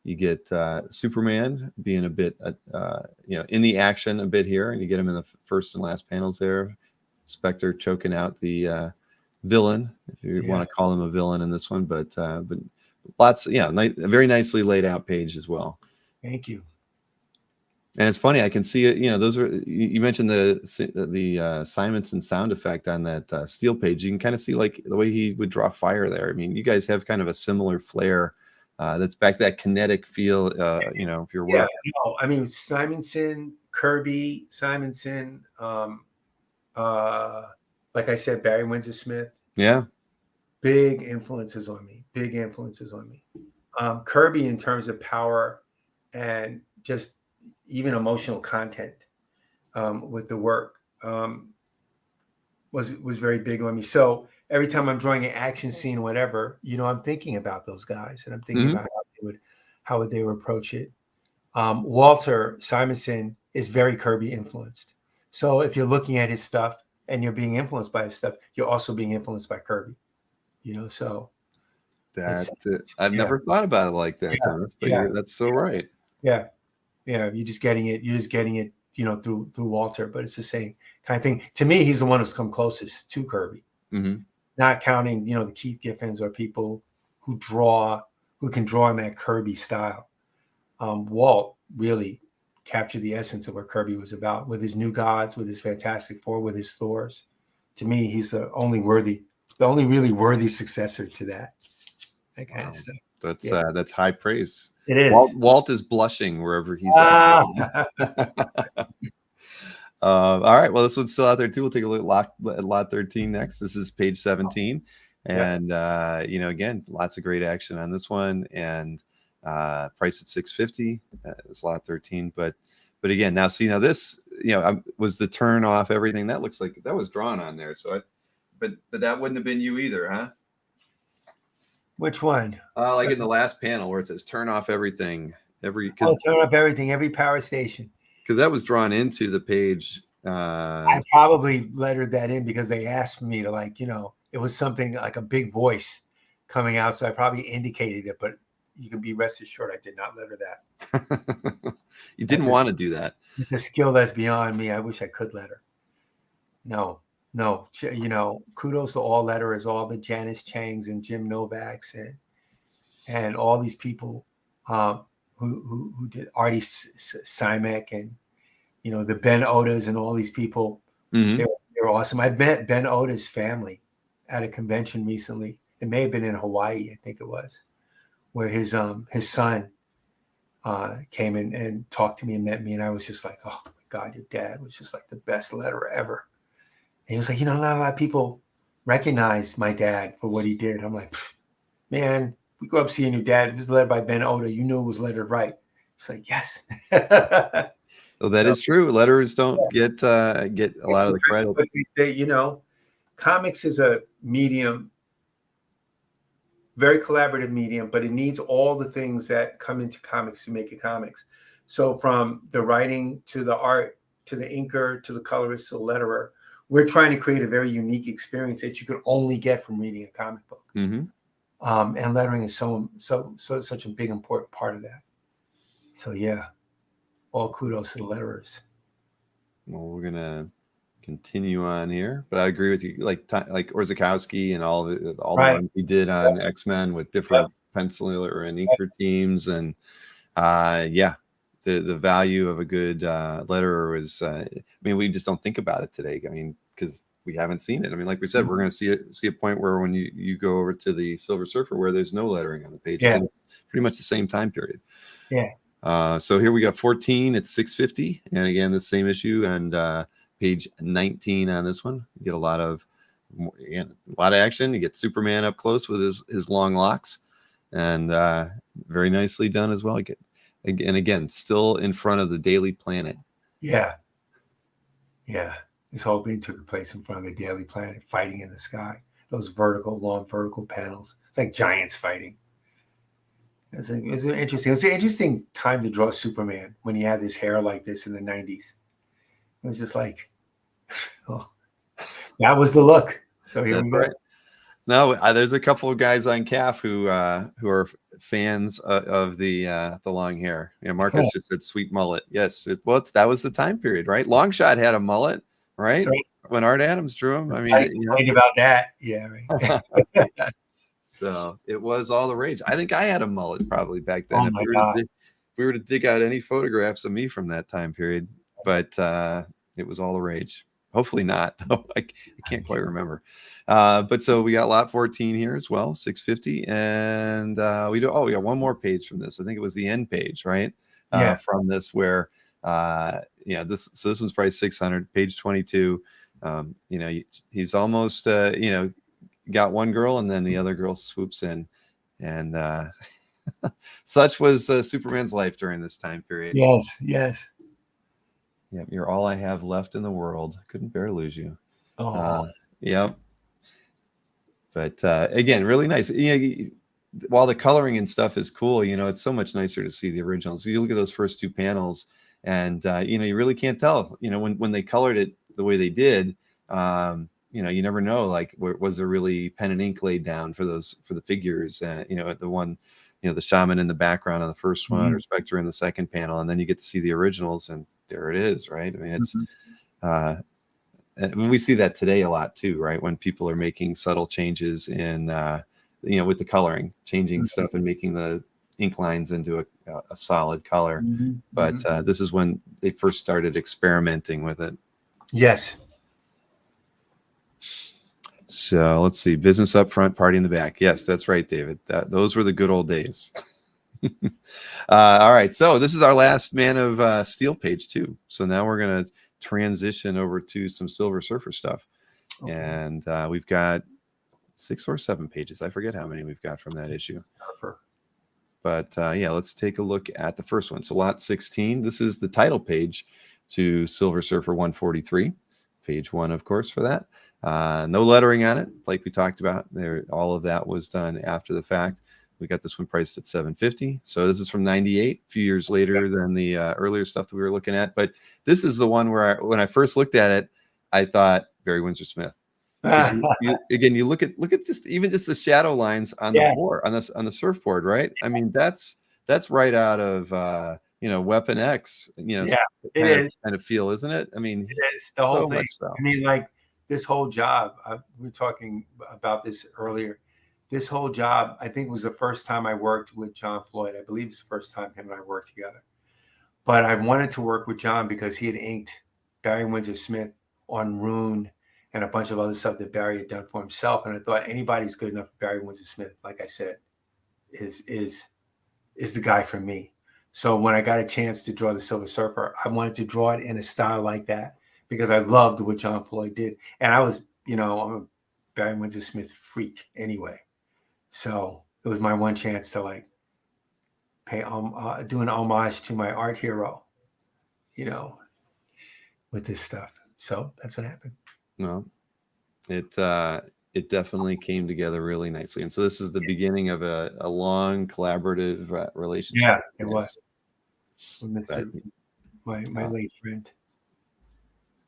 Speaker 1: You get Superman being a bit, you know, in the action a bit here, and you get him in the first and last panels there. Spectre choking out the villain, if you want to call him a villain in this one, but lots, yeah, a very nicely laid out page as well.
Speaker 2: Thank you.
Speaker 1: And it's funny, I can see it. You know, those are, you mentioned the Simonson sound effect on that steel page. You can kind of see like the way he would draw fire there. I mean, you guys have kind of a similar flair. That's back that kinetic feel. You know, if you're working.
Speaker 2: Yeah, no, I mean Simonson, Kirby, Simonson. Like I said, Barry Windsor Smith.
Speaker 1: Yeah,
Speaker 2: big influences on me. Big influences on me. Kirby, in terms of power and just even emotional content with the work, was very big on me. So every time I'm drawing an action scene, whatever, you know, I'm thinking about those guys, and I'm thinking about how would they approach it. Walter Simonson is very Kirby influenced. So if you're looking at his stuff and you're being influenced by his stuff, you're also being influenced by Kirby. You know, so
Speaker 1: that I've never thought about it like that, Denys, but that's so right.
Speaker 2: Yeah, you're just getting it. You're just getting it, you know, through Walter. But it's the same kind of thing. To me, he's the one who's come closest to Kirby. Not counting, you know, the Keith Giffens or people who can draw in that Kirby style. Walt really captured the essence of what Kirby was about with his New Gods, with his Fantastic Four, with his Thors. To me, he's the only really worthy successor to that. That kind of stuff.
Speaker 1: That's high praise.
Speaker 2: It is.
Speaker 1: Walt is blushing wherever he's at. All right. Well, this one's still out there too. We'll take a look at lot 13 next. This is page 17. And, you know, again, lots of great action on this one, and price at $650. It's lot 13. But again, now this, you know, was the turn off everything. That looks like that was drawn on there. So but that wouldn't have been you either, huh?
Speaker 2: Which one?
Speaker 1: Like in the last panel where it says turn off everything.
Speaker 2: Turn off everything, every power station.
Speaker 1: Because that was drawn into the page.
Speaker 2: I probably lettered that in because they asked me to, like, you know, it was something like a big voice coming out. So I probably indicated it, but you can be rest assured I did not letter that.
Speaker 1: You didn't want to do that.
Speaker 2: It's a skill that's beyond me. I wish I could letter. No. You know, kudos to all letterers, all the Janice Changs and Jim Novaks and all these people who did Artie Simek and, you know, the Ben Odas and all these people. They're awesome. I met Ben Oda's family at a convention recently. It may have been in Hawaii, I think it was, where his son came in and talked to me and met me, and I was just like, oh my God, your dad was just like the best letterer ever. And he was like, you know, not a lot of people recognize my dad for what he did. I'm like, man, we grew up seeing your dad. It was lettered by Ben Oda. You knew it was lettered right. It's like, yes.
Speaker 1: Well, that is true. Letterers don't get a lot of the credit.
Speaker 2: But you know, comics is a medium, very collaborative medium, but it needs all the things that come into comics to make it comics. So from the writing to the art to the inker to the colorist to the letterer, we're trying to create a very unique experience that you could only get from reading a comic book. And lettering is such a big important part of that. So yeah, all kudos to the letterers.
Speaker 1: Well, we're gonna continue on here, but I agree with you. Like Orzechowski and all the ones he did on X-Men with different penciler and inker teams, and the value of a good letterer was. I mean, we just don't think about it today. I mean, because we haven't seen it. I mean, like we said, we're going to see a point where when you go over to the Silver Surfer where there's no lettering on the page, it's pretty much the same time period.
Speaker 2: Yeah.
Speaker 1: So here we got 14 at 650, and again the same issue, and page 19 on this one. You get a lot of action. You get Superman up close with his long locks, and very nicely done as well. You get again still in front of the Daily Planet.
Speaker 2: Yeah. This whole thing took place in front of the Daily Planet, fighting in the sky. Those long vertical panels. It's like giants fighting. It was interesting. It was an interesting time to draw Superman when he had his hair like this in the 90s. It was just like, oh, that was the look. So here we go. Right.
Speaker 1: No, there's a couple of guys on CAF who are fans of the long hair. Yeah, Marcus just said sweet mullet. Yes, that was the time period, right? Longshot had a mullet, right? When Art Adams drew him. I mean,
Speaker 2: I complained about that. Yeah, right.
Speaker 1: So it was all the rage. I think I had a mullet probably back then.
Speaker 2: Oh my God.
Speaker 1: If we were to dig out any photographs of me from that time period, but it was all the rage. Hopefully not, though. I can't quite remember. But so we got lot 14 here as well, 650, and we got one more page from this. I think it was the end page, right? From this where this one's probably 600, page 22. He's almost got one girl, and then the other girl swoops in, and such was Superman's life during this time period.
Speaker 2: Yes.
Speaker 1: Yep, you're all I have left in the world. Couldn't bear to lose you. Yep. But again, really nice. While the coloring and stuff is cool, it's so much nicer to see the originals. You look at those first two panels, and you really can't tell. When they colored it the way they did. You never know, like, was there really pen and ink laid down for the figures? The one, the shaman in the background on the first one, or Spectre in the second panel, and then you get to see the originals, and there it is, right? I mean, it's we see that today a lot too, right? When people are making subtle changes in, with the coloring, changing stuff and making the ink lines into a solid color. But this is when they first started experimenting with it.
Speaker 2: Yes.
Speaker 1: So let's see, business up front, party in the back. Yes, that's right, David. Those were the good old days. All right, so this is our last Man of Steel page 2. So now we're going to transition over to some Silver Surfer stuff. Okay. And we've got 6 or 7 pages. I forget how many we've got from that issue. But let's take a look at the first one. So lot 16, this is the title page to Silver Surfer 143. Page 1, of course, for that. No lettering on it, like we talked about. All of that was done after the fact. We got this one priced at $750. So this is from '98, a few years later than the earlier stuff that we were looking at. But this is the one where when I first looked at it, I thought Barry Windsor Smith. You look at just the shadow lines on the board, on the surfboard, right? I mean, that's right out of Weapon X.
Speaker 2: It is
Speaker 1: kind of feel, isn't it? I mean,
Speaker 2: it is the whole thing. So. I mean, like this whole job. We were talking about this earlier. This whole job, I think, was the first time I worked with John Floyd. I believe it's the first time him and I worked together. But I wanted to work with John because he had inked Barry Windsor Smith on Rune and a bunch of other stuff that Barry had done for himself. And I thought anybody's good enough for Barry Windsor Smith, like I said, is the guy for me. So when I got a chance to draw the Silver Surfer, I wanted to draw it in a style like that because I loved what John Floyd did. And I was, I'm a Barry Windsor Smith freak anyway. So it was my one chance to do an homage to my art hero, with this stuff. So that's what happened.
Speaker 1: Well, it definitely came together really nicely. And so this is the beginning of a long collaborative relationship.
Speaker 2: Yeah, it was. My late friend.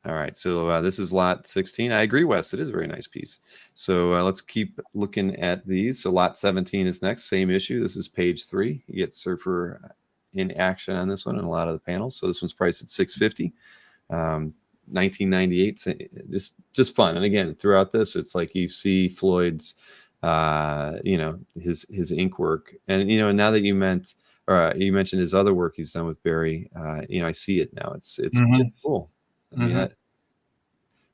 Speaker 1: All right, so this is lot 16. I agree, Wes. It is a very nice piece. So let's keep looking at these. So lot 17 is next, same issue. This is page 3. You get Surfer in action on this one and a lot of the panels. So this one's priced at $650. 1998. Just fun. And again, throughout this, it's like you see Floyd's, his ink work. And and now that you mentioned his other work he's done with Barry, I see it now. It's cool. I mean,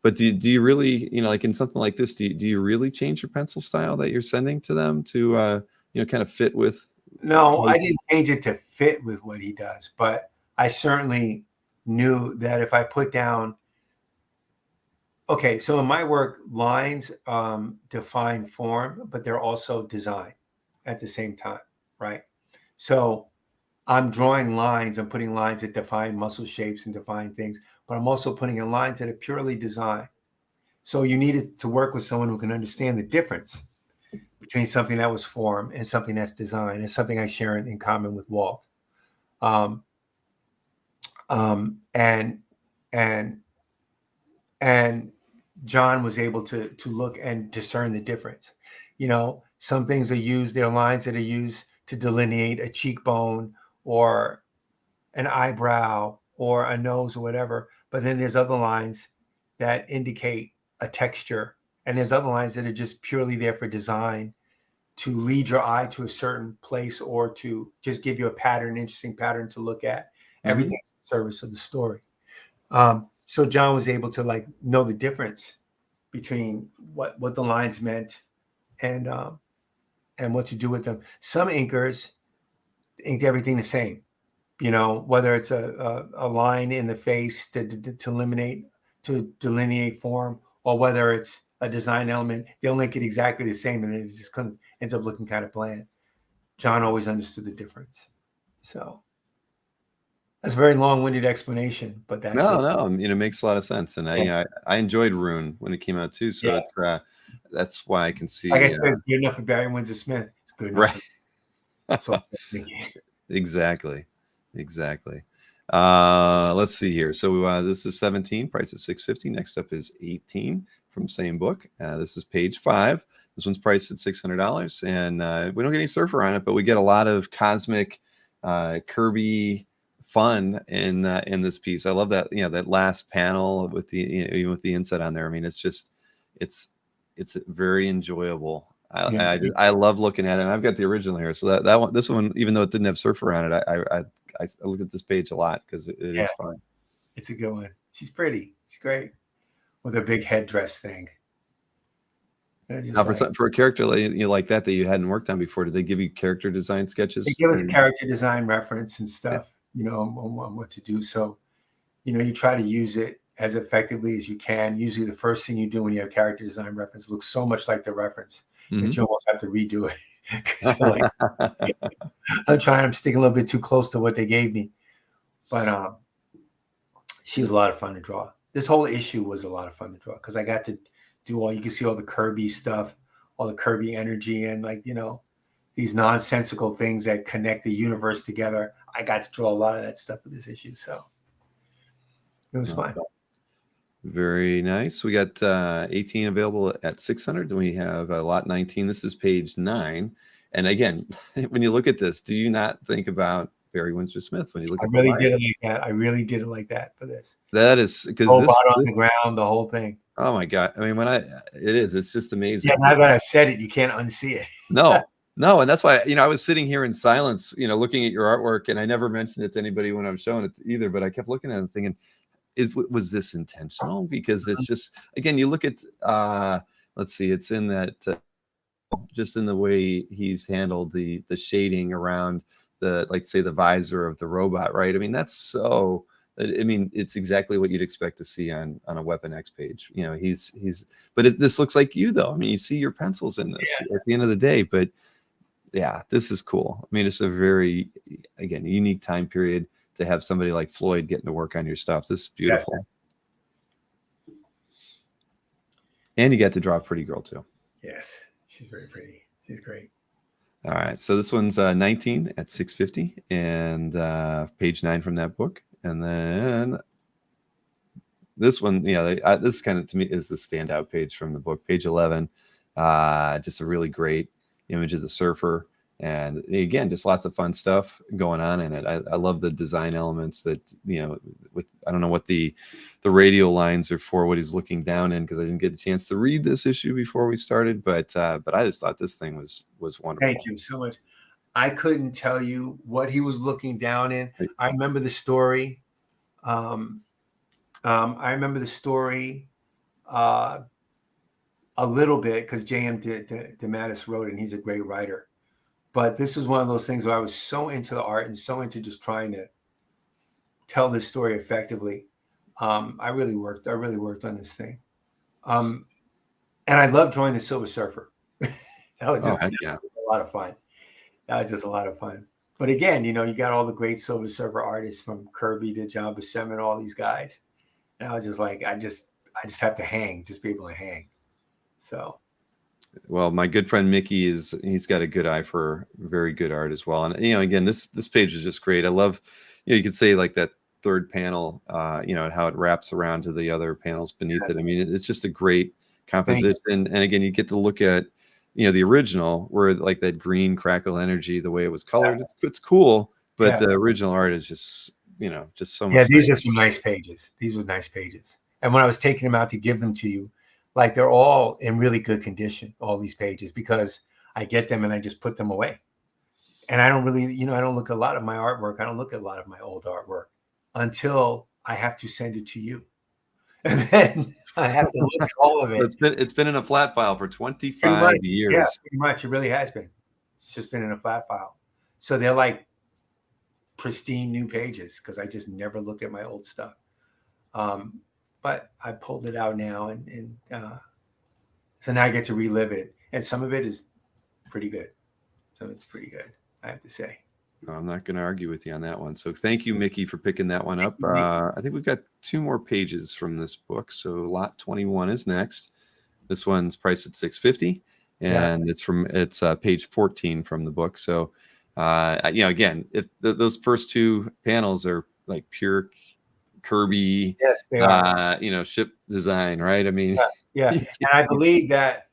Speaker 1: but do you really, like in something like this, do you really change your pencil style that you're sending to them to, kind of fit with
Speaker 2: No, I didn't change it to fit with what he does, but I certainly knew that if I put down, okay, so in my work, lines define form, but they're also design at the same time, right? So I'm drawing lines, I'm putting lines that define muscle shapes and define things, but I'm also putting in lines that are purely design. So you needed to work with someone who can understand the difference between something that was form and something that's design. It's something I share in common with Walt. Um, and and and John was able to look and discern the difference. You know, some things are used, there are lines that are used to delineate a cheekbone or an eyebrow or a nose or whatever, but then there's other lines that indicate a texture, and there's other lines that are just purely there for design, to lead your eye to a certain place or to just give you a pattern, interesting pattern to look at. Everything's in service of the story. So John was able to like know the difference between what the lines meant and what to do with them. Some inkers inked everything the same, you know, whether it's a line in the face to delineate form, or whether it's a design element, they'll ink it exactly the same, and it just ends up looking kind of bland. John always understood the difference. So that's a very long-winded explanation, but that's
Speaker 1: no, you know, makes a lot of sense. And I enjoyed Rune when it came out too. So it's that's why I can see.
Speaker 2: Like I said, it's good enough for Barry Windsor Smith. It's good enough.
Speaker 1: Right.
Speaker 2: So
Speaker 1: Exactly. Let's see here. So this is 17, price is $650. Next up is 18 from same book. This is page 5. This one's priced at $600, and we don't get any Surfer on it, but we get a lot of cosmic Kirby fun in this piece. I love that, you know, that last panel with the, you know, even with the inset on there. I mean, it's just it's very enjoyable. I love looking at it. And I've got the original here, so that one, this one, even though it didn't have Surfer on it, I looked at this page a lot because it is fun.
Speaker 2: It's a good one. She's pretty. She's great with a big headdress thing.
Speaker 1: Now, for a character like, you know, like that you hadn't worked on before, did they give you character design sketches?
Speaker 2: They give us character design reference and stuff, you know, on what to do. So, you know, you try to use it as effectively as you can. Usually the first thing you do when you have character design reference looks so much like the reference that you almost have to redo it. Because you're like, I'm sticking a little bit too close to what they gave me. But she was a lot of fun to draw. This whole issue was a lot of fun to draw because I got to do you can see all the Kirby stuff, all the Kirby energy, and like, you know, these nonsensical things that connect the universe together. I got to draw a lot of that stuff with this issue. So it was fun.
Speaker 1: Very nice. We got 18 available at 600. Then we have lot 19. This is page 9. And again, when you look at this, do you not think about Barry Windsor Smith when you look at
Speaker 2: I really did it like that. I really did it like that for this.
Speaker 1: That is because
Speaker 2: this on the ground, the whole thing.
Speaker 1: Oh my God. I mean, it's just amazing.
Speaker 2: Yeah, now that I've said it, you can't unsee it.
Speaker 1: No. And that's why, you know, I was sitting here in silence, you know, looking at your artwork, and I never mentioned it to anybody when I was showing it either, but I kept looking at it thinking, was this intentional? Because it's just, again, you look at, let's see, it's in that, just in the way he's handled the shading around the, like, say, the visor of the robot, right? I mean, that's so, I mean, it's exactly what you'd expect to see on a Weapon X page. You know, but this looks like you, though. I mean, you see your pencils in this at the end of the day, but yeah, this is cool. I mean, it's a very, again, unique time period to have somebody like Floyd getting to work on your stuff. This is beautiful. Yes. And you got to draw a pretty girl too.
Speaker 2: Yes, she's very pretty. She's great.
Speaker 1: All right, so this one's 19 at 650, and page 9 from that book. And then this one, this kind of, to me, is the standout page from the book, page 11. Just a really great image of the surfer. And again, just lots of fun stuff going on in it. I love the design elements that, you know, I don't know what the radial lines are for, what he's looking down in, because I didn't get a chance to read this issue before we started. But I just thought this thing was wonderful.
Speaker 2: Thank you so much. I couldn't tell you what he was looking down in. I remember the story. I remember the story a little bit because J.M. DeMatteis wrote it, and he's a great writer. But this is one of those things where I was so into the art and so into just trying to tell this story effectively. I really worked on this thing. And I love drawing the Silver Surfer. That was just a lot of fun. That was just a lot of fun. But again, you got all the great Silver Surfer artists from Kirby to John Buscema, all these guys. And I was just like, I just have to hang, just be able to hang. So.
Speaker 1: Well, my good friend Mickey he's got a good eye for very good art as well. And, again, this page is just great. I love, you could say like that third panel, how it wraps around to the other panels beneath it. I mean, it's just a great composition. And again, you get to look at, the original where like that green crackle energy, the way it was colored, it's cool. But the original art is just, just so much.
Speaker 2: Yeah, these are some nice pages. These were nice pages. And when I was taking them out to give them to you, like they're all in really good condition, all these pages, because I get them and I just put them away. And I don't really, I don't look at a lot of my artwork. I don't look at a lot of my old artwork until I have to send it to you. And then I have to look at all of it.
Speaker 1: It's been in a flat file for 25 years.
Speaker 2: Yeah, pretty much. It really has been. It's just been in a flat file. So they're like pristine new pages because I just never look at my old stuff. But I pulled it out now, and so now I get to relive it. And some of it is pretty good. So it's pretty good, I have to say.
Speaker 1: I'm not going to argue with you on that one. So thank you, Mickey, for picking that one up. I think we've got 2 more pages from this book. So lot 21 is next. This one's priced at $6.50, and it's page 14 from the book. So, again, if those first 2 panels are like pure Kirby,
Speaker 2: yes, they are.
Speaker 1: Ship design, right? I mean,
Speaker 2: yeah. And I believe that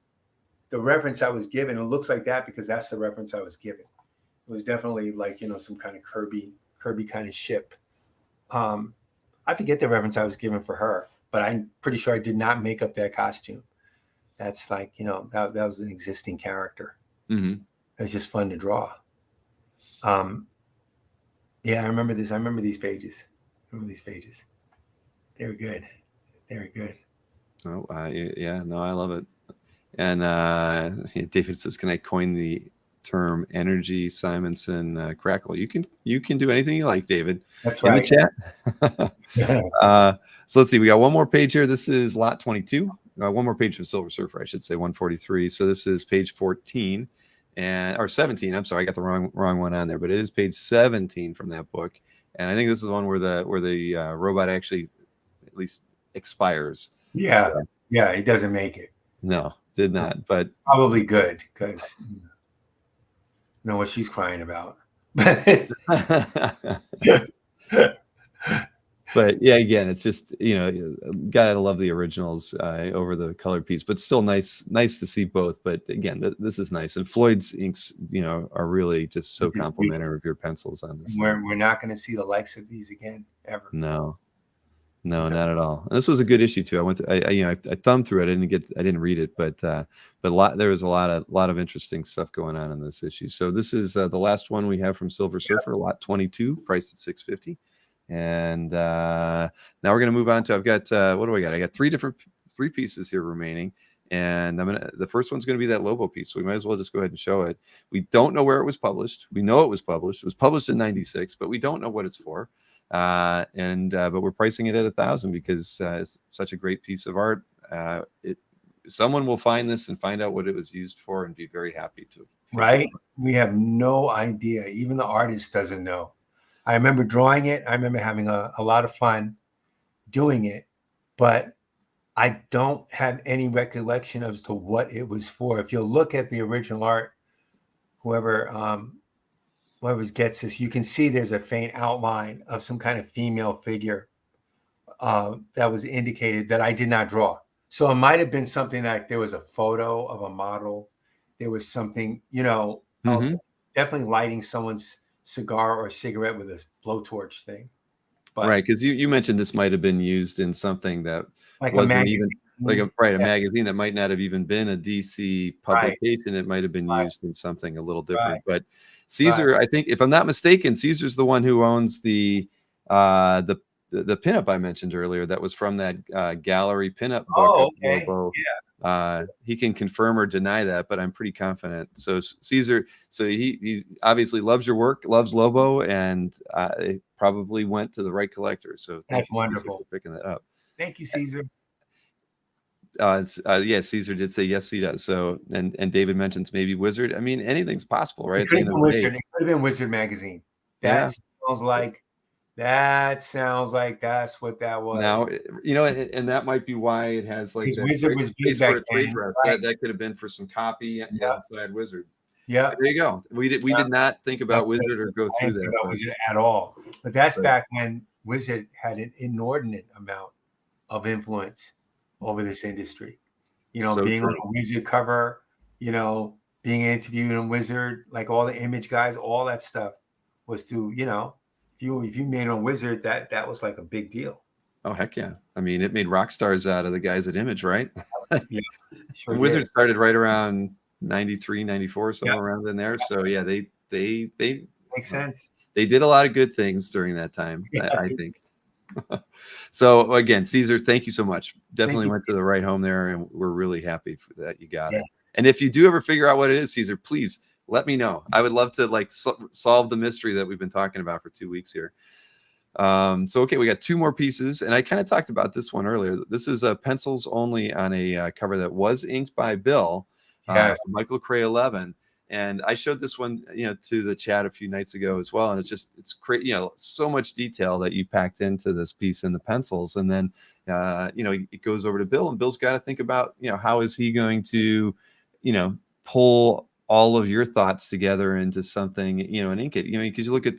Speaker 2: the reference I was given, it looks like that because that's the reference I was given. It was definitely like, some kind of Kirby kind of ship. I forget the reference I was given for her, but I'm pretty sure I did not make up that costume. That's like, that was an existing character.
Speaker 1: Mm-hmm.
Speaker 2: It was just fun to draw. I remember this. I remember these pages. They were good.
Speaker 1: Oh, no, I love it. And David says, "Can I coin the term energy Simonson crackle?" You can do anything you like, David.
Speaker 2: That's right.
Speaker 1: In the chat. So let's see. We got one more page here. This is lot 22. One more page from Silver Surfer, I should say, 143. So this is page 14 or 17. I'm sorry, I got the wrong one on there, but it is page 17 from that book. And I think this is the one where the robot actually at least expires.
Speaker 2: Yeah, so, yeah, he doesn't make it.
Speaker 1: No, did not. But
Speaker 2: probably good because know what she's crying about.
Speaker 1: But yeah, again, it's just gotta love the originals over the colored piece, but still nice to see both. But again, this is nice, and Floyd's inks, are really just so complimentary of your pencils on this.
Speaker 2: We're not going to see the likes of these again ever.
Speaker 1: No, not at all. And this was a good issue too. I thumbed through it. I didn't read it, but there was a lot of interesting stuff going on in this issue. So this is the last one we have from Silver Surfer, lot 22, priced at $6.50. And now we're going to move on to, I've got, what do I got? I got three pieces here remaining. And the first one's going to be that Lobo piece. So we might as well just go ahead and show it. We don't know where it was published. We know it was published. It was published in '96, but we don't know what it's for. But we're pricing it at $1,000 because it's such a great piece of art. Someone will find this and find out what it was used for and be very happy to.
Speaker 2: Right? We have no idea. Even the artist doesn't know. I remember drawing it. I remember having a lot of fun doing it, but I don't have any recollection as to what it was for. If you look at the original art, whoever gets this, you can see there's a faint outline of some kind of female figure that was indicated that I did not draw. So it might have been something like there was a photo of a model. There was something, I was definitely lighting someone's cigar or cigarette with a blowtorch thing. But,
Speaker 1: right, because you mentioned this might have been used in something that
Speaker 2: like
Speaker 1: wasn't
Speaker 2: a magazine.
Speaker 1: even a magazine that might not have even been a DC publication. Right. It might have been used in something a little different. Right. But Caesar, I think, if I'm not mistaken, Caesar's the one who owns the pinup I mentioned earlier. That was from that gallery pinup book.
Speaker 2: Oh, okay.
Speaker 1: Lobo, He can confirm or deny that, but I'm pretty confident. So Caesar, so he obviously loves your work, loves Lobo, and it probably went to the right collector. So thank
Speaker 2: That's
Speaker 1: you, Caesar,
Speaker 2: wonderful.
Speaker 1: for picking that up.
Speaker 2: Thank you, Caesar.
Speaker 1: Yeah, Caesar did say yes, he does. So and David mentions maybe Wizard. I mean, anything's possible, right?
Speaker 2: It
Speaker 1: At
Speaker 2: could
Speaker 1: the
Speaker 2: have
Speaker 1: end
Speaker 2: been
Speaker 1: of the day.
Speaker 2: Wizard. It could have been Wizard magazine.
Speaker 1: Yeah.
Speaker 2: Sounds like that's what that was.
Speaker 1: Now, and that might be why it has like
Speaker 2: His
Speaker 1: that
Speaker 2: Wizard was big
Speaker 1: space for
Speaker 2: back
Speaker 1: a trade
Speaker 2: then.
Speaker 1: dress.
Speaker 2: Right.
Speaker 1: That could have been for some copy inside Wizard.
Speaker 2: Yeah.
Speaker 1: There you go. We did not think about Wizard or go through that.
Speaker 2: Wizard at all. But that's back when Wizard had an inordinate amount of influence over this industry. being on a Wizard cover, being interviewed in Wizard, like all the Image guys, all that stuff was to, if you made on Wizard, that was like a big deal.
Speaker 1: Oh, heck yeah. I mean, it made rock stars out of the guys at Image, right?
Speaker 2: Yeah. Sure
Speaker 1: Wizard started right around 93, 94, somewhere around in there. So yeah, they
Speaker 2: makes sense.
Speaker 1: They did a lot of good things during that time, I think. So again, Caesar, thank you so much. Definitely went to the right home there, and we're really happy for that you got it. And if you do ever figure out what it is, Caesar, please let me know. I would love to solve the mystery that we've been talking about for 2 weeks here. So okay, we got 2 more pieces, and I kind of talked about this one earlier. This is pencils only on a cover that was inked by Bill, Michael Cray 11. And I showed this one, to the chat a few nights ago as well. And it's great, so much detail that you packed into this piece in the pencils. And then, it goes over to Bill, and Bill's got to think about, how is he going to, pull all of your thoughts together into something, and ink it, because you look at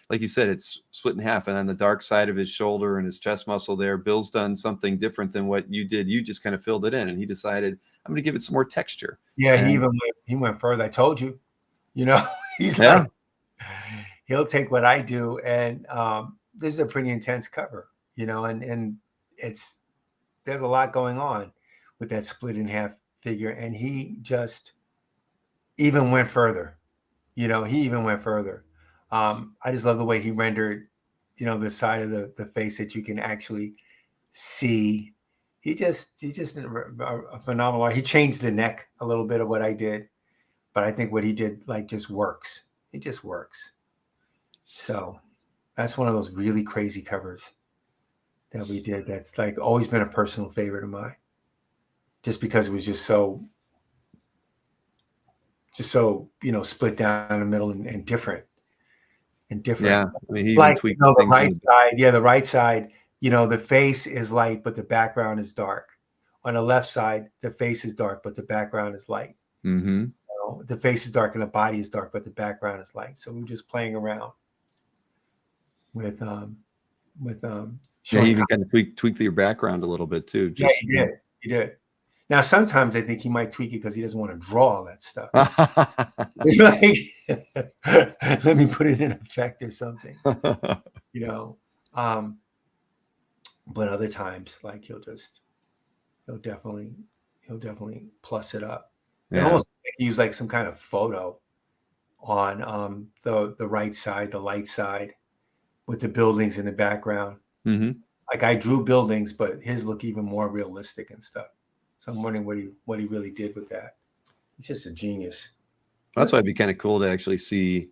Speaker 1: like you said, it's split in half, and on the dark side of his shoulder and his chest muscle there, Bill's done something different than what you did. You just kind of filled it in, and he decided, I'm going to give it some more texture.
Speaker 2: Yeah, he went further. I told you, he's like, he'll take what I do, and this is a pretty intense cover, and there's a lot going on with that split in half figure, and he just even went further. He even went further. I just love the way he rendered, the side of the face that you can actually see. He just a phenomenal. He changed the neck a little bit of what I did, but I think what he did just works. It just works. So that's one of those really crazy covers that we did. That's like always been a personal favorite of mine, just because it was just so split down the middle and different.
Speaker 1: Yeah, I mean, he
Speaker 2: like the right side. Yeah, the right side. The face is light, but the background is dark. On the left side, the face is dark, but the background is light.
Speaker 1: Mm-hmm.
Speaker 2: The face is dark and the body is dark, but the background is light. So we're just playing around with
Speaker 1: you even kind of tweak your background a little bit too.
Speaker 2: Yeah, he did. Now, sometimes I think he might tweak it because he doesn't want to draw all that stuff. It's like, let me put it in effect or something, But other times, like he'll definitely plus it up. Yeah. Almost use like some kind of photo on the right side, the light side, with the buildings in the background.
Speaker 1: Mm-hmm.
Speaker 2: Like I drew buildings, but his look even more realistic and stuff. So I'm wondering what he really did with that. He's just a genius.
Speaker 1: That's why it'd be kind of cool to actually see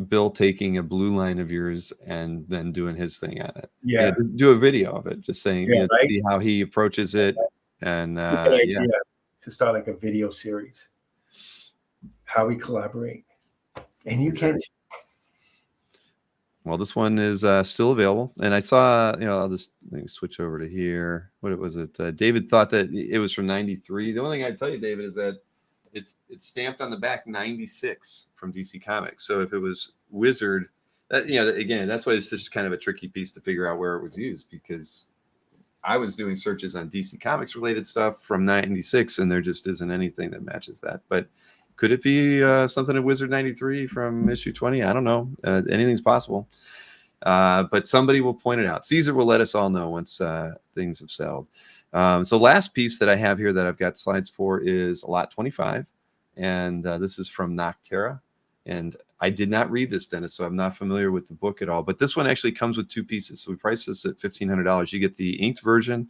Speaker 1: Bill taking a blue line of yours and then doing his thing on it.
Speaker 2: Yeah.
Speaker 1: Do a video of it, just saying, see how he approaches it. And
Speaker 2: to start like a video series, how we collaborate. And you can.
Speaker 1: Well, this one is still available. And I saw, I'll just switch over to here. What was it? David thought that it was from 93. The only thing I'd tell you, David, is that it's stamped on the back 96 from DC Comics. So if it was Wizard, again, that's why it's just kind of a tricky piece to figure out where it was used, because I was doing searches on DC Comics related stuff from 96, and there just isn't anything that matches that. But could it be something in Wizard 93 from issue 20? I don't know. Anything's possible. But somebody will point it out. Caesar will let us all know once things have settled. So last piece that I have here that I've got slides for is Lot 25. And this is from Nocterra. And I did not read this, Dennis, so I'm not familiar with the book at all. But this one actually comes with 2 pieces. So we priced this at $1,500. You get the inked version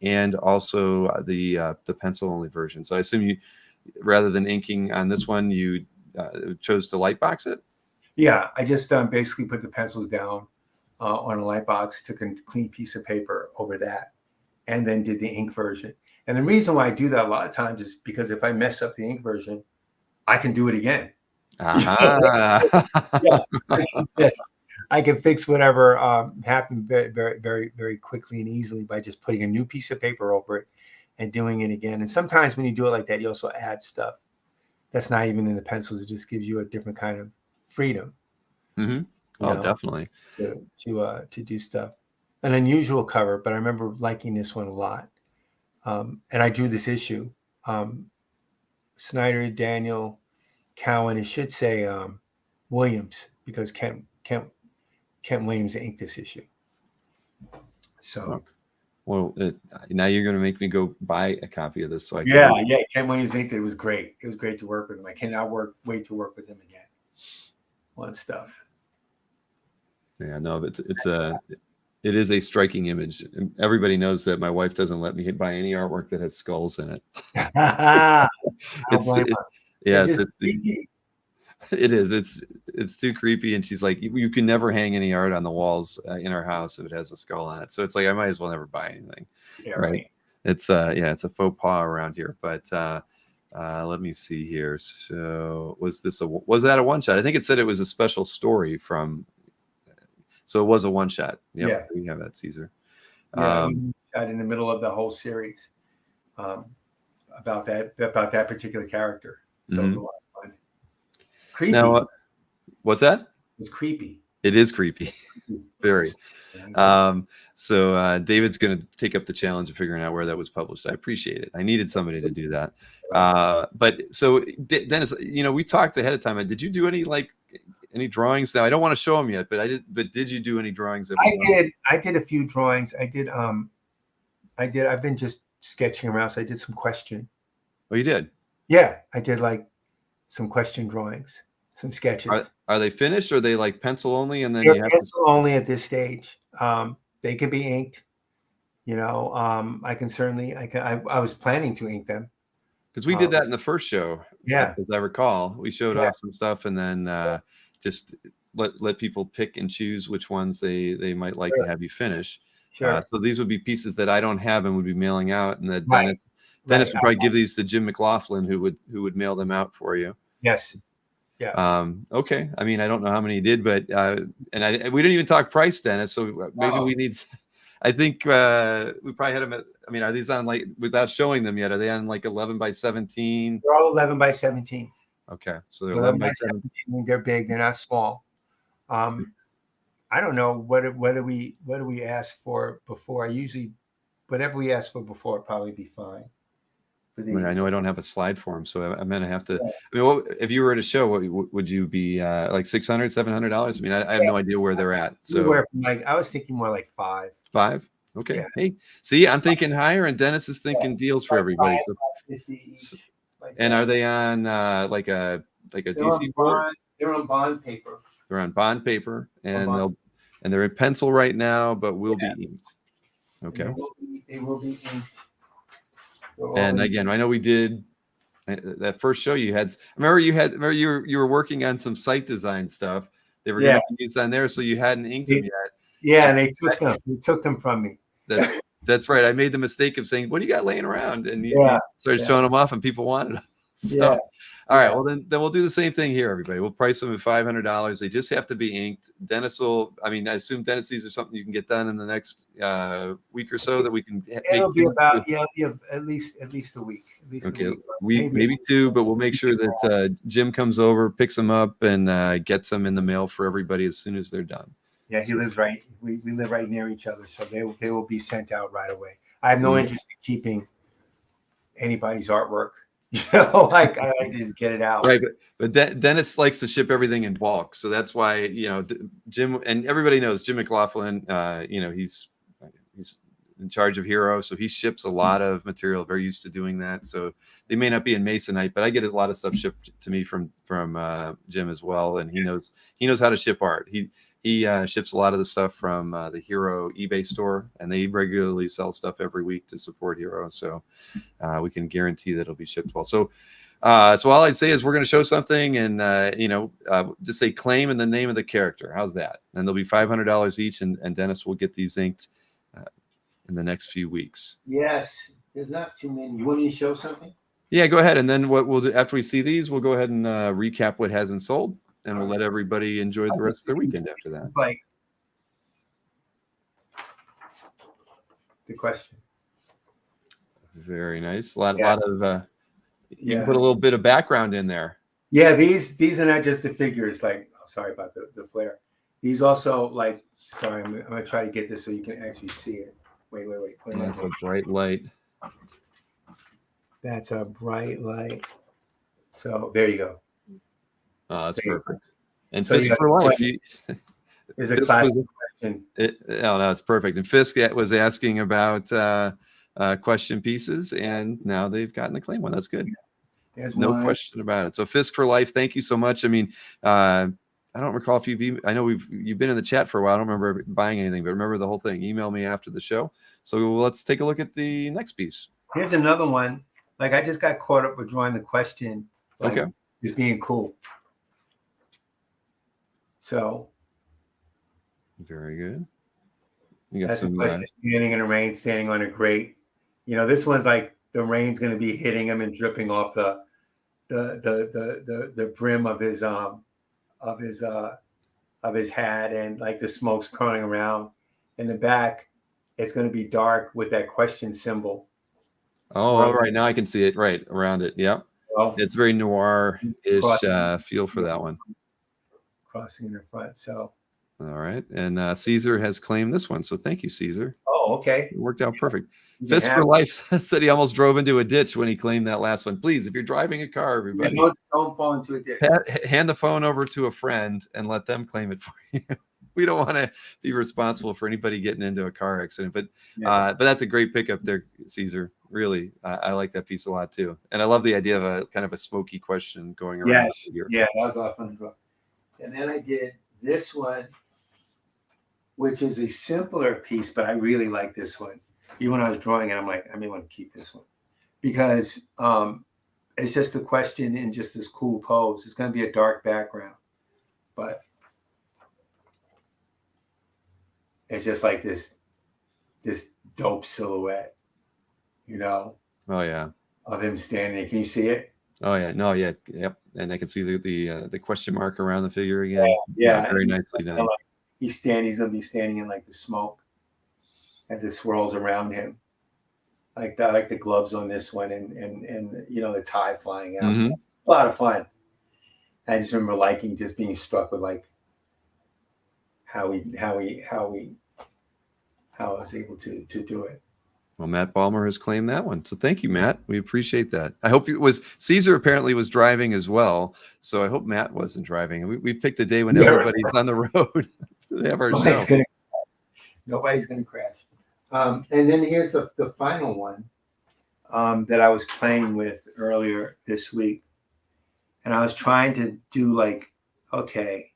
Speaker 1: and also the pencil only version. So I assume you, rather than inking on this one, you chose to light box it.
Speaker 2: Yeah, I just basically put the pencils down on a light box, took a clean piece of paper over that, and then did the ink version. And the reason why I do that a lot of times is because if I mess up the ink version, I can do it again. Yeah, I can fix whatever happened very, very, very, very quickly and easily by just putting a new piece of paper over it and doing it again. And sometimes when you do it like that, you also add stuff that's not even in the pencils. It just gives you a different kind of freedom.
Speaker 1: Mm-hmm. Oh, definitely.
Speaker 2: To do stuff. An unusual cover, but I remember liking this one a lot. And I drew this issue. Snyder, Daniel, Cowan. It should say Williams because Kent Williams inked this issue. So,
Speaker 1: well, now you're going to make me go buy a copy of this. So I can
Speaker 2: Kent Williams inked it. It was great. It was great to work with him. I cannot wait to work with him again on stuff.
Speaker 1: Yeah, no, it is a striking image. Everybody knows that my wife doesn't let me buy any artwork that has skulls in it. It is. It's too creepy. And she's like, you can never hang any art on the walls in our house if it has a skull on it. So it's like, I might as well never buy anything.
Speaker 2: Yeah, right.
Speaker 1: It's it's a faux pas around here. But let me see here. So was that a one shot? I think it said it was a special story from. So it was a one shot. Yep, yeah, we have that, Caesar.
Speaker 2: Yeah, shot in the middle of the whole series about that particular character. So it was a lot of fun. Creepy.
Speaker 1: Now, what's that?
Speaker 2: It's creepy.
Speaker 1: It is creepy. Very. So David's going to take up the challenge of figuring out where that was published. I appreciate it. I needed somebody to do that. But so Denys, we talked ahead of time. Did you do any drawings? Now I don't want to show them yet, but did you do any drawings?
Speaker 2: I did a few drawings. I've been just sketching around. So I did some question.
Speaker 1: Oh, you did?
Speaker 2: Yeah, I did some question drawings, some sketches.
Speaker 1: Are they finished or are they pencil only? And then
Speaker 2: they're pencil only at this stage. They can be inked. I can certainly. I was planning to ink them
Speaker 1: because we did that in the first show.
Speaker 2: Yeah,
Speaker 1: as I recall, we showed off some stuff and then just let people pick and choose which ones they might like to have you finish.
Speaker 2: Sure.
Speaker 1: So these would be pieces that I don't have and would be mailing out, and that Denys would probably give these to Jim McLaughlin, who would mail them out for you.
Speaker 2: Yes. Yeah.
Speaker 1: Okay. I mean, I don't know how many he did, but we didn't even talk price, Denys. So maybe we need. I think we probably had them at. I mean, are these on without showing them yet? Are they on 11 by 17?
Speaker 2: They're all 11 by 17.
Speaker 1: Okay, so they're 11 by 17.
Speaker 2: They're big. They're not small. I don't know what do we ask for before. I usually whatever we ask for before would probably be fine.
Speaker 1: I know I don't have a slide for them, so I'm gonna have to. I mean, if you were at a show, what would you be $600, $700? I mean, I have no idea where they're at. So
Speaker 2: I was thinking more like $5.
Speaker 1: $5? Okay. Yeah. Hey, see, I'm thinking higher, and Denys is thinking deals for everybody. So, and are they on like a DC board?
Speaker 2: They're on bond paper.
Speaker 1: They're on bond paper, and they're in pencil right now, but will be inked. Okay.
Speaker 2: They will be inked.
Speaker 1: And again, I know we did that first show you had. Remember you were working on some site design stuff. They were going to be used on there, so you hadn't inked them yet.
Speaker 2: Yeah, and they took them from me.
Speaker 1: That's right. I made the mistake of saying, "What do you got laying around?" And you started showing them off, and people wanted them. So, all right. Well, then we'll do the same thing here, everybody. We'll price them at $500. They just have to be inked. Denys will. I mean, I assume Denys, these are something you can get done in the next week or so that we can.
Speaker 2: It'll be about at least a week.
Speaker 1: Okay, maybe two, but we'll make sure that Jim comes over, picks them up, and gets them in the mail for everybody as soon as they're done.
Speaker 2: Yeah, he lives right. We live right near each other, so they will be sent out right away. I have no interest in keeping anybody's artwork. I like to just get it out.
Speaker 1: Right, but Denys likes to ship everything in bulk, so that's why Jim, and everybody knows Jim McLaughlin. He's in charge of Hero, so he ships a lot of material. Very used to doing that. So they may not be in Masonite, but I get a lot of stuff shipped to me from Jim as well, and he knows how to ship art. He ships a lot of the stuff from the Hero eBay store, and they regularly sell stuff every week to support Hero. So we can guarantee that it'll be shipped well. So all I'd say is we're going to show something, and just say claim and the name of the character. How's that? And they'll be $500 each, and Denys will get these inked in the next few weeks.
Speaker 2: Yes, there's not too many. You want me to show something?
Speaker 1: Yeah, go ahead. And then what we'll do after we see these, we'll go ahead and recap what hasn't sold, and we'll let everybody enjoy the rest of their weekend after that.
Speaker 2: Like the question.
Speaker 1: Very nice. A lot of you can put a
Speaker 2: Yes.
Speaker 1: little bit of background in there.
Speaker 2: Yeah, these are not just the figures. Like, sorry about the flare. These also, like, sorry, I'm gonna try to get this so you can actually see it. Wait.
Speaker 1: That's a bright light.
Speaker 2: That's a bright light. So there you go.
Speaker 1: Oh, that's
Speaker 2: There you
Speaker 1: perfect. And
Speaker 2: So
Speaker 1: Fisk
Speaker 2: you
Speaker 1: for
Speaker 2: got
Speaker 1: life.
Speaker 2: Is a
Speaker 1: Fisk
Speaker 2: classic
Speaker 1: was-
Speaker 2: question.
Speaker 1: No, it's perfect. And Fisk was asking about question pieces, and now they've gotten the claim one. That's good.
Speaker 2: There's
Speaker 1: No
Speaker 2: one.
Speaker 1: question about it. So Fisk for life, thank you so much. I mean, I don't recall if I know you've been in the chat for a while. I don't remember buying anything, but remember the whole thing. Email me after the show. So let's take a look at the next piece.
Speaker 2: Here's another one. Like, I just got caught up with drawing the question. Like,
Speaker 1: Okay.
Speaker 2: Just being cool. So
Speaker 1: Very good. You got
Speaker 2: that's
Speaker 1: some.
Speaker 2: standing in the rain, standing on a grate. You know, this one's like the rain's going to be hitting him and dripping off the brim of his hat, and like the smoke's curling around. In the back, it's going to be dark with that question symbol.
Speaker 1: Oh, right now I can see it right around it. Yep.
Speaker 2: Well,
Speaker 1: It's very noir-ish feel for that one.
Speaker 2: crossing in the front. So,
Speaker 1: All right. And Caesar has claimed this one. So thank you, Caesar.
Speaker 2: oh, okay.
Speaker 1: It worked out perfect.
Speaker 2: You
Speaker 1: Fist
Speaker 2: can
Speaker 1: for
Speaker 2: have-
Speaker 1: Life said he almost drove into a ditch when he claimed that last one. Please, if you're driving a car, everybody,
Speaker 2: Don't fall into a ditch.
Speaker 1: hand the phone over to a friend and let them claim it for you. We don't want to be responsible for anybody getting into a car accident. But that's a great pickup there, Caesar. Really, I like that piece a lot too. And I love the idea of a kind of a smoky question going around.
Speaker 2: Yes.
Speaker 1: Here.
Speaker 2: Yeah, that was a lot of fun to draw. And then I did this one, which is a simpler piece, but I really like this one. Even when I was drawing it, I'm like, I may want to keep this one because it's just the question in just this cool pose. It's going to be a dark background, but it's just like this dope silhouette, you know.
Speaker 1: Oh yeah.
Speaker 2: Of him standing. Can you see it?
Speaker 1: Oh yeah. No. Yeah. Yep. And I can see the question mark around the figure again.
Speaker 2: Yeah.
Speaker 1: Very nicely done.
Speaker 2: Like he's going to be standing in like the smoke as it swirls around him. Like that, like the gloves on this one, and you know, the tie flying out.
Speaker 1: Mm-hmm.
Speaker 2: A lot of fun. I just remember just being struck with like how I was able to do it.
Speaker 1: Well, Matt Ballmer has claimed that one. So thank you, Matt. We appreciate that. I hope it was Caesar apparently was driving as well. So I hope Matt wasn't driving. We picked a day when everybody's on the road to have our show.
Speaker 2: Nobody's going to crash. And then here's the final one that I was playing with earlier this week. And I was trying to do like, okay,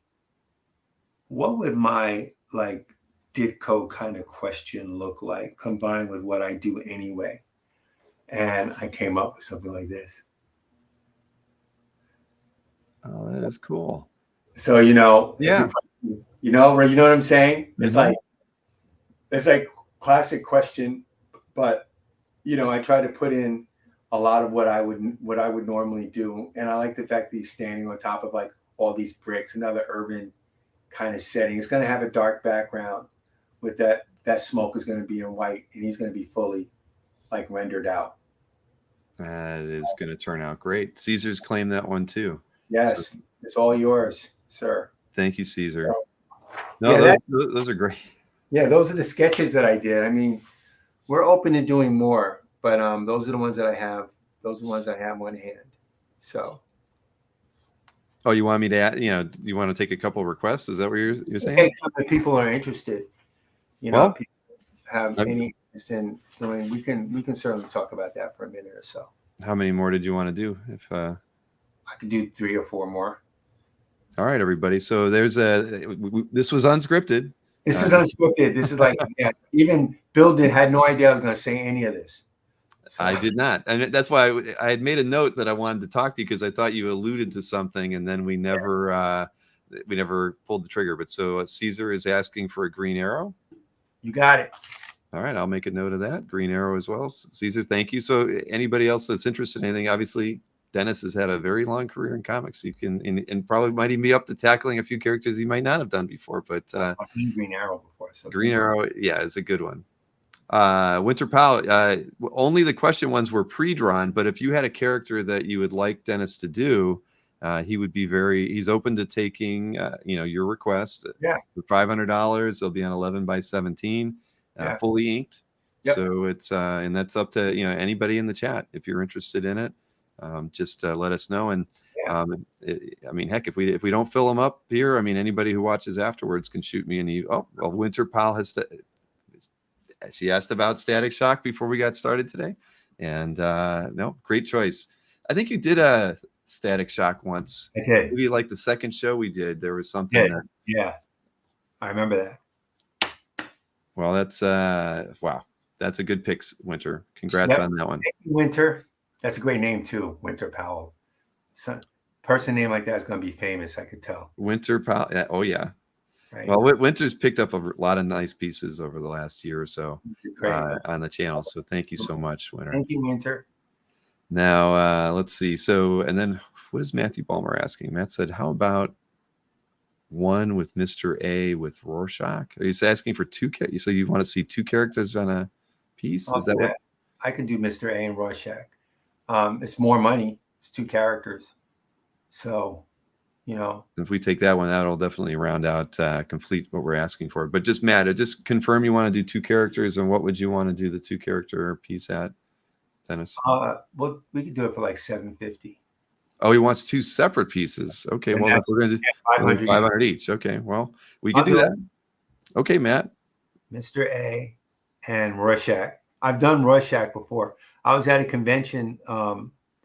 Speaker 2: what would my like Ditko kind of question look like combined with what I do anyway? And I came up with something like this.
Speaker 1: Oh, that is cool.
Speaker 2: So, you know,
Speaker 1: yeah,
Speaker 2: you know what I'm saying? It's like classic question, but you know, I try to put in a lot of what I would normally do. And I like the fact that he's standing on top of like all these bricks, another urban kind of setting. It's going to have a dark background with that smoke is going to be in white, and he's going to be fully like rendered out.
Speaker 1: That is going to turn out great. Caesar's claimed that one too.
Speaker 2: Yes, so, it's all yours, sir.
Speaker 1: Thank you, Caesar.
Speaker 2: No,
Speaker 1: yeah, those are great.
Speaker 2: Yeah, those are the sketches that I did. I mean, we're open to doing more, but those are the ones that I have. Those are the ones I have on hand. So.
Speaker 1: Oh, you want me to add, you want to take a couple of requests? Is that what you're saying?
Speaker 2: Okay, some people are interested. You know, people have any interest in doing. We can certainly talk about that for a minute or so.
Speaker 1: How many more did you want to do? If
Speaker 2: I could do 3 or 4 more.
Speaker 1: All right, everybody. So there's this was unscripted.
Speaker 2: This is unscripted. This is like, yeah, even Bill had no idea I was going to say any of this. So.
Speaker 1: I did not. And that's why I had made a note that I wanted to talk to you, because I thought you alluded to something, and then we never pulled the trigger. But so Caesar is asking for a Green Arrow.
Speaker 2: You got it.
Speaker 1: All right, I'll make a note of that. Green Arrow as well. Caesar, thank you. So anybody else that's interested in anything, obviously Denys has had a very long career in comics. You can and probably might even be up to tackling a few characters he might not have done before. But
Speaker 2: I've seen Green Arrow before. So
Speaker 1: Green Arrow, yeah, is a good one. Winter Pal, only the question ones were pre-drawn, but if you had a character that you would like Denys to do, he would be he's open to taking your request.
Speaker 2: Yeah.
Speaker 1: For $500, they'll be on 11 by 17, fully inked. Yep. So it's and that's up to anybody in the chat. If you're interested in it, just let us know. And I mean, heck, if we don't fill them up here, I mean, anybody who watches afterwards can shoot me an Winter Pal has she asked about Static Shock before we got started today, and no, great choice. I think you did a Static Shock once.
Speaker 2: I did.
Speaker 1: Maybe like the second show we did, there was something.
Speaker 2: Yeah, I remember that.
Speaker 1: Well, that's wow, that's a good pick, Winter. Congrats on that one.
Speaker 2: Thank you, Winter. That's a great name too, Winter Powell. So, person name like that is going to be famous. I could tell. Winter
Speaker 1: Powell. Yeah, oh yeah. Right. Well, Winter's picked up a lot of nice pieces over the last year or so on the channel. So thank you so much, Winter.
Speaker 2: Thank you, Winter.
Speaker 1: Now, let's see. So, and then what is Matthew Ballmer asking? Matt said, how about one with Mr. A with Rorschach? Are you asking for two? So you want to see two characters on a piece? Is that what?
Speaker 2: I can do Mr. A and Rorschach. It's more money. It's two characters. So,
Speaker 1: if we take that one, that'll definitely round out, complete what we're asking for. But just Matt, just confirm you want to do two characters, and what would you want to do the two character piece at, Denys?
Speaker 2: Well, we could do it for like $750.
Speaker 1: Oh, he wants two separate pieces. Okay, well, if we're going to do 500 each. Okay, well, we could do that. Okay, Matt.
Speaker 2: Mr. A and Rorschach. I've done Rorschach before. I was at a convention.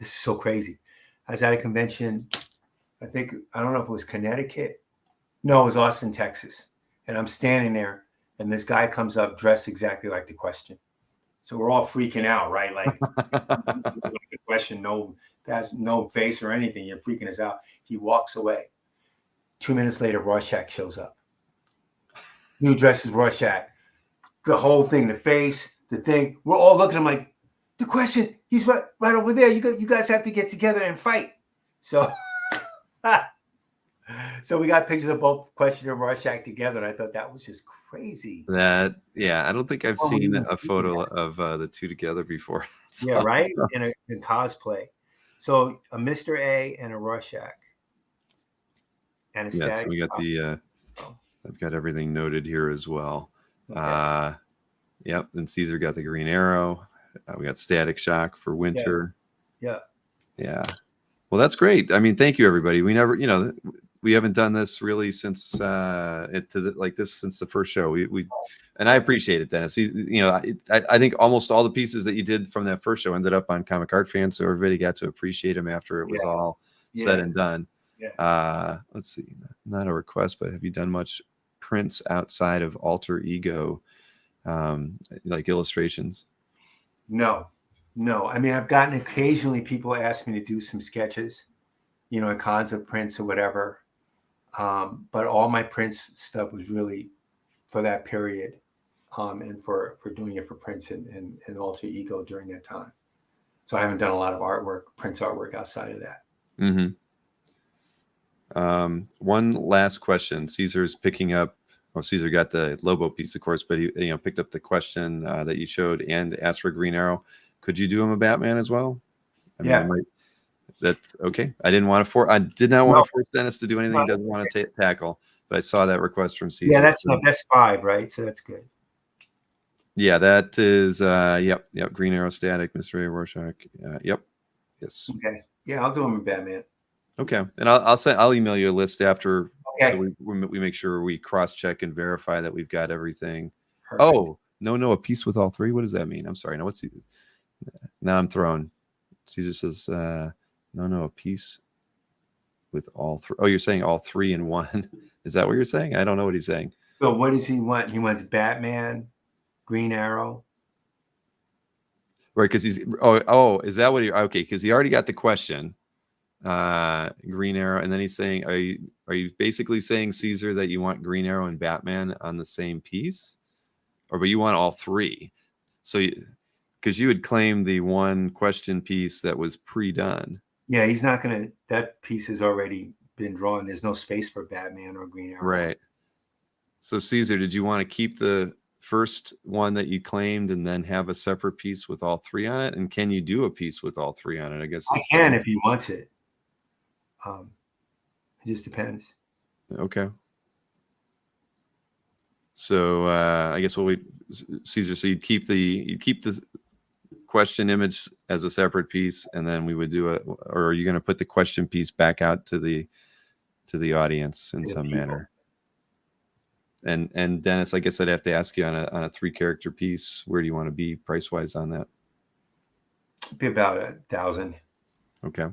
Speaker 2: This is so crazy. I was at a convention. I don't know if it was Connecticut. No, it was Austin, Texas. And I'm standing there, and this guy comes up dressed exactly like the question. So we're all freaking out, right? Like the question, has no face or anything. You're freaking us out. He walks away. 2 minutes later, Rorschach shows up. New dress is Rorschach. The whole thing, the face, the thing. We're all looking at him like, the question, he's right over there. You guys have to get together and fight. So... So we got pictures of both Question and Rorschach together, and I thought that was just crazy.
Speaker 1: I don't think I've seen a photo of the two together before.
Speaker 2: Yeah, right? In cosplay. So a Mr. A and a Rorschach. And a Static.
Speaker 1: So we got I've got everything noted here as well. Okay. Yep, and Caesar got the Green Arrow. We got Static Shock for Winter.
Speaker 2: Yeah.
Speaker 1: Well, that's great. I mean, thank you, everybody. We never, we haven't done this really since like this since the first show. And I appreciate it, Denys. I think almost all the pieces that you did from that first show ended up on Comic Art Fan, so everybody got to appreciate them after it was all said and done. Yeah. Let's see, not a request, but have you done much prints outside of Alter Ego, like illustrations?
Speaker 2: No. I mean, I've gotten occasionally people ask me to do some sketches, in concept prints or whatever. But all my prints stuff was really for that period, and for doing it for prints and Alter Ego during that time. So I haven't done a lot of prints artwork outside of that.
Speaker 1: Mm-hmm. One last question. Caesar's picking up. Well, Caesar got the Lobo piece, of course, but he picked up the question that you showed and asked for a Green Arrow. Could you do him a Batman as well? That's okay. I did not want to force Denys to do anything he doesn't want to tackle, but I saw that request from Caesar.
Speaker 2: Yeah, that's 5, right? So that's good.
Speaker 1: Yeah, that is yep. Green Arrow, Static, Mr. A, Rorschach. Yep. Yes.
Speaker 2: Okay. Yeah, I'll do him a Batman.
Speaker 1: Okay, and I'll email you a list after. Okay. So we make sure we cross check and verify that we've got everything. Perfect. Oh no, a piece with all 3. What does that mean? I'm sorry. No, what's the? Now I'm thrown. Caesar says, no, a piece. with all three. Oh, you're saying all three in one. Is that what you're saying? I don't know what he's saying.
Speaker 2: So what does he want? He wants Batman, Green Arrow.
Speaker 1: Right, because he's is that what he okay? Because he already got the question, Green Arrow, and then he's saying, are you basically saying, Caesar, that you want Green Arrow and Batman on the same piece, but you want all three? So because you had claimed the one question piece that was pre-done.
Speaker 2: Yeah, he's not gonna. That piece has already been drawn. There's no space for Batman or Green Arrow.
Speaker 1: Right. So Caesar, did you want to keep the first one that you claimed and then have a separate piece with all three on it? And can you do a piece with all three on it? I guess
Speaker 2: I can if he wants it. It just depends.
Speaker 1: Okay. So I guess Caesar, so you'd keep the question image as a separate piece, and then we would do or are you going to put the question piece back out to the audience in some manner? And Dennis, I guess I'd have to ask you on a 3-character piece, where do you want to be price wise on that?
Speaker 2: It'd be about 1,000.
Speaker 1: Okay.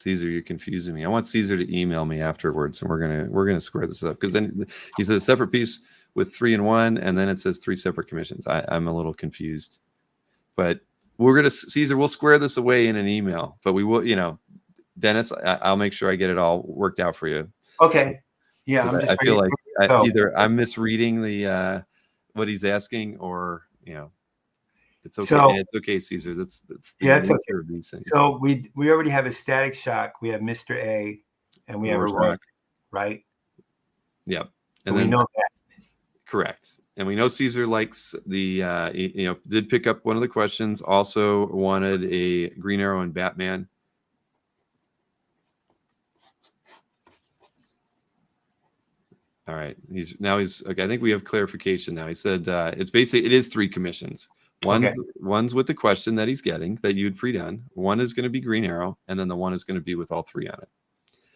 Speaker 1: Caesar, you're confusing me. I want Caesar to email me afterwards, and we're gonna square this up, because then he says a separate piece with 3 in 1, and then it says 3 separate commissions. I'm a little confused, but Caesar, we'll square this away in an email. But we will, Dennis, I'll make sure I get it all worked out for you.
Speaker 2: Okay. Yeah,
Speaker 1: I feel like either I'm misreading the what he's asking, or it's okay.
Speaker 2: So,
Speaker 1: it's okay, Caesar. That's
Speaker 2: it's okay.
Speaker 1: of these things.
Speaker 2: So we already have a Static Shock. We have Mr. A, and we have a Rock, right?
Speaker 1: Yep.
Speaker 2: And we know that.
Speaker 1: Correct. And we know Caesar likes the did pick up one of the questions. Also wanted a Green Arrow and Batman. All right. He's okay. I think we have clarification now. He said it is 3 commissions. One's with the question that he's getting that you'd pre-done. One is going to be Green Arrow, and then the one is going to be with all 3 on it.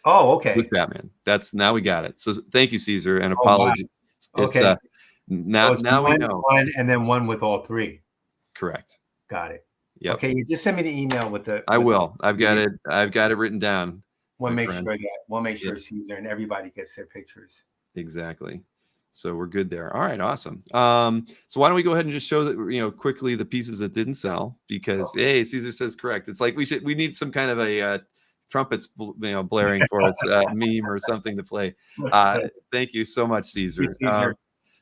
Speaker 2: Oh, okay.
Speaker 1: With Batman. Now we got it. So thank you, Caesar, and apology.
Speaker 2: Okay.
Speaker 1: Now we know.
Speaker 2: One and then one with all 3.
Speaker 1: Correct.
Speaker 2: Got it.
Speaker 1: Yep.
Speaker 2: Okay, you just send me the email with the.
Speaker 1: I will. I've got it written down.
Speaker 2: We'll make sure Caesar and everybody gets their pictures.
Speaker 1: Exactly. So we're good there. All right, awesome. So why don't we go ahead and just show that quickly the pieces that didn't sell, because hey, Caesar says correct. It's like we need some kind of a trumpets blaring for us, meme or something to play. Thank you so much, Caesar.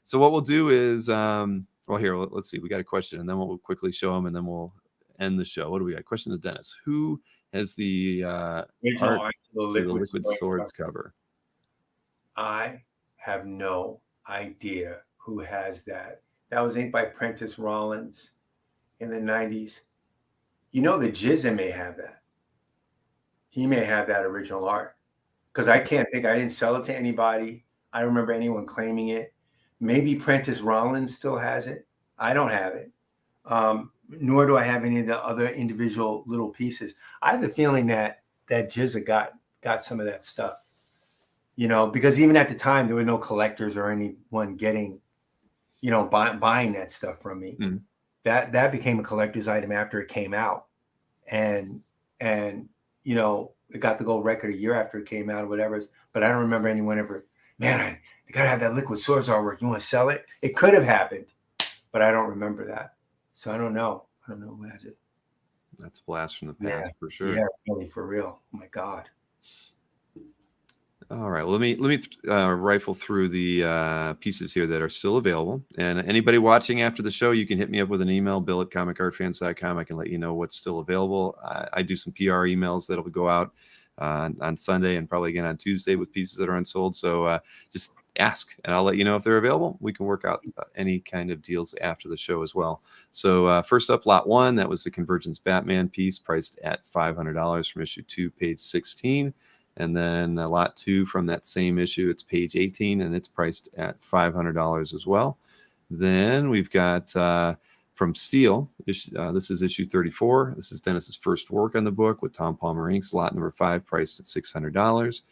Speaker 1: So what we'll do is let's see. We got a question, and then we'll quickly show them, and then we'll end the show. What do we got? Question to Dennis. Who has the art to the Liquid Swords cover?
Speaker 2: I have no idea who has that. That was inked by Prentice Rollins in the 90s. The Jizza may have that. He may have that original art, because I can't think. I didn't sell it to anybody. I don't remember anyone claiming it. Maybe Prentice Rollins still has it. I don't have it. Nor do I have any of the other individual little pieces. I have a feeling that Jizza got some of that stuff. Because even at the time, there were no collectors or anyone getting, buying that stuff from me. Mm. That became a collector's item after it came out. And it got the gold record a year after it came out or whatever. But I don't remember anyone ever, man, I got to have that Liquid Swords artwork. You want to sell it? It could have happened, but I don't remember that. So I don't know. I don't know who has it.
Speaker 1: That's a blast from the past for sure.
Speaker 2: Yeah, really, for real. Oh, my God.
Speaker 1: All right. Well, let me rifle through the pieces here that are still available. And anybody watching after the show, you can hit me up with an email, bill@comicartfans.com. I can let you know what's still available. I do some PR emails that'll go out on Sunday and probably again on Tuesday with pieces that are unsold. So just ask, and I'll let you know if they're available. We can work out any kind of deals after the show as well. So first up, lot 1, that was the Convergence Batman piece, priced at $500 from issue 2, page 16. And then lot 2 from that same issue, it's page 18, and it's priced at $500 as well. Then we've got from Steel, this is issue 34. This is Dennis's first work on the book with Tom Palmer Inks, lot number 5, priced at $600.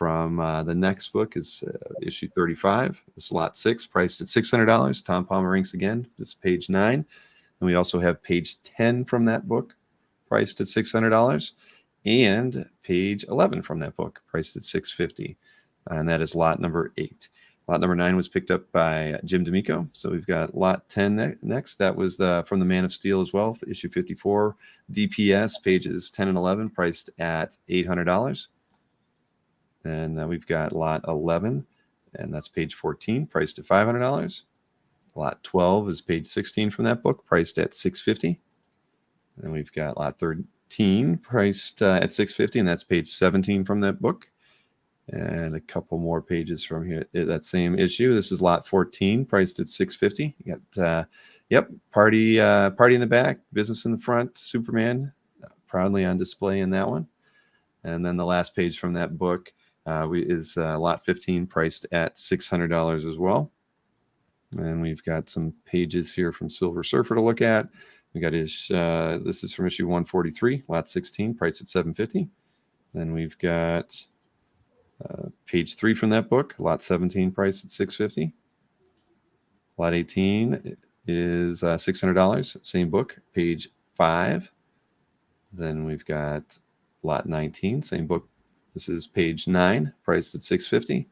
Speaker 1: from the next book is issue 35. This is lot 6, priced at $600. Tom Palmer inks again. This is page 9. And we also have page 10 from that book, priced at $600. And page 11 from that book, priced at $650. And that is lot number 8. Lot number 9 was picked up by Jim D'Amico. So we've got lot 10 next. That was from the Man of Steel as well, issue 54, DPS, pages 10 and 11, priced at $800. And we've got lot 11, and that's page 14, priced at $500. Lot 12 is page 16 from that book, priced at $650. And we've got lot 13, priced at $650, and that's page 17 from that book. And a couple more pages from here, that same issue. This is lot 14, priced at $650. You got, party in the back, business in the front, Superman, proudly on display in that one. And then the last page from that book is lot 15, priced at $600 as well. And we've got some pages here from Silver Surfer to look at. We got this is from issue 143, lot 16, priced at $750. Then we've got page 3 from that book, lot 17, priced at $650. Lot 18 is $600, same book, page 5. Then we've got lot 19, same book. This is page 9, priced at $650.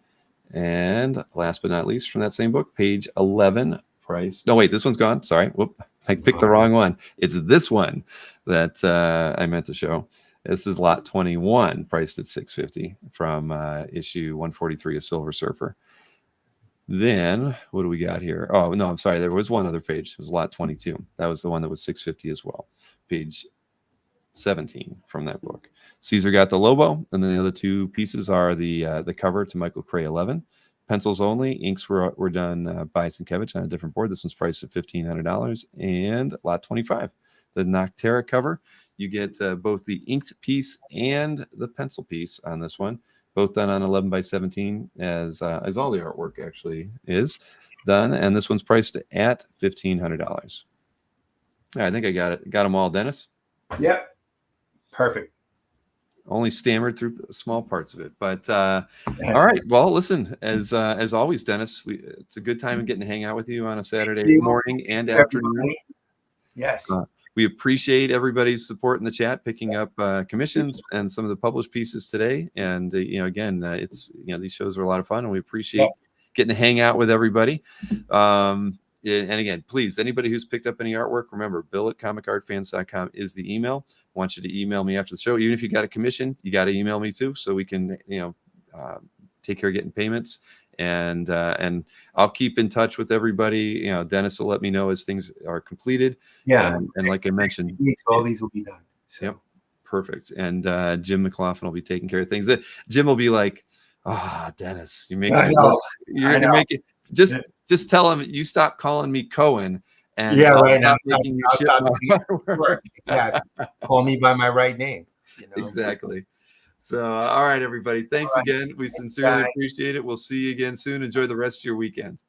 Speaker 1: And last but not least from that same book, page 11, priced. No, wait, this one's gone. Sorry. Whoop, I picked the wrong one. It's this one that I meant to show. This is lot 21, priced at $650 from issue 143 of Silver Surfer. Then what do we got here? Oh, no, I'm sorry. There was one other page. It was lot 22. That was the one that was $650 as well. Page 17 from that book. Caesar got the Lobo, and then the other two pieces are the cover to Michael Cray 11. Pencils only. Inks were done by Sienkiewicz on a different board. This one's priced at $1,500. And lot 25, the Nocterra cover. You get both the inked piece and the pencil piece on this one, both done on 11 by 17, as all the artwork actually is done. And this one's priced at $1,500. I think I got it. Got them all, Dennis?
Speaker 2: Yep. Perfect.
Speaker 1: Only stammered through small parts of it, but all right. Well, listen, as always, Dennis, it's a good time getting to hang out with you on a Saturday morning and afternoon.
Speaker 2: Yes.
Speaker 1: We appreciate everybody's support in the chat, picking up commissions and some of the published pieces today. And again, it's these shows are a lot of fun, and we appreciate getting to hang out with everybody. And again, please, anybody who's picked up any artwork, remember, bill@comicartfans.com is the email. I want you to email me after the show. Even if you got a commission, you got to email me too, so we can take care of getting payments. And I'll keep in touch with everybody. Dennis will let me know as things are completed.
Speaker 2: Yeah.
Speaker 1: And like I mentioned,
Speaker 2: all these will be done. So.
Speaker 1: Yep. Perfect. And Jim McLaughlin will be taking care of things. Jim will be like, Dennis, you're making just tell him you stop calling me Cohen. And
Speaker 2: right now, call me by my right name.
Speaker 1: Exactly. So, all right, everybody. Thanks again. We sincerely appreciate it. We'll see you again soon. Enjoy the rest of your weekend.